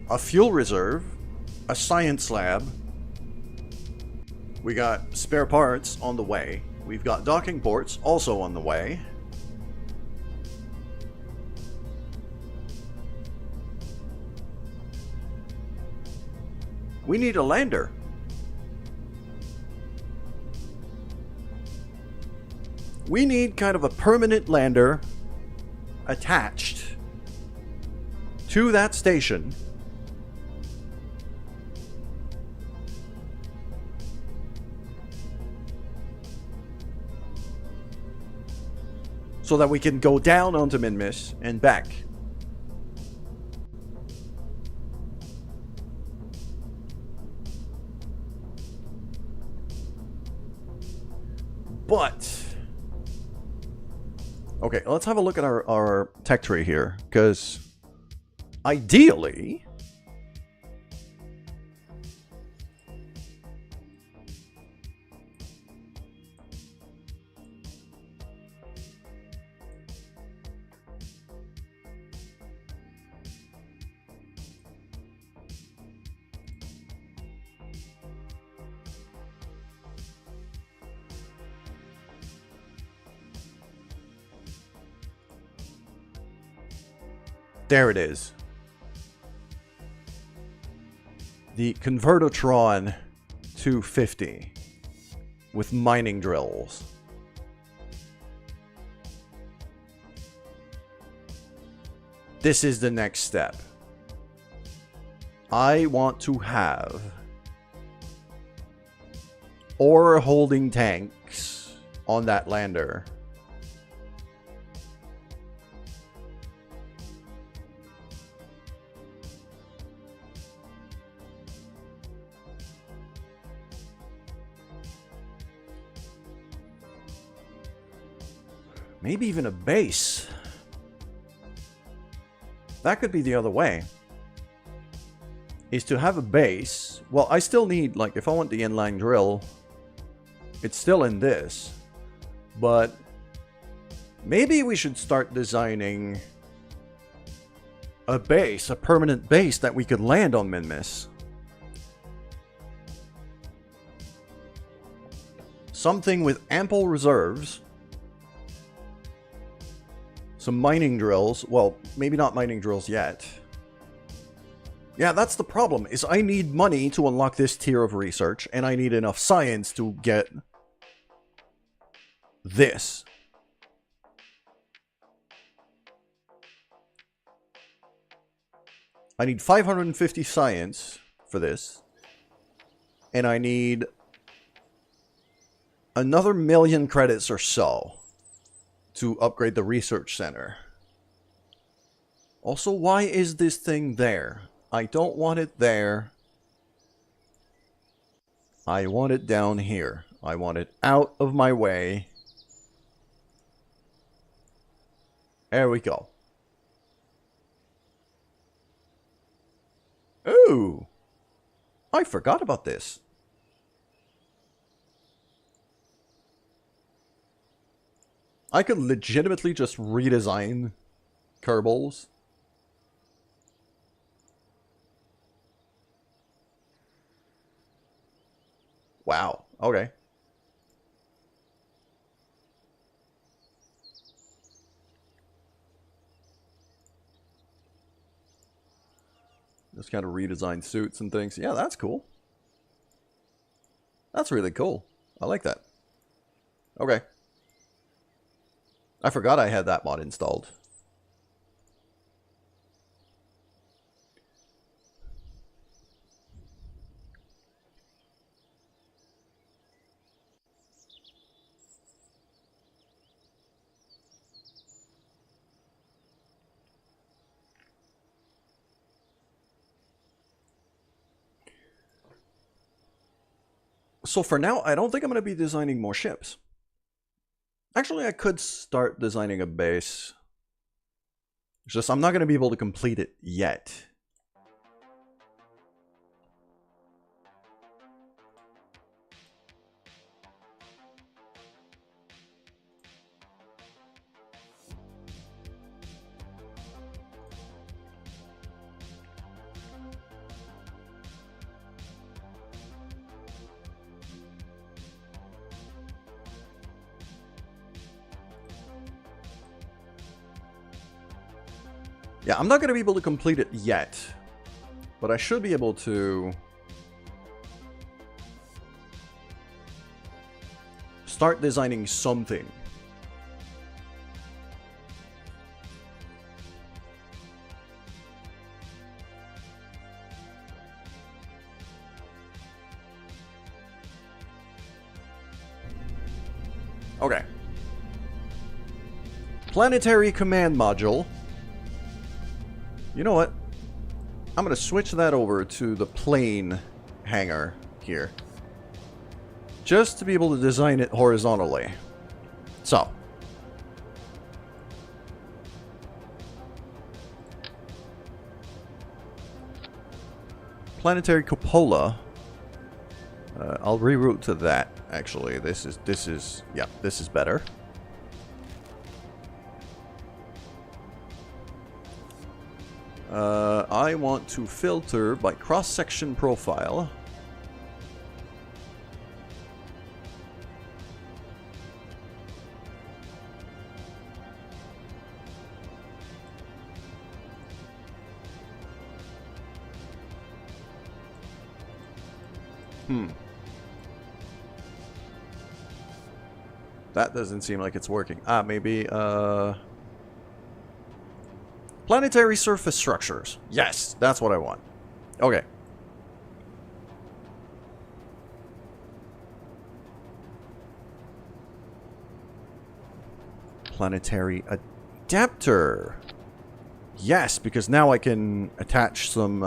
Speaker 2: a fuel reserve, a science lab, we got spare parts on the way, we've got docking ports also on the way. We need a lander. We need kind of a permanent lander attached to that station. So that we can go down onto Minmus and back. But okay, let's have a look at our tech tree here, because ideally there it is. The Convertotron 250 with mining drills. This is the next step. I want to have ore holding tanks on that lander. Maybe even a base. That could be the other way. Is to have a base. Well, I still need, like, if I want the inline drill, it's still in this. But maybe we should start designing a base, a permanent base that we could land on Minmus. Something with ample reserves. Some mining drills. Well, maybe not mining drills yet. Yeah, that's the problem, is I need money to unlock this tier of research, and I need enough science to get this. I need 550 science for this, and I need another 1,000,000 credits or so to upgrade the research center. Also, why is this thing there? I don't want it there. I want it down here. I want it out of my way. There we go. Ooh! I forgot about this. I could legitimately just redesign Kerbals. Wow, okay. Just kind of redesign suits and things. Yeah, that's cool. That's really cool. I like that. Okay. I forgot I had that mod installed. So for now, I don't think I'm going to be designing more ships. Actually, I could start designing a base. It's just I'm not going to be able to complete it yet. Yeah, I'm not going to be able to complete it yet, but I should be able to start designing something. Okay. Planetary command module. You know what? I'm going to switch that over to the plane hangar here. Just to be able to design it horizontally. So. Planetary cupola. I'll reroute to that, actually. This is better. I want to filter by cross-section profile. That doesn't seem like it's working. Maybe, planetary surface structures. Yes, that's what I want. Okay. Planetary adapter. Yes, because now I can attach some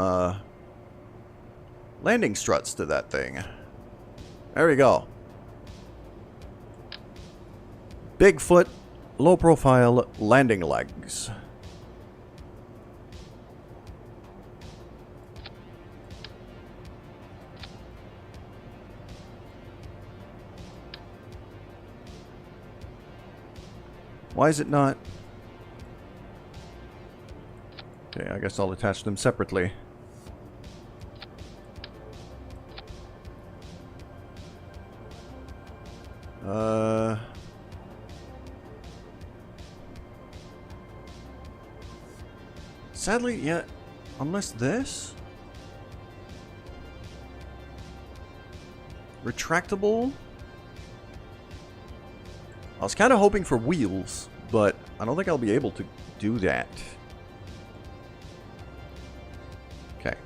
Speaker 2: landing struts to that thing. There we go. Bigfoot low-profile landing legs. Why is it not? Okay, I guess I'll attach them separately. Sadly, yeah, unless this? Retractable? I was kind of hoping for wheels, but I don't think I'll be able to do that. Okay.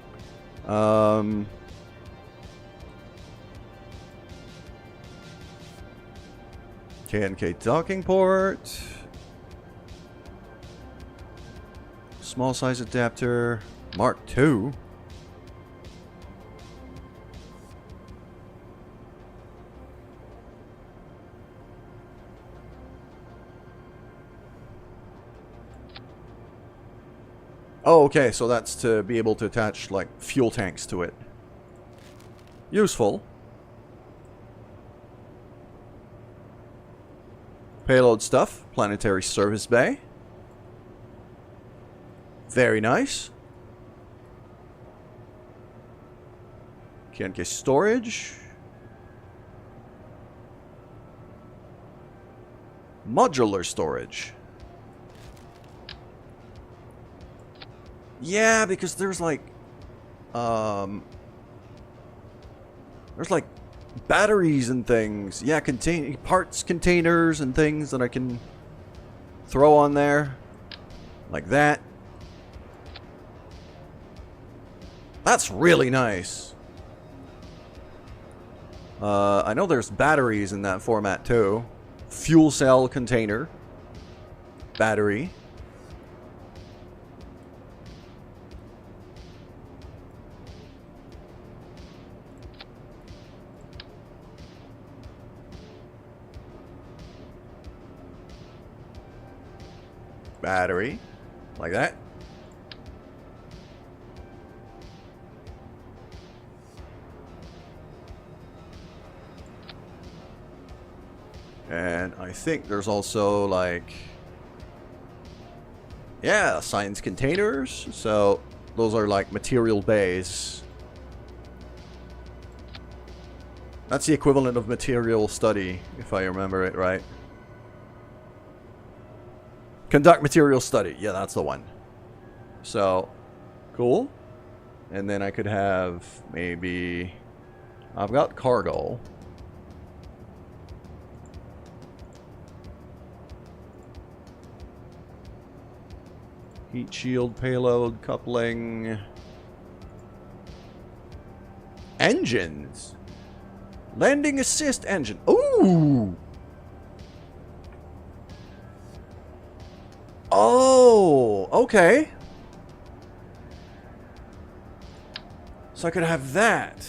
Speaker 2: K&K docking port. Small size adapter. Mark II. Oh, okay, so that's to be able to attach, like, fuel tanks to it. Useful. Payload stuff. Planetary service bay. Very nice. K&K storage. Modular storage. Yeah, because there's like batteries and things. Yeah, parts containers and things that I can throw on there. Like that. That's really nice. I know there's batteries in that format too. Fuel cell container. Battery. Battery. Like that. And I think there's also like, yeah, science containers. So those are like material bays. That's the equivalent of material study, if I remember it right. Conduct material study. Yeah, that's the one. So, cool. And then I could have maybe, I've got cargo. Heat shield, payload, coupling. Engines. Landing assist engine. Ooh. Oh, okay. So I could have that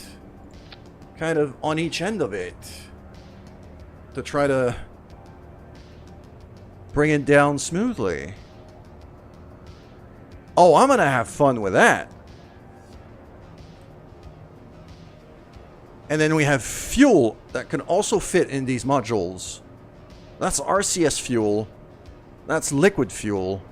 Speaker 2: kind of on each end of it to try to bring it down smoothly. Oh, I'm gonna have fun with that. And then we have fuel that can also fit in these modules. That's RCS fuel. That's liquid fuel.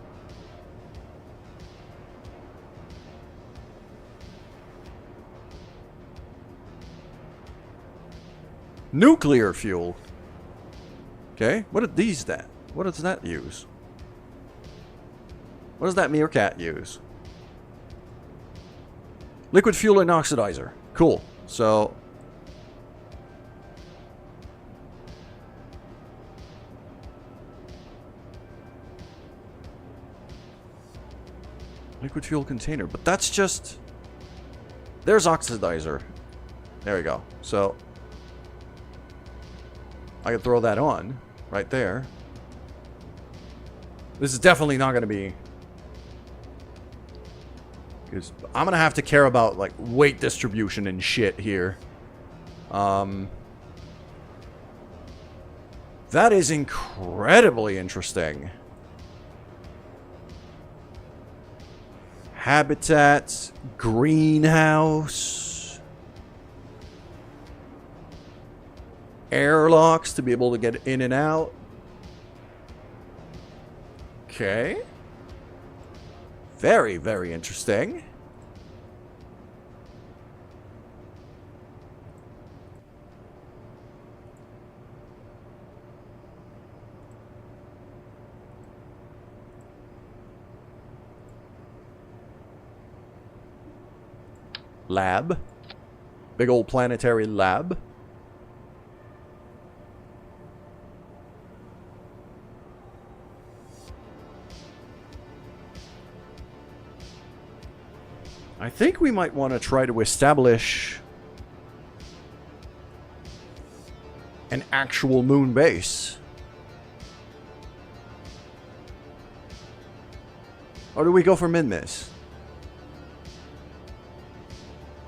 Speaker 2: Nuclear fuel. Okay, what are these then? What does that use? What does that meerkat use? Liquid fuel and oxidizer. Cool. So liquid fuel container, but that's just, there's oxidizer. There we go. So I could throw that on right there. This is definitely not going to be, because I'm going to have to care about like weight distribution and shit here. That is incredibly interesting. Habitats, greenhouse, airlocks to be able to get in and out. Okay. Very, very interesting. Lab. Big old planetary lab. I think we might want to try to establish an actual moon base. Or do we go for Minmus?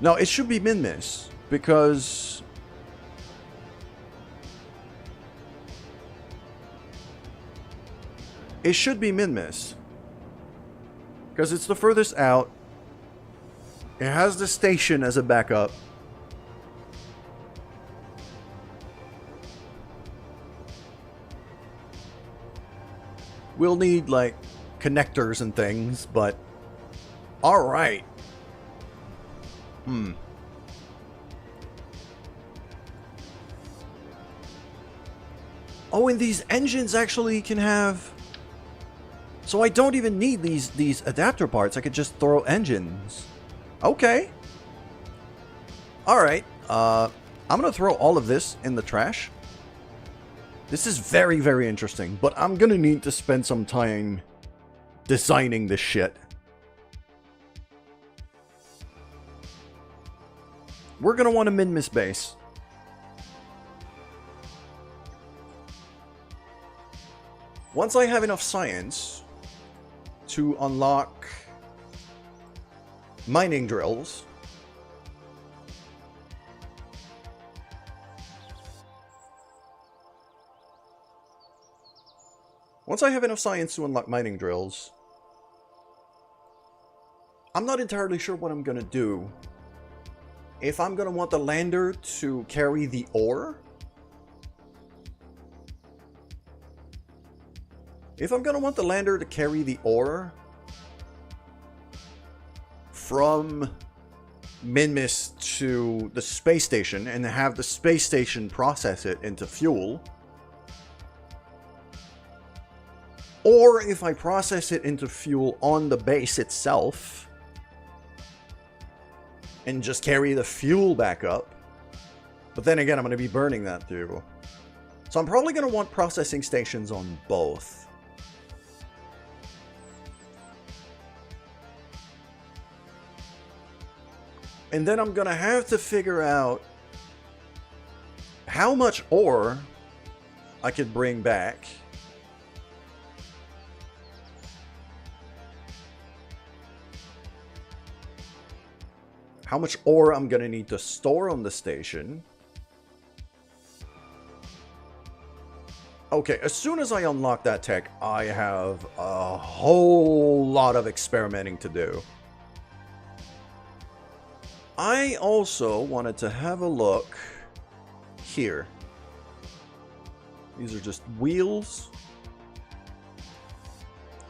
Speaker 2: No, it should be Minmus, because it should be Minmus. Because it's the furthest out. It has the station as a backup. We'll need, like, connectors and things, but alright. Oh, and these engines actually can have... So I don't even need these adapter parts. I could just throw engines. Okay. Alright. I'm gonna throw all of this in the trash. This is very, very interesting, but I'm gonna need to spend some time designing this shit. We're gonna want a Minmus base. Once I have enough science to unlock mining drills, I'm not entirely sure what I'm gonna do. If I'm gonna want the lander to carry the ore. If I'm gonna want the lander to carry the ore from Minmus to the space station and have the space station process it into fuel, or if I process it into fuel on the base itself and just carry the fuel back up. But then again, I'm going to be burning that too. So I'm probably going to want processing stations on both. And then I'm going to have to figure out how much ore I could bring back. How much ore I'm going to need to store on the station. Okay, as soon as I unlock that tech, I have a whole lot of experimenting to do. I also wanted to have a look here. These are just wheels.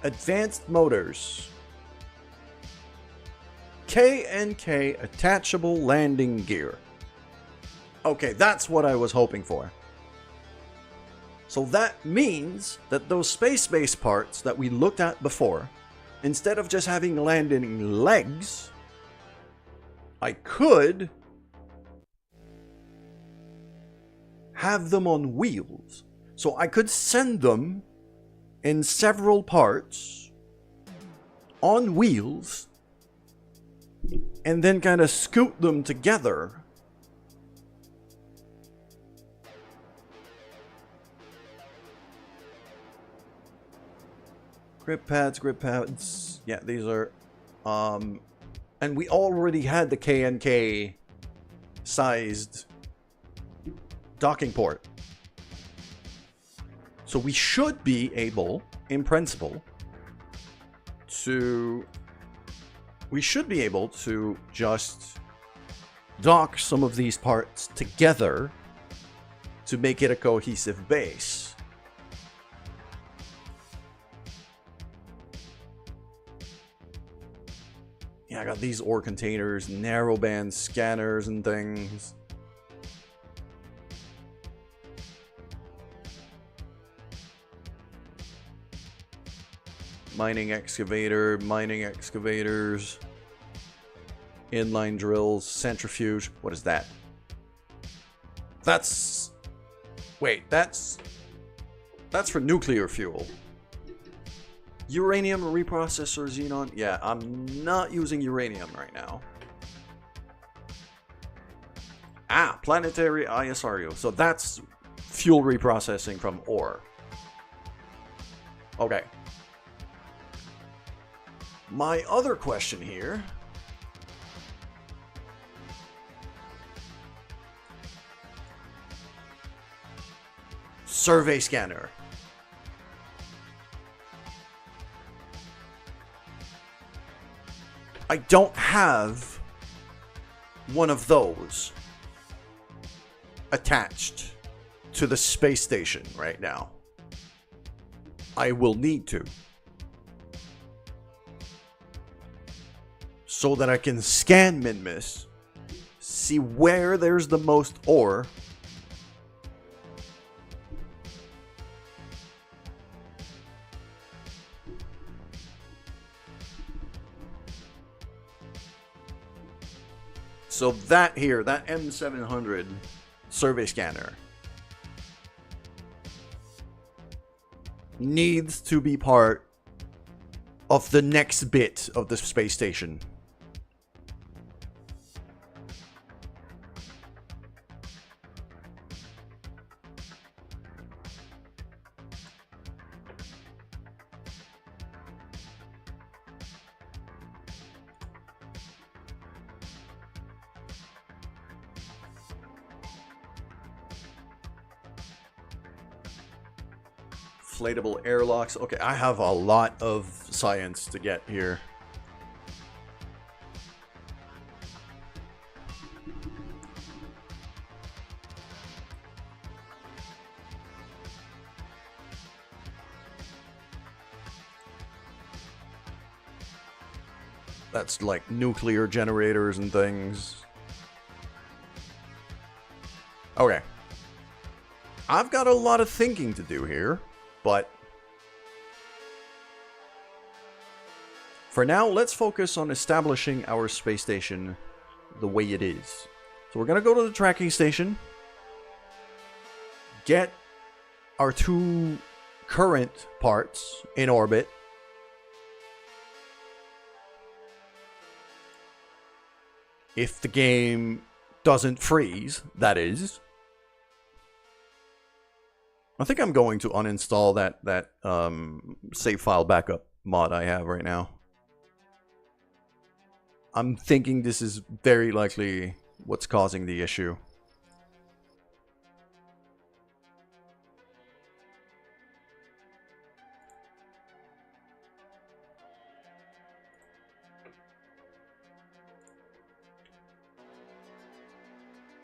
Speaker 2: Advanced motors. K&K attachable landing gear. Okay, that's what I was hoping for. So that means that those space-based parts that we looked at before, instead of just having landing legs, I could have them on wheels. So I could send them in several parts on wheels and then kind of scoot them together. Grip pads. Yeah, these are and we already had the K&K sized docking port. So we should be able, in principle, to just dock some of these parts together to make it a cohesive base. Yeah, I got these ore containers, narrowband scanners and things. Mining excavator, mining excavators, inline drills, centrifuge. What is that? That's... Wait, that's for nuclear fuel. Uranium reprocessor xenon? Yeah, I'm not using uranium right now. Ah, planetary ISRU. So that's fuel reprocessing from ore. Okay. My other question here... Survey scanner. I don't have one of those attached to the space station right now. I will need to. So that I can scan Minmus, see where there's the most ore, so that here, that M700 survey scanner needs to be part of the next bit of the space station. Inflatable airlocks. Okay, I have a lot of science to get here. That's like nuclear generators and things. Okay. I've got a lot of thinking to do here, but for now, let's focus on establishing our space station the way it is. So we're going to go to the tracking station, get our 2 current parts in orbit, if the game doesn't freeze, that is. I think I'm going to uninstall that save file backup mod I have right now. I'm thinking this is very likely what's causing the issue.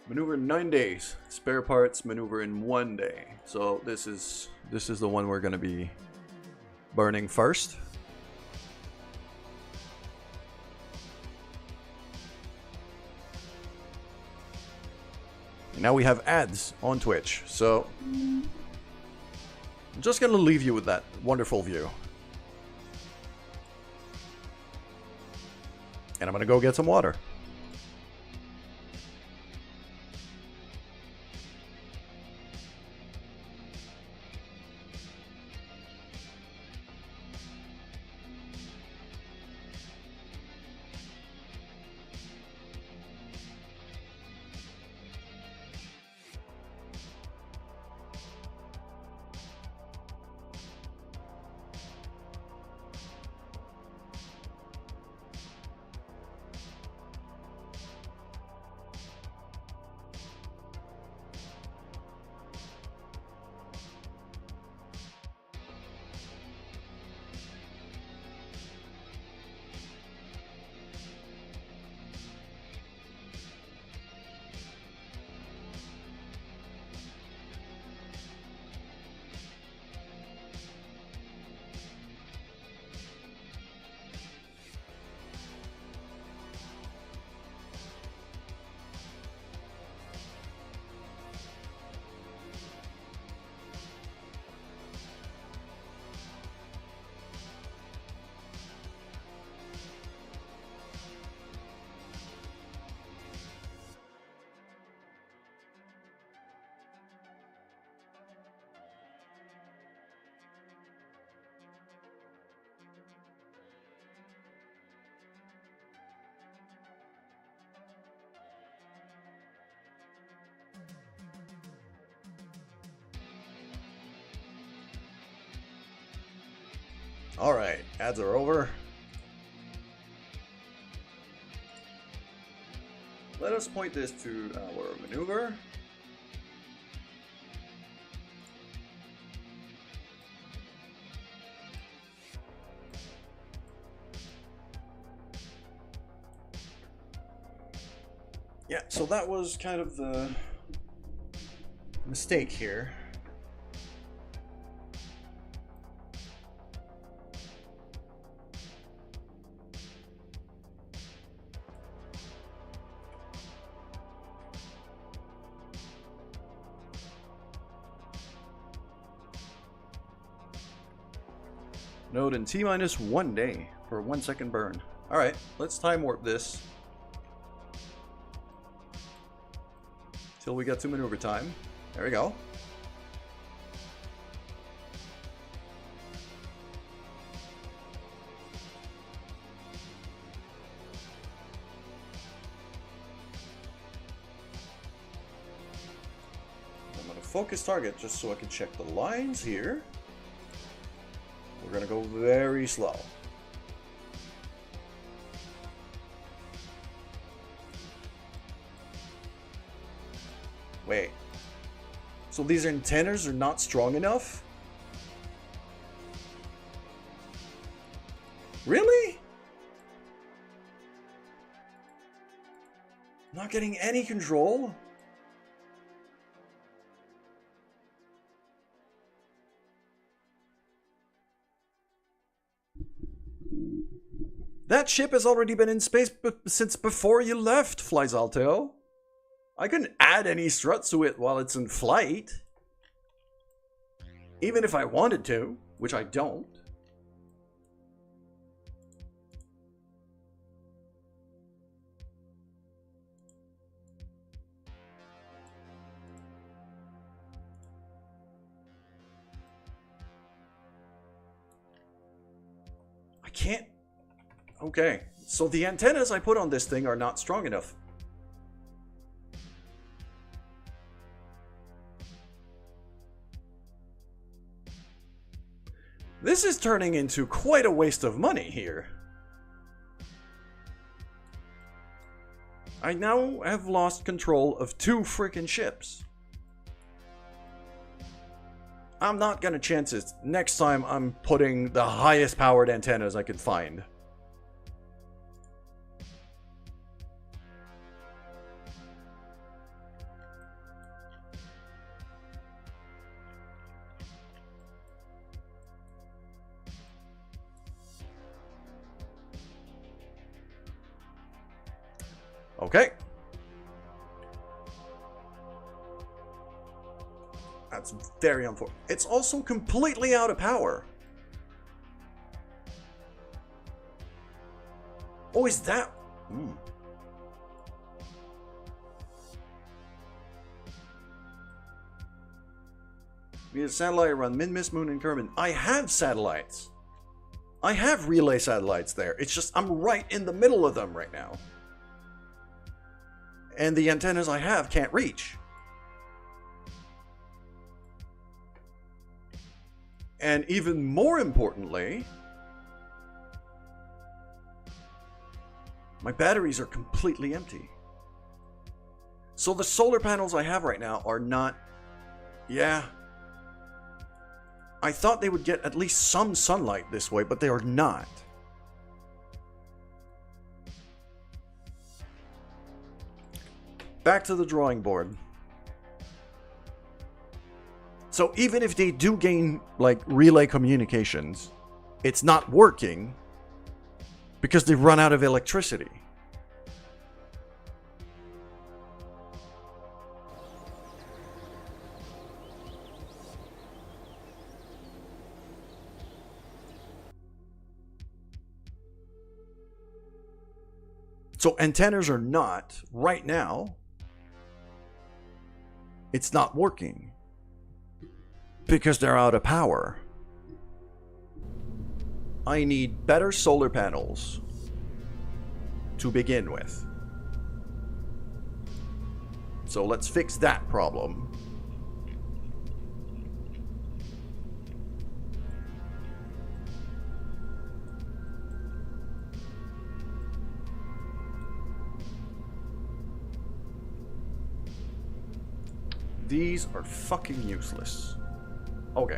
Speaker 2: Maneuver in 9 days. Spare parts maneuver in 1 day. So this is the one we're going to be burning first. And now we have ads on Twitch. So I'm just going to leave you with that wonderful view. And I'm going to go get some water. Alright, ads are over. Let us point this to our maneuver. Yeah, so that was kind of the mistake here. Node in T-minus 1 day for a 1 second burn. Alright, let's time warp this till we get to maneuver time. There we go. I'm gonna focus target just so I can check the lines here. We're gonna go very slow. Wait. So these antennas are not strong enough? Really? Not getting any control? That ship has already been in space since before you left, Flies Alto. I couldn't add any struts to it while it's in flight. Even if I wanted to, which I don't. I can't. Okay, so the antennas I put on this thing are not strong enough. This is turning into quite a waste of money here. I now have lost control of 2 freaking ships. I'm not gonna chance it. Next time I'm putting the highest powered antennas I could find. Okay. That's very unfortunate. It's also completely out of power. Oh, is that... Be a satellite around Min-Miss, Moon, and Kerman. I have satellites. I have relay satellites there. It's just I'm right in the middle of them right now. And the antennas I have can't reach. And even more importantly, my batteries are completely empty. So the solar panels I have right now are not... Yeah. I thought they would get at least some sunlight this way, but they are not. Back to the drawing board. So even if they do gain, like, relay communications, it's not working because they run out of electricity. So antennas are not, right now, it's not working because they're out of power. I need better solar panels to begin with. So let's fix that problem. These are fucking useless. Okay.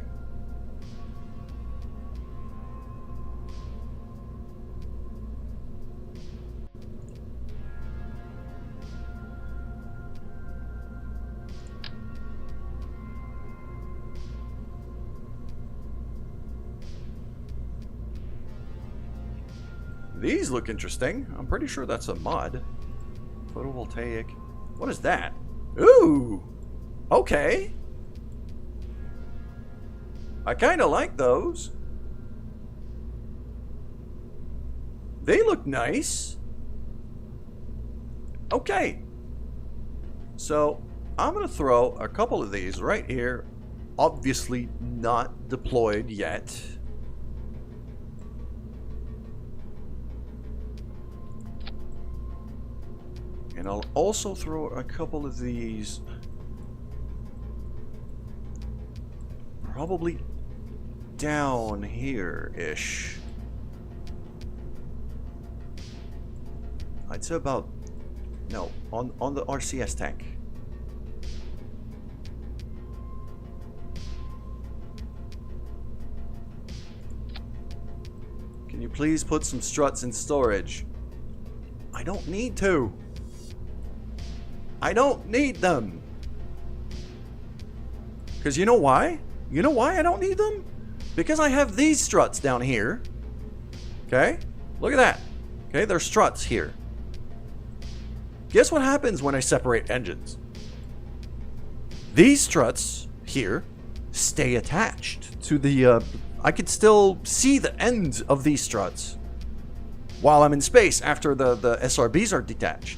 Speaker 2: These look interesting. I'm pretty sure that's a mod. Photovoltaic. What is that? Ooh! Okay. I kind of like those. They look nice. Okay. So, I'm going to throw a couple of these right here. Obviously not deployed yet. And I'll also throw a couple of these probably down here-ish. I'd say about, no, on the RCS tank. Can you please put some struts in storage? I don't need to. I don't need them. Because you know why? You know why I don't need them? Because I have these struts down here. Okay? Look at that. Okay, there's struts here. Guess what happens when I separate engines? These struts here stay attached to the... I could still see the ends of these struts while I'm in space after the SRBs are detached.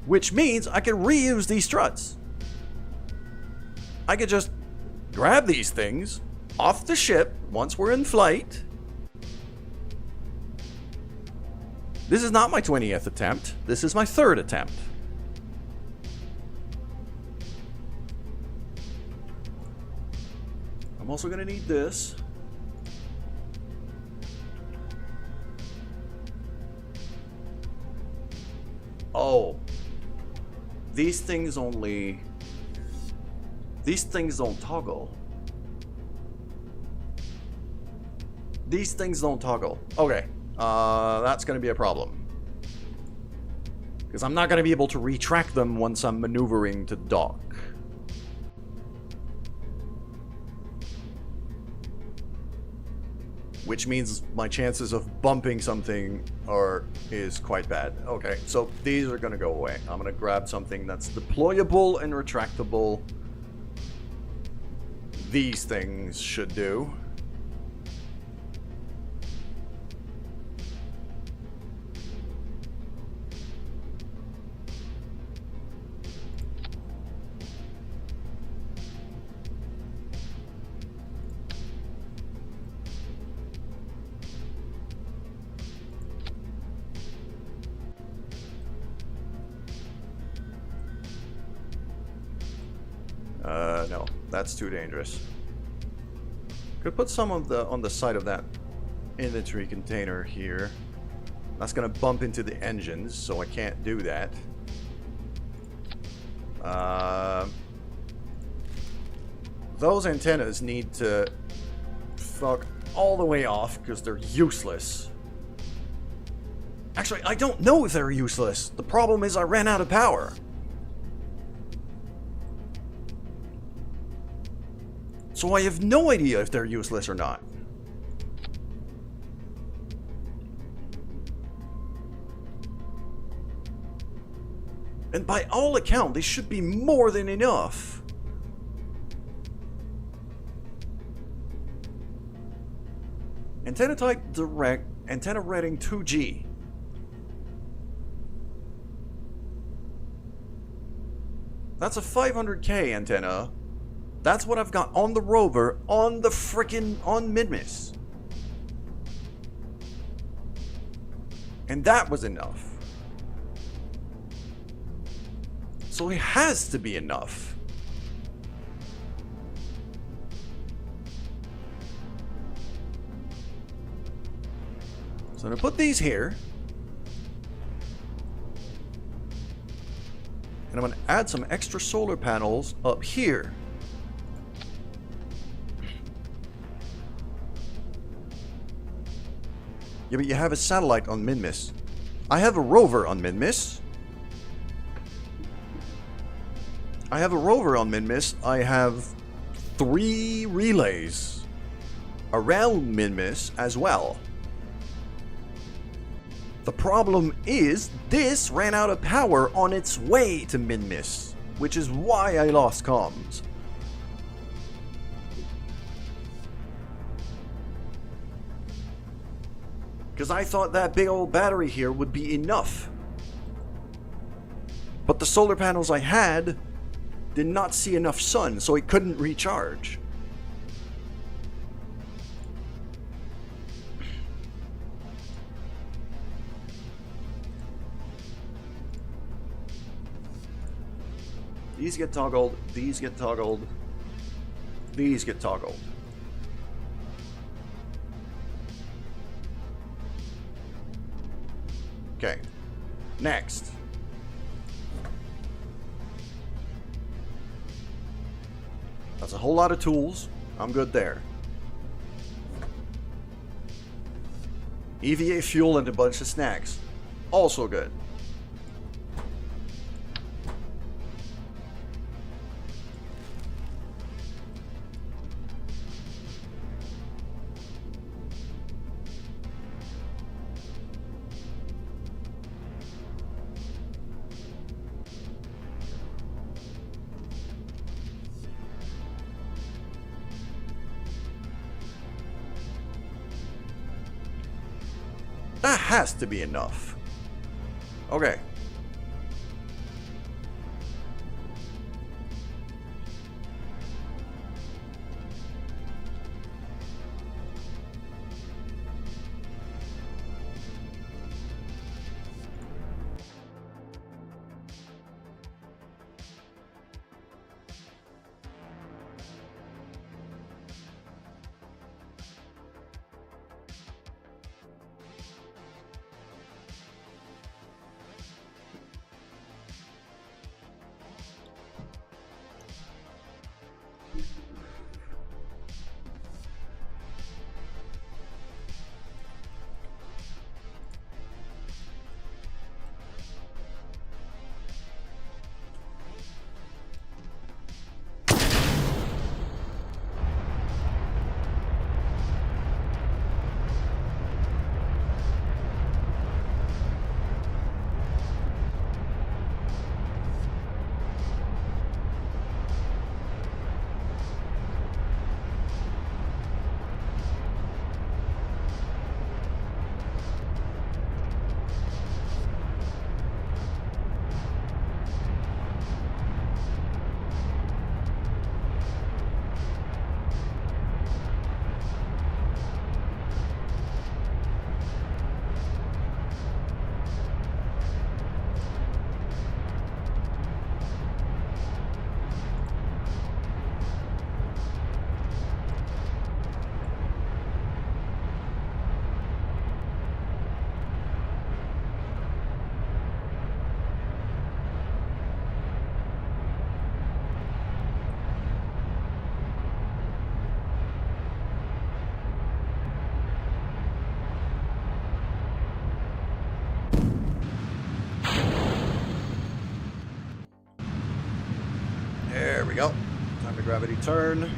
Speaker 2: Which means I can reuse these struts. I could just grab these things off the ship once we're in flight. This is not my 20th attempt. This is my 3rd attempt. I'm also going to need this. Oh. These things only... These things don't toggle. These things don't toggle. Okay. That's going to be a problem. Because I'm not going to be able to retract them once I'm maneuvering to dock. Which means my chances of bumping something is quite bad. Okay, so these are gonna go away. I'm gonna grab something that's deployable and retractable. These things should do. No, that's too dangerous. Could put some of the on the side of that inventory container here. That's gonna bump into the engines, so I can't do that. Those antennas need to fuck all the way off because they're useless. Actually, I don't know if they're useless. The problem is I ran out of power. So I have no idea if they're useless or not. And by all accounts, they should be more than enough. Antenna type direct, antenna rating 2G. That's a 500K antenna. That's what I've got on the rover, on the frickin' on Midmiss. And that was enough. So it has to be enough. So I'm gonna put these here. And I'm going to add some extra solar panels up here. Yeah, but you have a satellite on Minmus. I have a rover on Minmus. I have 3 relays around Minmus as well. The problem is, this ran out of power on its way to Minmus, which is why I lost comms. Because I thought that big old battery here would be enough. But the solar panels I had did not see enough sun, so it couldn't recharge. These get toggled, these get toggled, these get toggled. Okay, next. That's a whole lot of tools. I'm good there. EVA fuel and a bunch of snacks. Also good. That has to be enough. Okay. There we go. Time to gravity turn.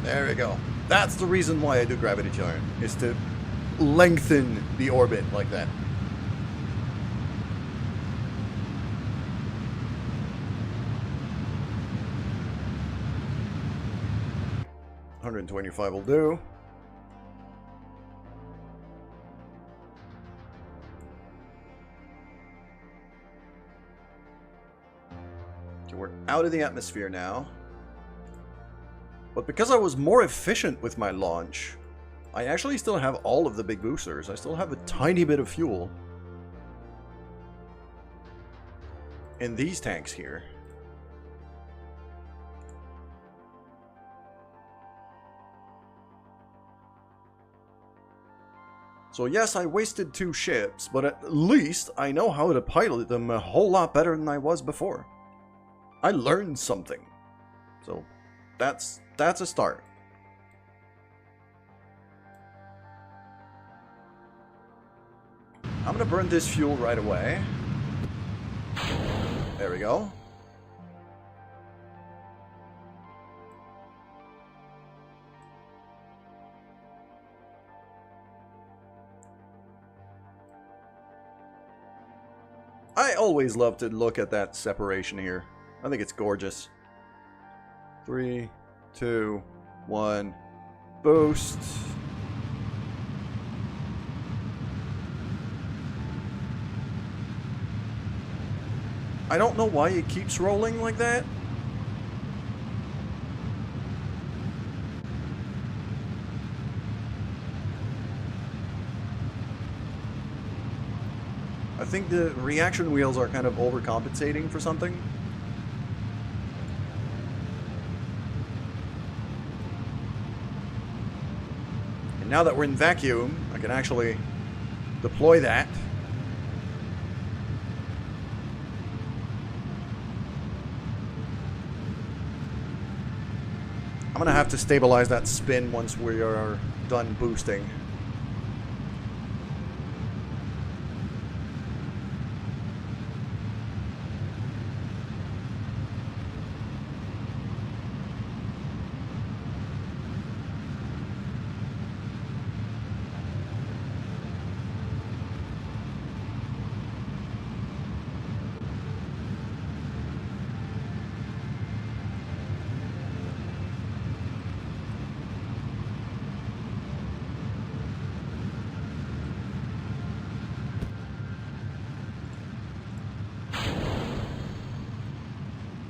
Speaker 2: There we go. That's the reason why I do gravity turn, is to lengthen the orbit like that. $125 will do. out of the atmosphere now. But because I was more efficient with my launch, I actually still have all of the big boosters. I still have a tiny bit of fuel in these tanks here. So yes, I wasted 2 ships, but at least I know how to pilot them a whole lot better than I was before. I learned something. So that's a start. I'm gonna burn this fuel right away. There we go. I always love to look at that separation here. I think it's gorgeous. 3, 2, 1, boost. I don't know why it keeps rolling like that. I think the reaction wheels are kind of overcompensating for something. And now that we're in vacuum, I can actually deploy that. I'm gonna have to stabilize that spin once we are done boosting.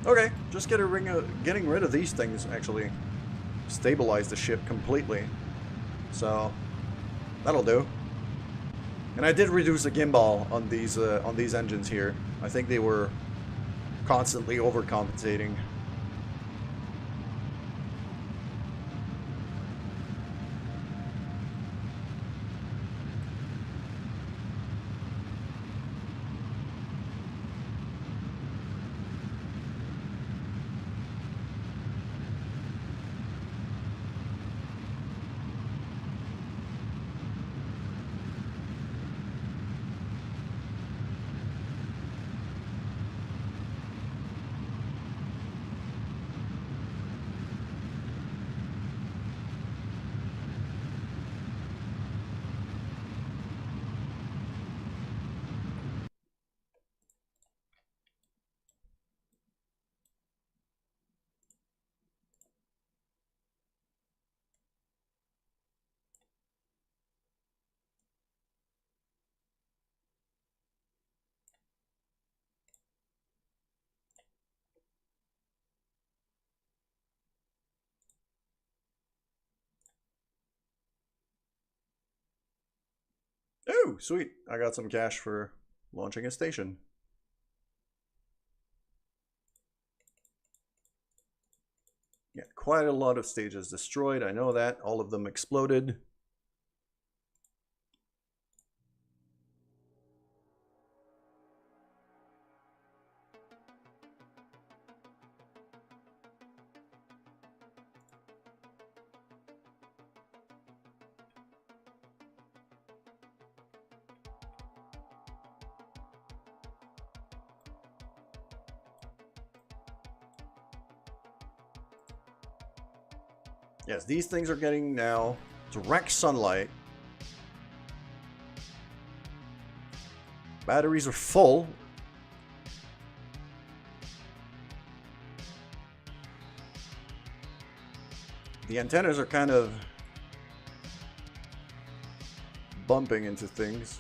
Speaker 2: Okay, just getting rid of these things actually stabilize the ship completely. So that'll do. And I did reduce the gimbal on these engines here. I think they were constantly overcompensating. Oh, sweet. I got some cash for launching a station. Yeah, quite a lot of stages destroyed. I know that. All of them exploded. Yes, these things are getting now direct sunlight. Batteries are full. The antennas are kind of bumping into things.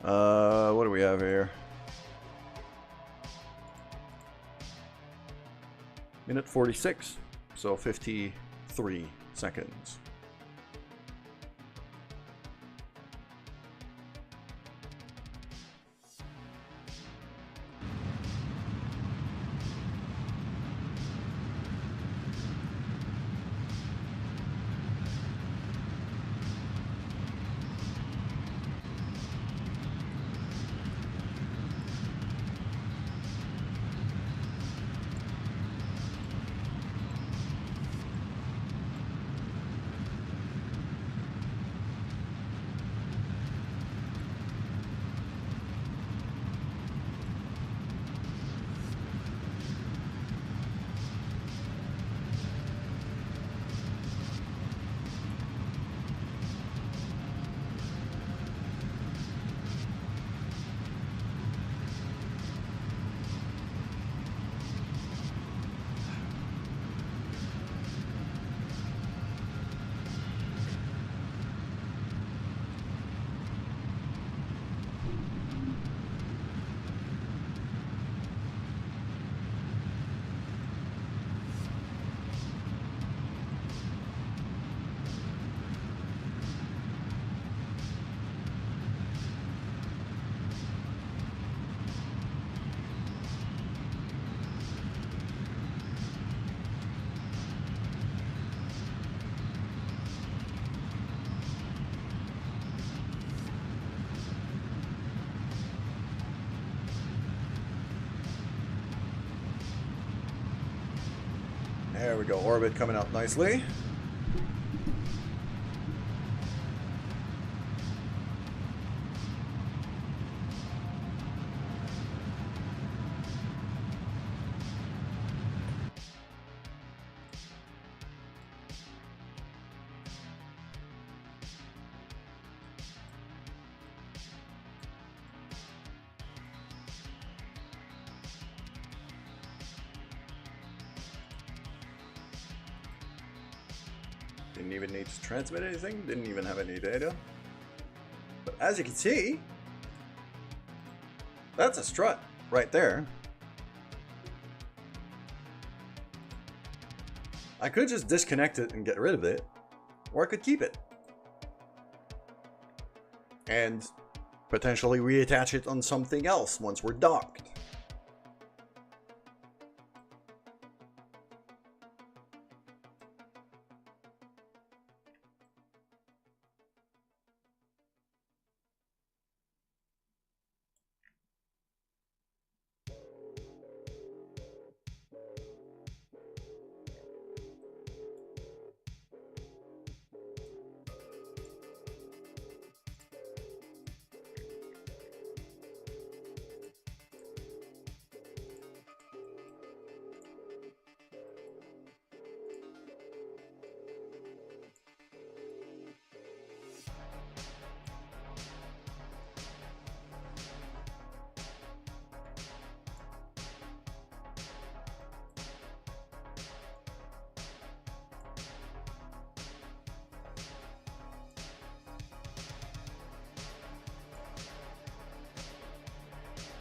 Speaker 2: What do we have here? Minute 46, so 53 seconds. There we go, orbit coming up nicely. Didn't even need to transmit anything, didn't even have any data. But as you can see, that's a strut right there. I could just disconnect it and get rid of it, or I could keep it. And potentially reattach it on something else once we're docked.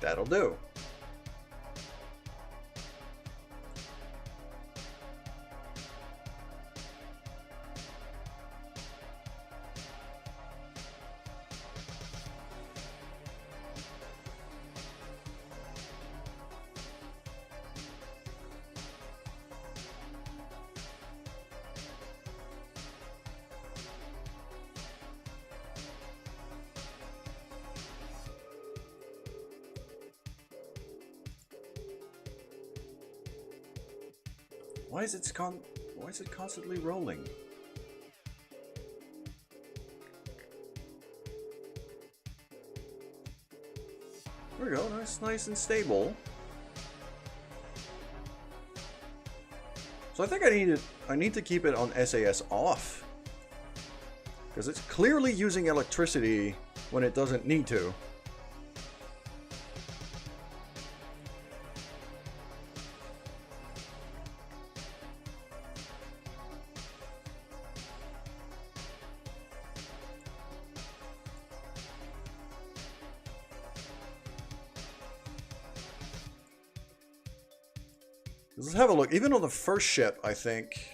Speaker 2: That'll do. Why is it constantly rolling? There we go, nice and stable. So I think I need to keep it on SAS off, because it's clearly using electricity when it doesn't need to. Let's have a look. Even on the first ship, I think.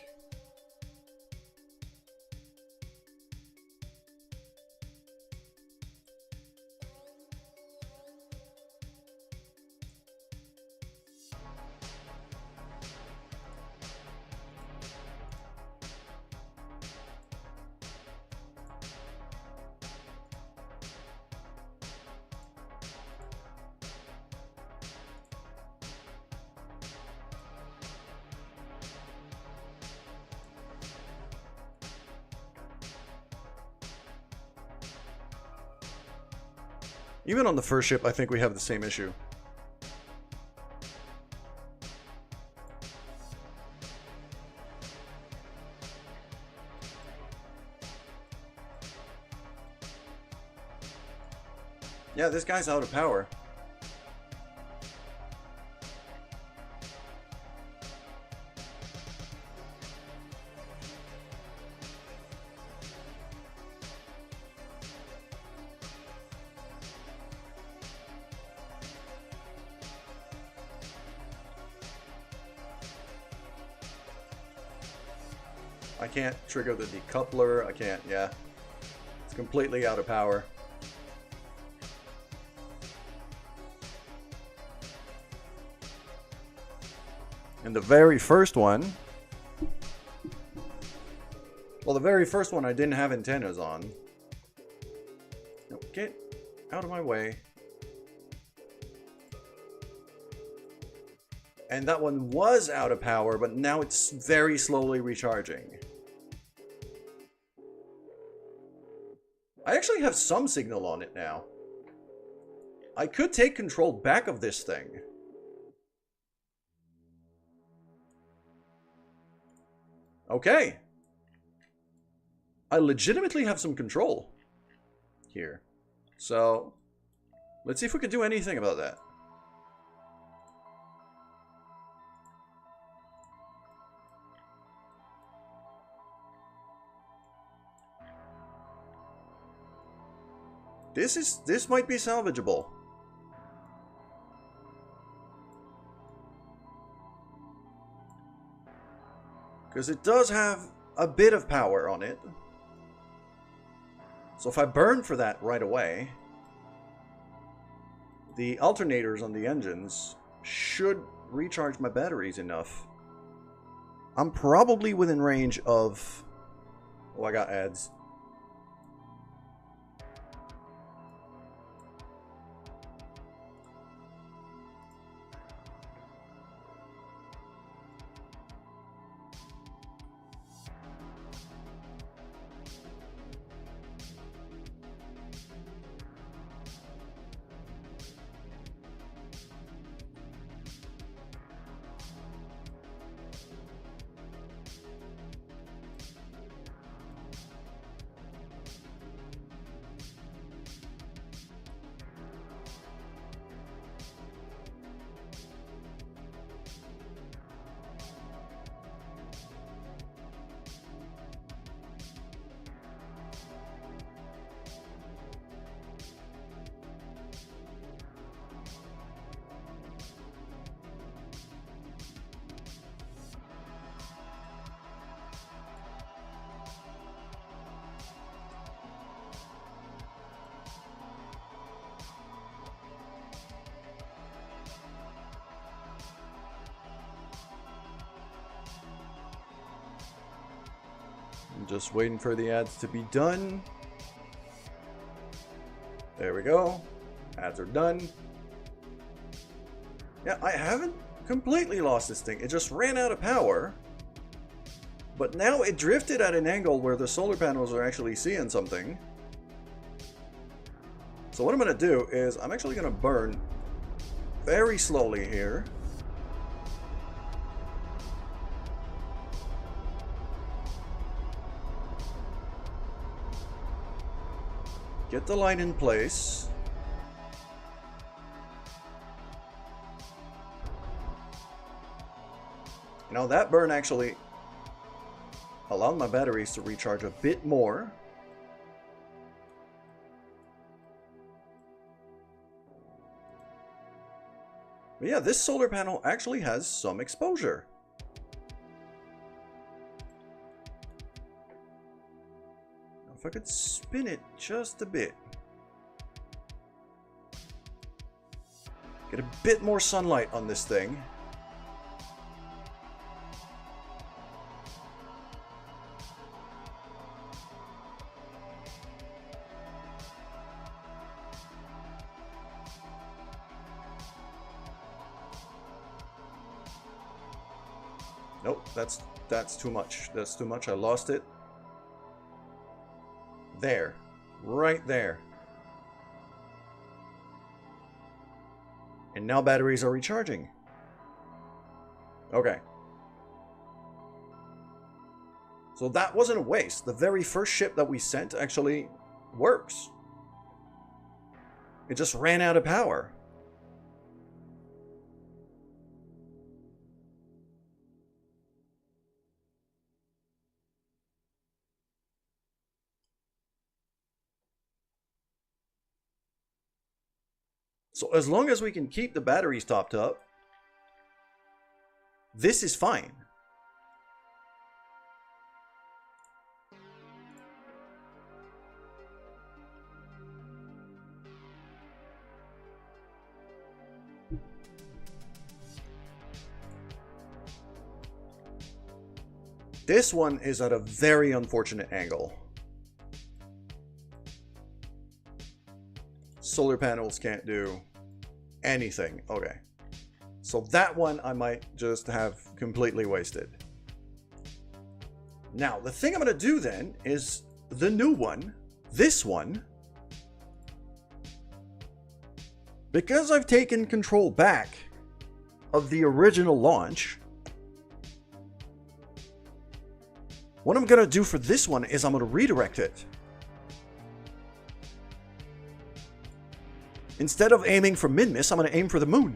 Speaker 2: Even on the first ship, I think we have the same issue. Yeah, this guy's out of power. I can't trigger the decoupler. I can't, yeah. It's completely out of power. And the very first one... Well, the very first one I didn't have antennas on. No, get out of my way. And that one was out of power, but now it's very slowly recharging. I actually have some signal on it now. I could take control back of this thing. Okay. I legitimately have some control here. So, let's see if we can do anything about that. This might be salvageable. Because it does have a bit of power on it. So if I burn for that right away, the alternators on the engines should recharge my batteries enough. I'm probably within range of... Oh, I got ads. I'm just waiting for the ads to be done. There we go. Ads are done. Yeah, I haven't completely lost this thing. It just ran out of power. But now it drifted at an angle where the solar panels are actually seeing something. So what I'm going to do is I'm actually going to burn very slowly here. Get the line in place. Now that burn actually allowed my batteries to recharge a bit more. But yeah, this solar panel actually has some exposure. If I could spin it just a bit. Get a bit more sunlight on this thing. Nope, that's too much. That's too much. I lost it. There. Right there. And now batteries are recharging. Okay. So that wasn't a waste. The very first ship that we sent actually works. It just ran out of power. So as long as we can keep the batteries topped up, this is fine. This one is at a very unfortunate angle. Solar panels can't do anything. Okay. So that one I might just have completely wasted. Now, the thing I'm going to do then is the new one, this one. Because I've taken control back of the original launch, what I'm going to do for this one is I'm going to redirect it. Instead of aiming for Minmus, I'm going to aim for the moon.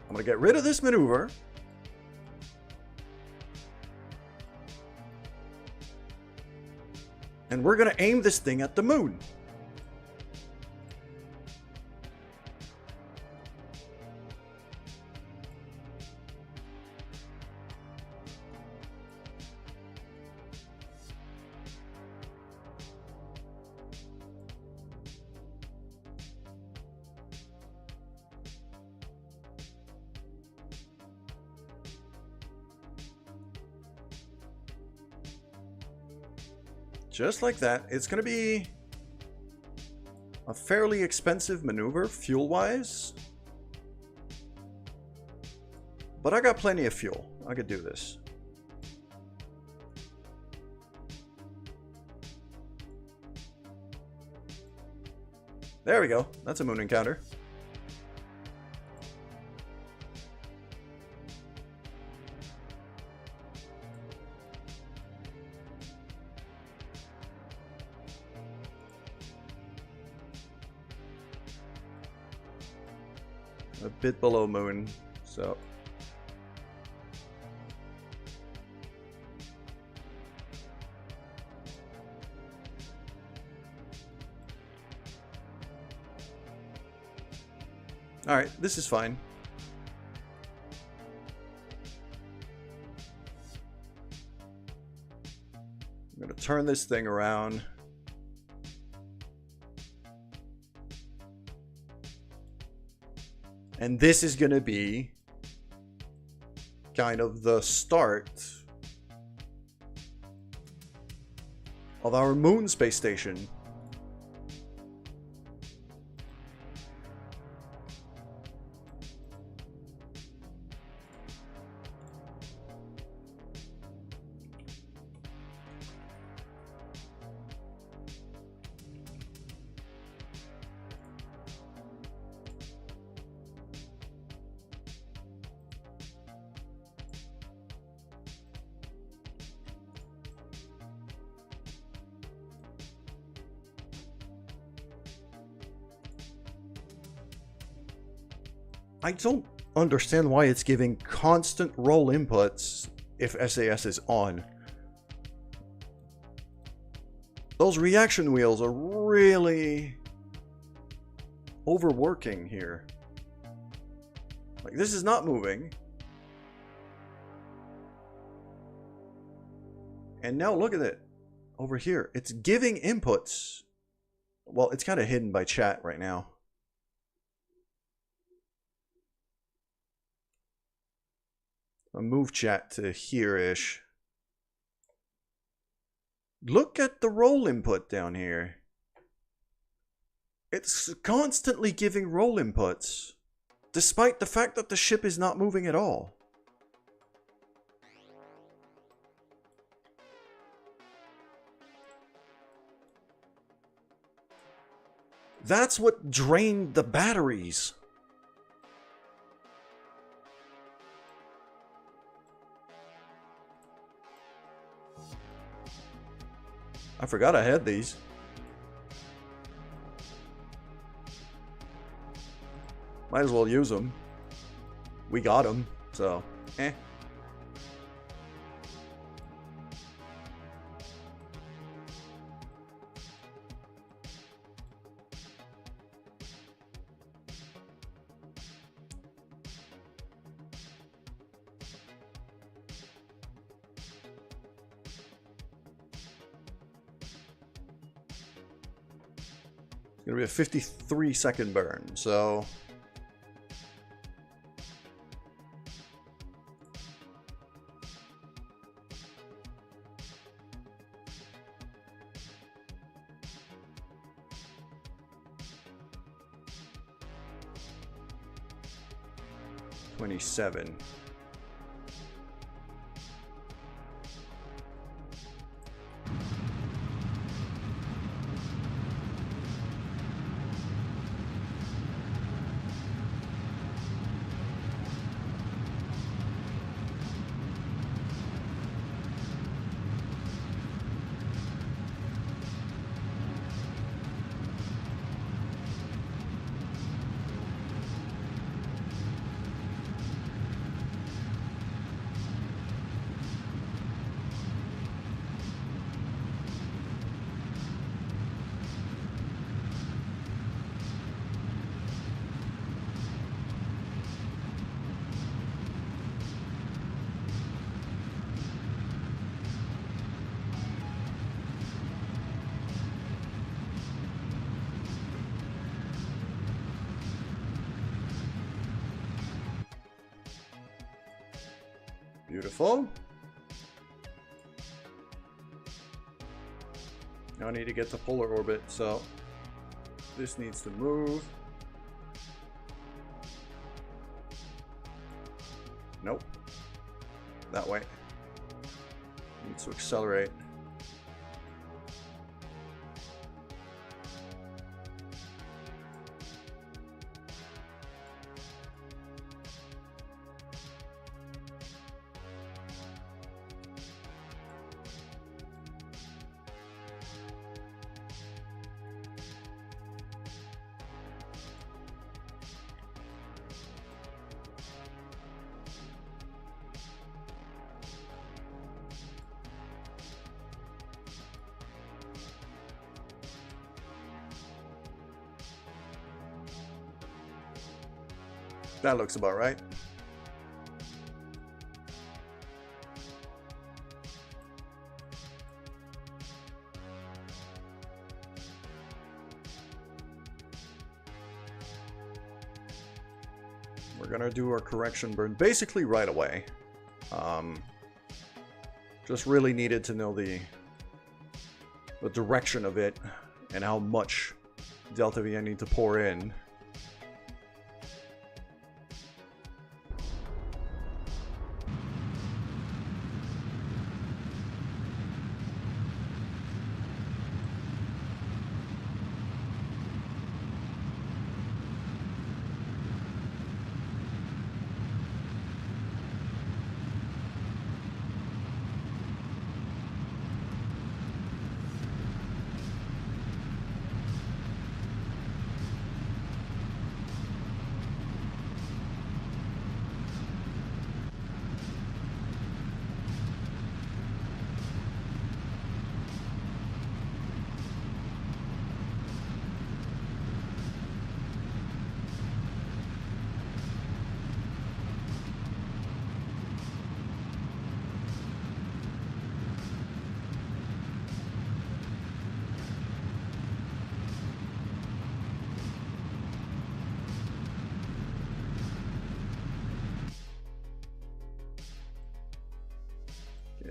Speaker 2: I'm going to get rid of this maneuver. And we're going to aim this thing at the moon. Just like that. It's going to be a fairly expensive maneuver, fuel-wise. But I got plenty of fuel. I could do this. There we go. That's a moon encounter. A bit below moon, so all right, this is fine. I'm going to turn this thing around. And this is going to be kind of the start of our moon space station. I don't understand why it's giving constant roll inputs if SAS is on. Those reaction wheels are really overworking here. Like, this is not moving. And now look at it. Over here. It's giving inputs. Well, it's kind of hidden by chat right now. I'll move chat to here-ish. Look at the roll input down here. It's constantly giving roll inputs, despite the fact that the ship is not moving at all. That's what drained the batteries. I forgot I had these. Might as well use them. We got them, so eh. Gonna be a 53-second burn, so $27. Beautiful. Now I need to get to polar orbit, so this needs to move. Nope. That way. Needs to accelerate. That looks about right. We're gonna do our correction burn basically right away. Just really needed to know the direction of it and how much Delta V I need to pour in.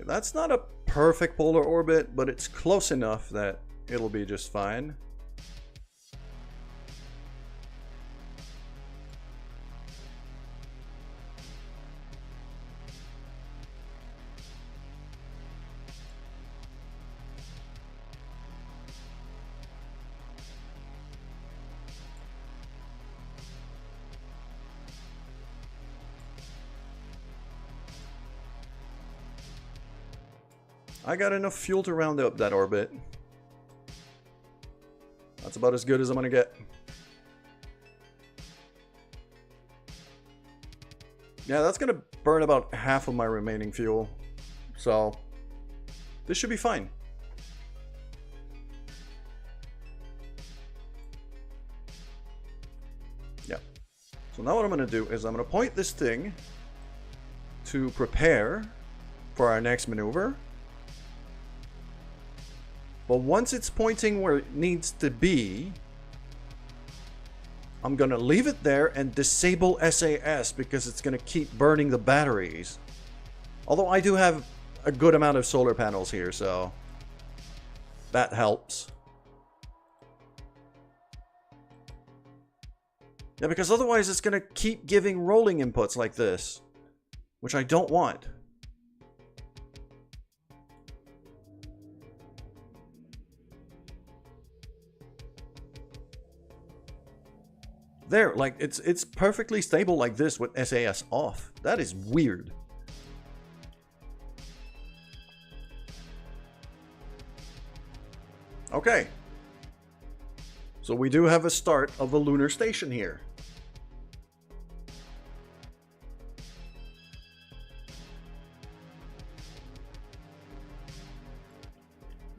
Speaker 2: That's not a perfect polar orbit, but it's close enough that it'll be just fine. I got enough fuel to round up that orbit. That's about as good as I'm gonna get. Yeah, that's gonna burn about half of my remaining fuel. So, this should be fine. Yeah. So now what I'm gonna do is I'm gonna point this thing to prepare for our next maneuver. But once it's pointing where it needs to be, I'm going to leave it there and disable SAS because it's going to keep burning the batteries. Although I do have a good amount of solar panels here, so that helps. Yeah, because otherwise it's going to keep giving rolling inputs like this, which I don't want. There, like, it's perfectly stable like this with SAS off. That is weird. Okay. So we do have a start of a lunar station here.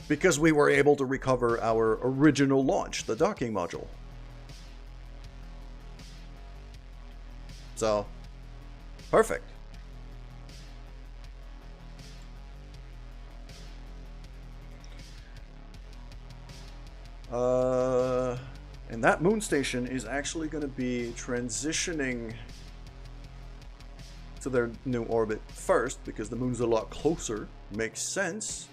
Speaker 2: Because we were able to recover our original launch, the docking module. So, perfect. And that moon station is actually going to be transitioning to their new orbit first, because the moon's a lot closer. Makes sense.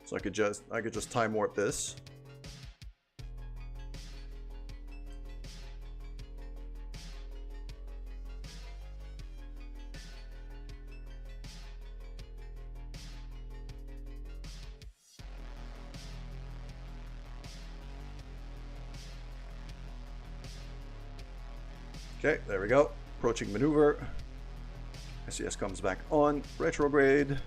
Speaker 2: So I could just time warp this. Okay, there we go. Approaching maneuver. SES comes back on. Retrograde.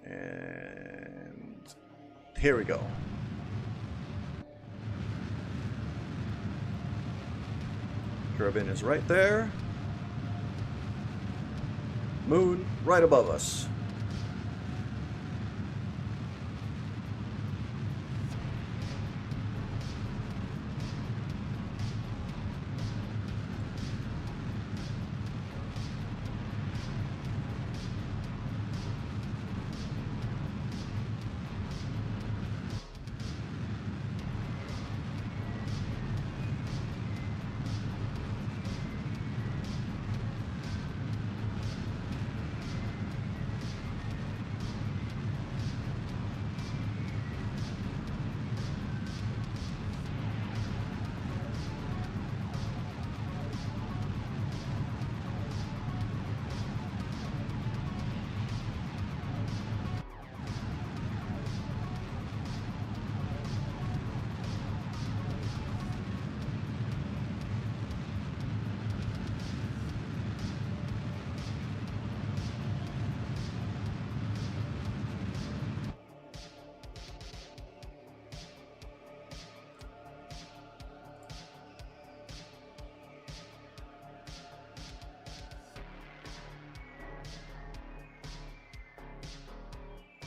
Speaker 2: And here we go. Carabin is right there. Moon right above us.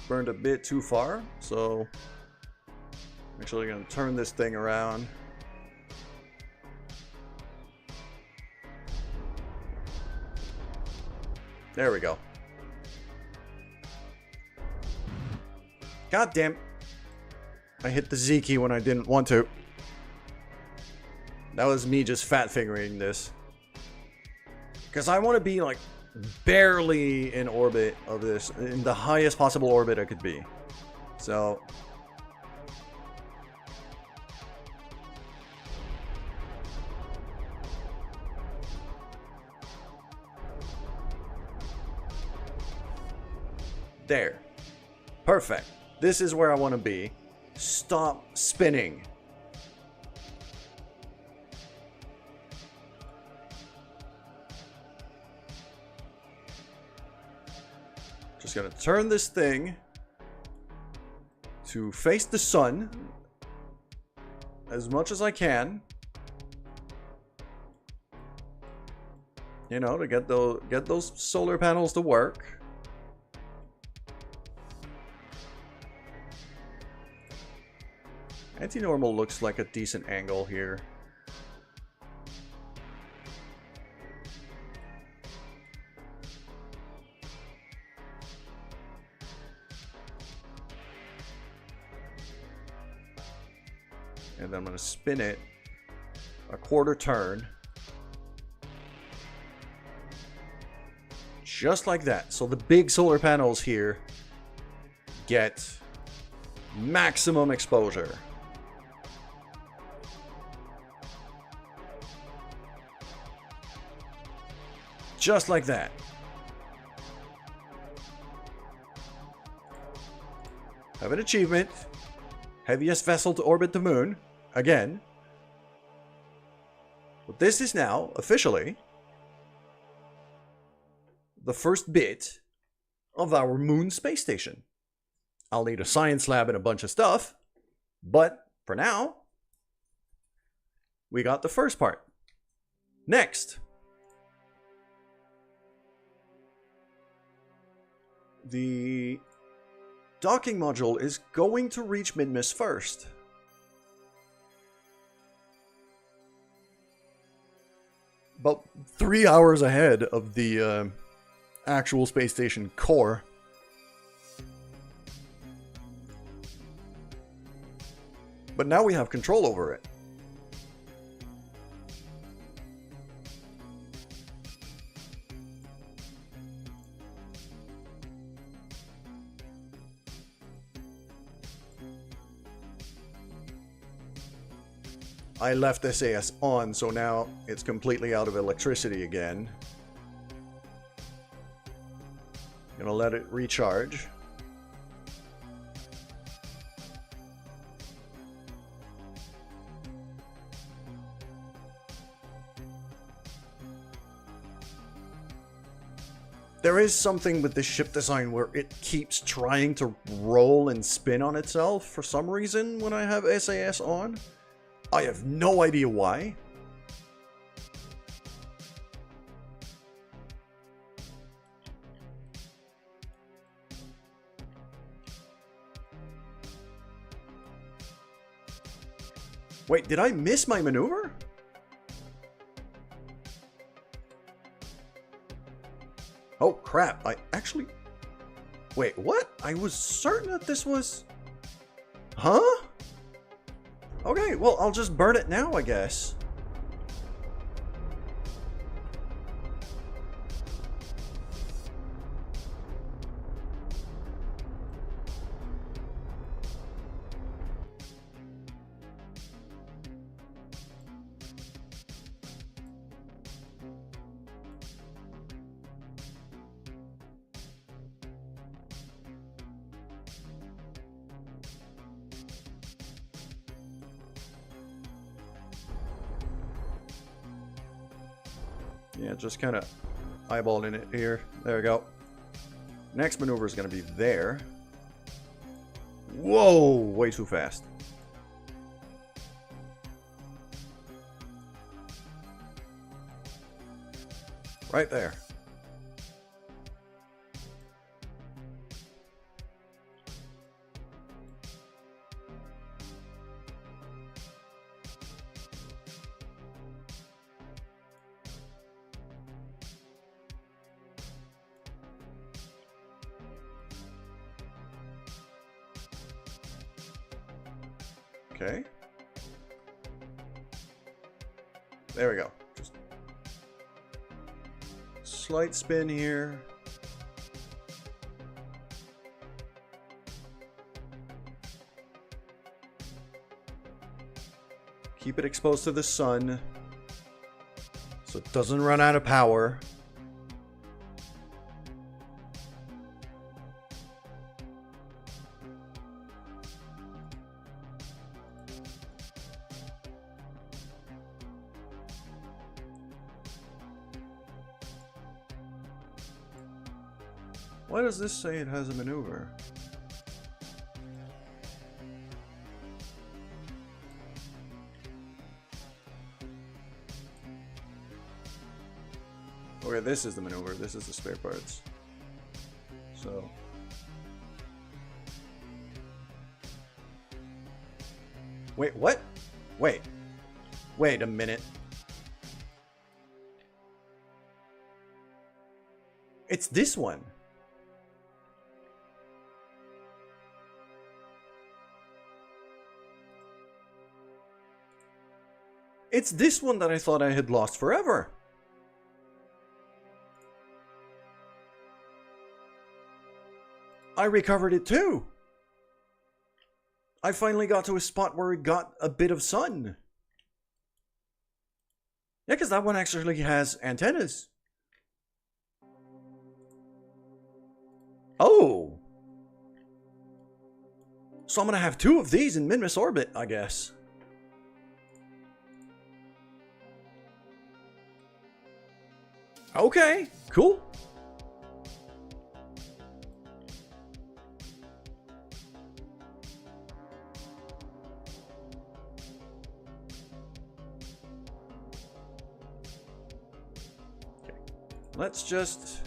Speaker 2: burned a bit too far, so I'm actually going to turn this thing around. There we go. God damn. I hit the Z key when I didn't want to. That was me just fat fingering this. Because I want to be like barely in orbit of this, in the highest possible orbit I could be. So there. Perfect. This is where I want to be. Stop spinning. Just gonna turn this thing to face the sun as much as I can. You know, to get those solar panels to work. Anti-normal looks like a decent angle here. And then I'm going to spin it a quarter turn. Just like that. So the big solar panels here get maximum exposure. Just like that. Have an achievement. Heaviest vessel to orbit the moon. Again. But this is now, officially, the first bit of our moon space station. I'll need a science lab and a bunch of stuff. But, for now, we got the first part. Next. The docking module is going to reach Minmus first. About 3 hours ahead of the actual space station core. But now we have control over it. I left SAS on, so now it's completely out of electricity again. Gonna let it recharge. There is something with this ship design where it keeps trying to roll and spin on itself for some reason when I have SAS on. I have no idea why. Wait, did I miss my maneuver? Oh crap, I actually... Wait, what? I was certain that this was... Huh? Okay, well, I'll just burn it now, I guess. Yeah, just kind of eyeballing it here. There we go. Next maneuver is going to be there. Whoa, way too fast. Right there. Okay. There we go. Just slight spin here. Keep it exposed to the sun so it doesn't run out of power. Why does this say it has a maneuver? Okay, this is the maneuver. This is the spare parts. So. Wait, what? Wait. Wait a minute. It's this one. It's this one that I thought I had lost forever. I recovered it too. I finally got to a spot where it got a bit of sun. Yeah, because that one actually has antennas. Oh. So I'm going to have 2 of these in Minmus orbit, I guess. Okay, cool. Okay. Let's just...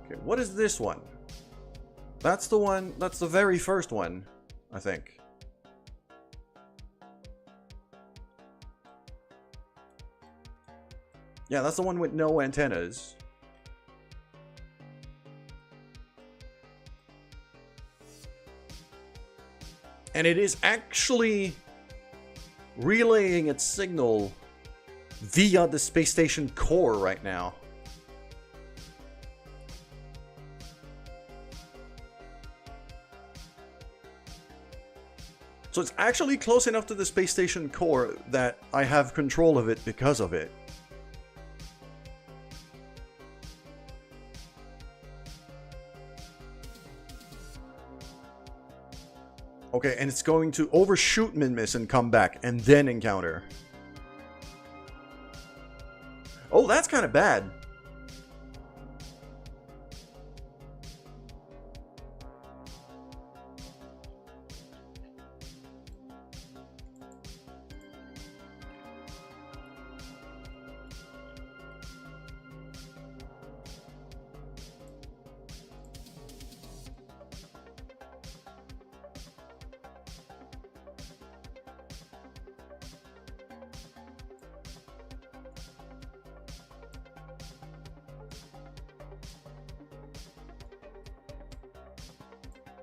Speaker 2: Okay, what is this one? That's the one, that's the very first one, I think. Yeah, that's the one with no antennas. And it is actually relaying its signal via the space station core right now. So it's actually close enough to the space station core that I have control of it because of it. Okay, and it's going to overshoot Minmus and come back and then encounter. Oh, that's kind of bad.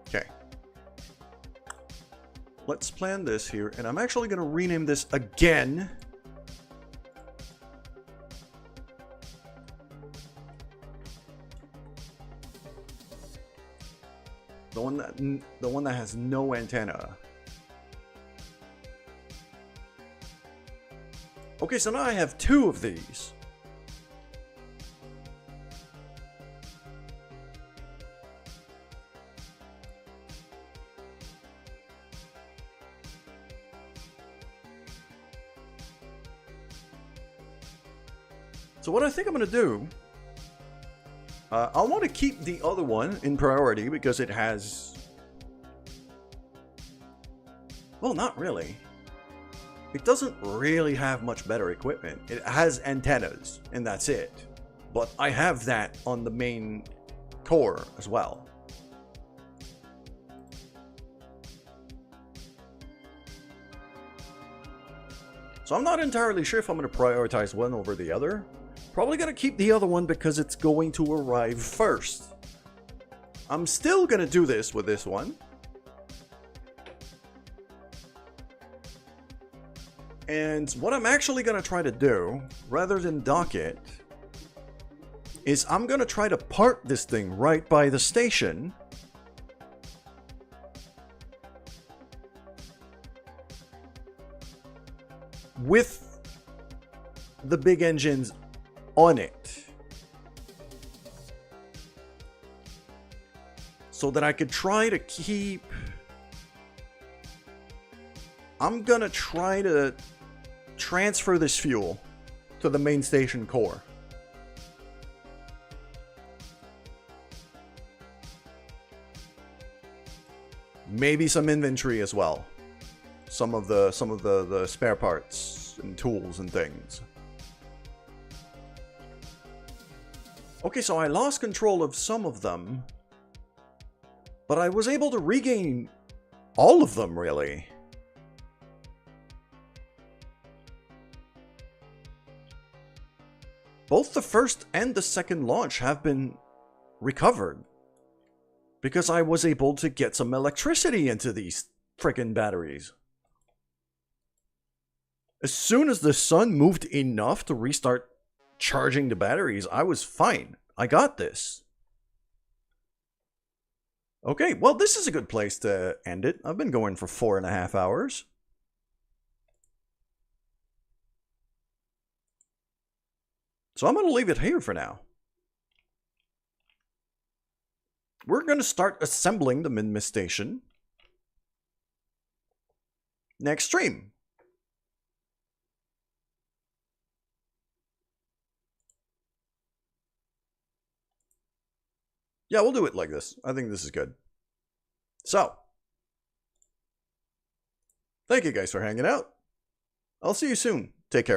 Speaker 2: Okay. Let's plan this here, and I'm actually going to rename this again. The one that has no antenna. Okay, so now I have 2 of these. So what I think I'm going to do, I want to keep the other one in priority because it has... Well, not really. It doesn't really have much better equipment. It has antennas, and that's it. But I have that on the main core as well. So I'm not entirely sure if I'm going to prioritize one over the other. Probably gonna keep the other one because it's going to arrive first. I'm still gonna do this with this one. And what I'm actually gonna try to do, rather than dock it, is I'm gonna try to park this thing right by the station. With the big engines on it. So that I could try to keep... I'm gonna try to transfer this fuel to the main station core. Maybe some inventory as well. Some of the spare parts and tools and things. Okay, so I lost control of some of them, but I was able to regain all of them, really. Both the first and the second launch have been recovered because I was able to get some electricity into these frickin' batteries. As soon as the sun moved enough to restart charging the batteries, I was fine. I got this. Okay, well, this is a good place to end it. I've been going for 4.5 hours. So I'm going to leave it here for now. We're going to start assembling the Minmus station next stream. Yeah, we'll do it like this. I think this is good. So, thank you guys for hanging out. I'll see you soon. Take care.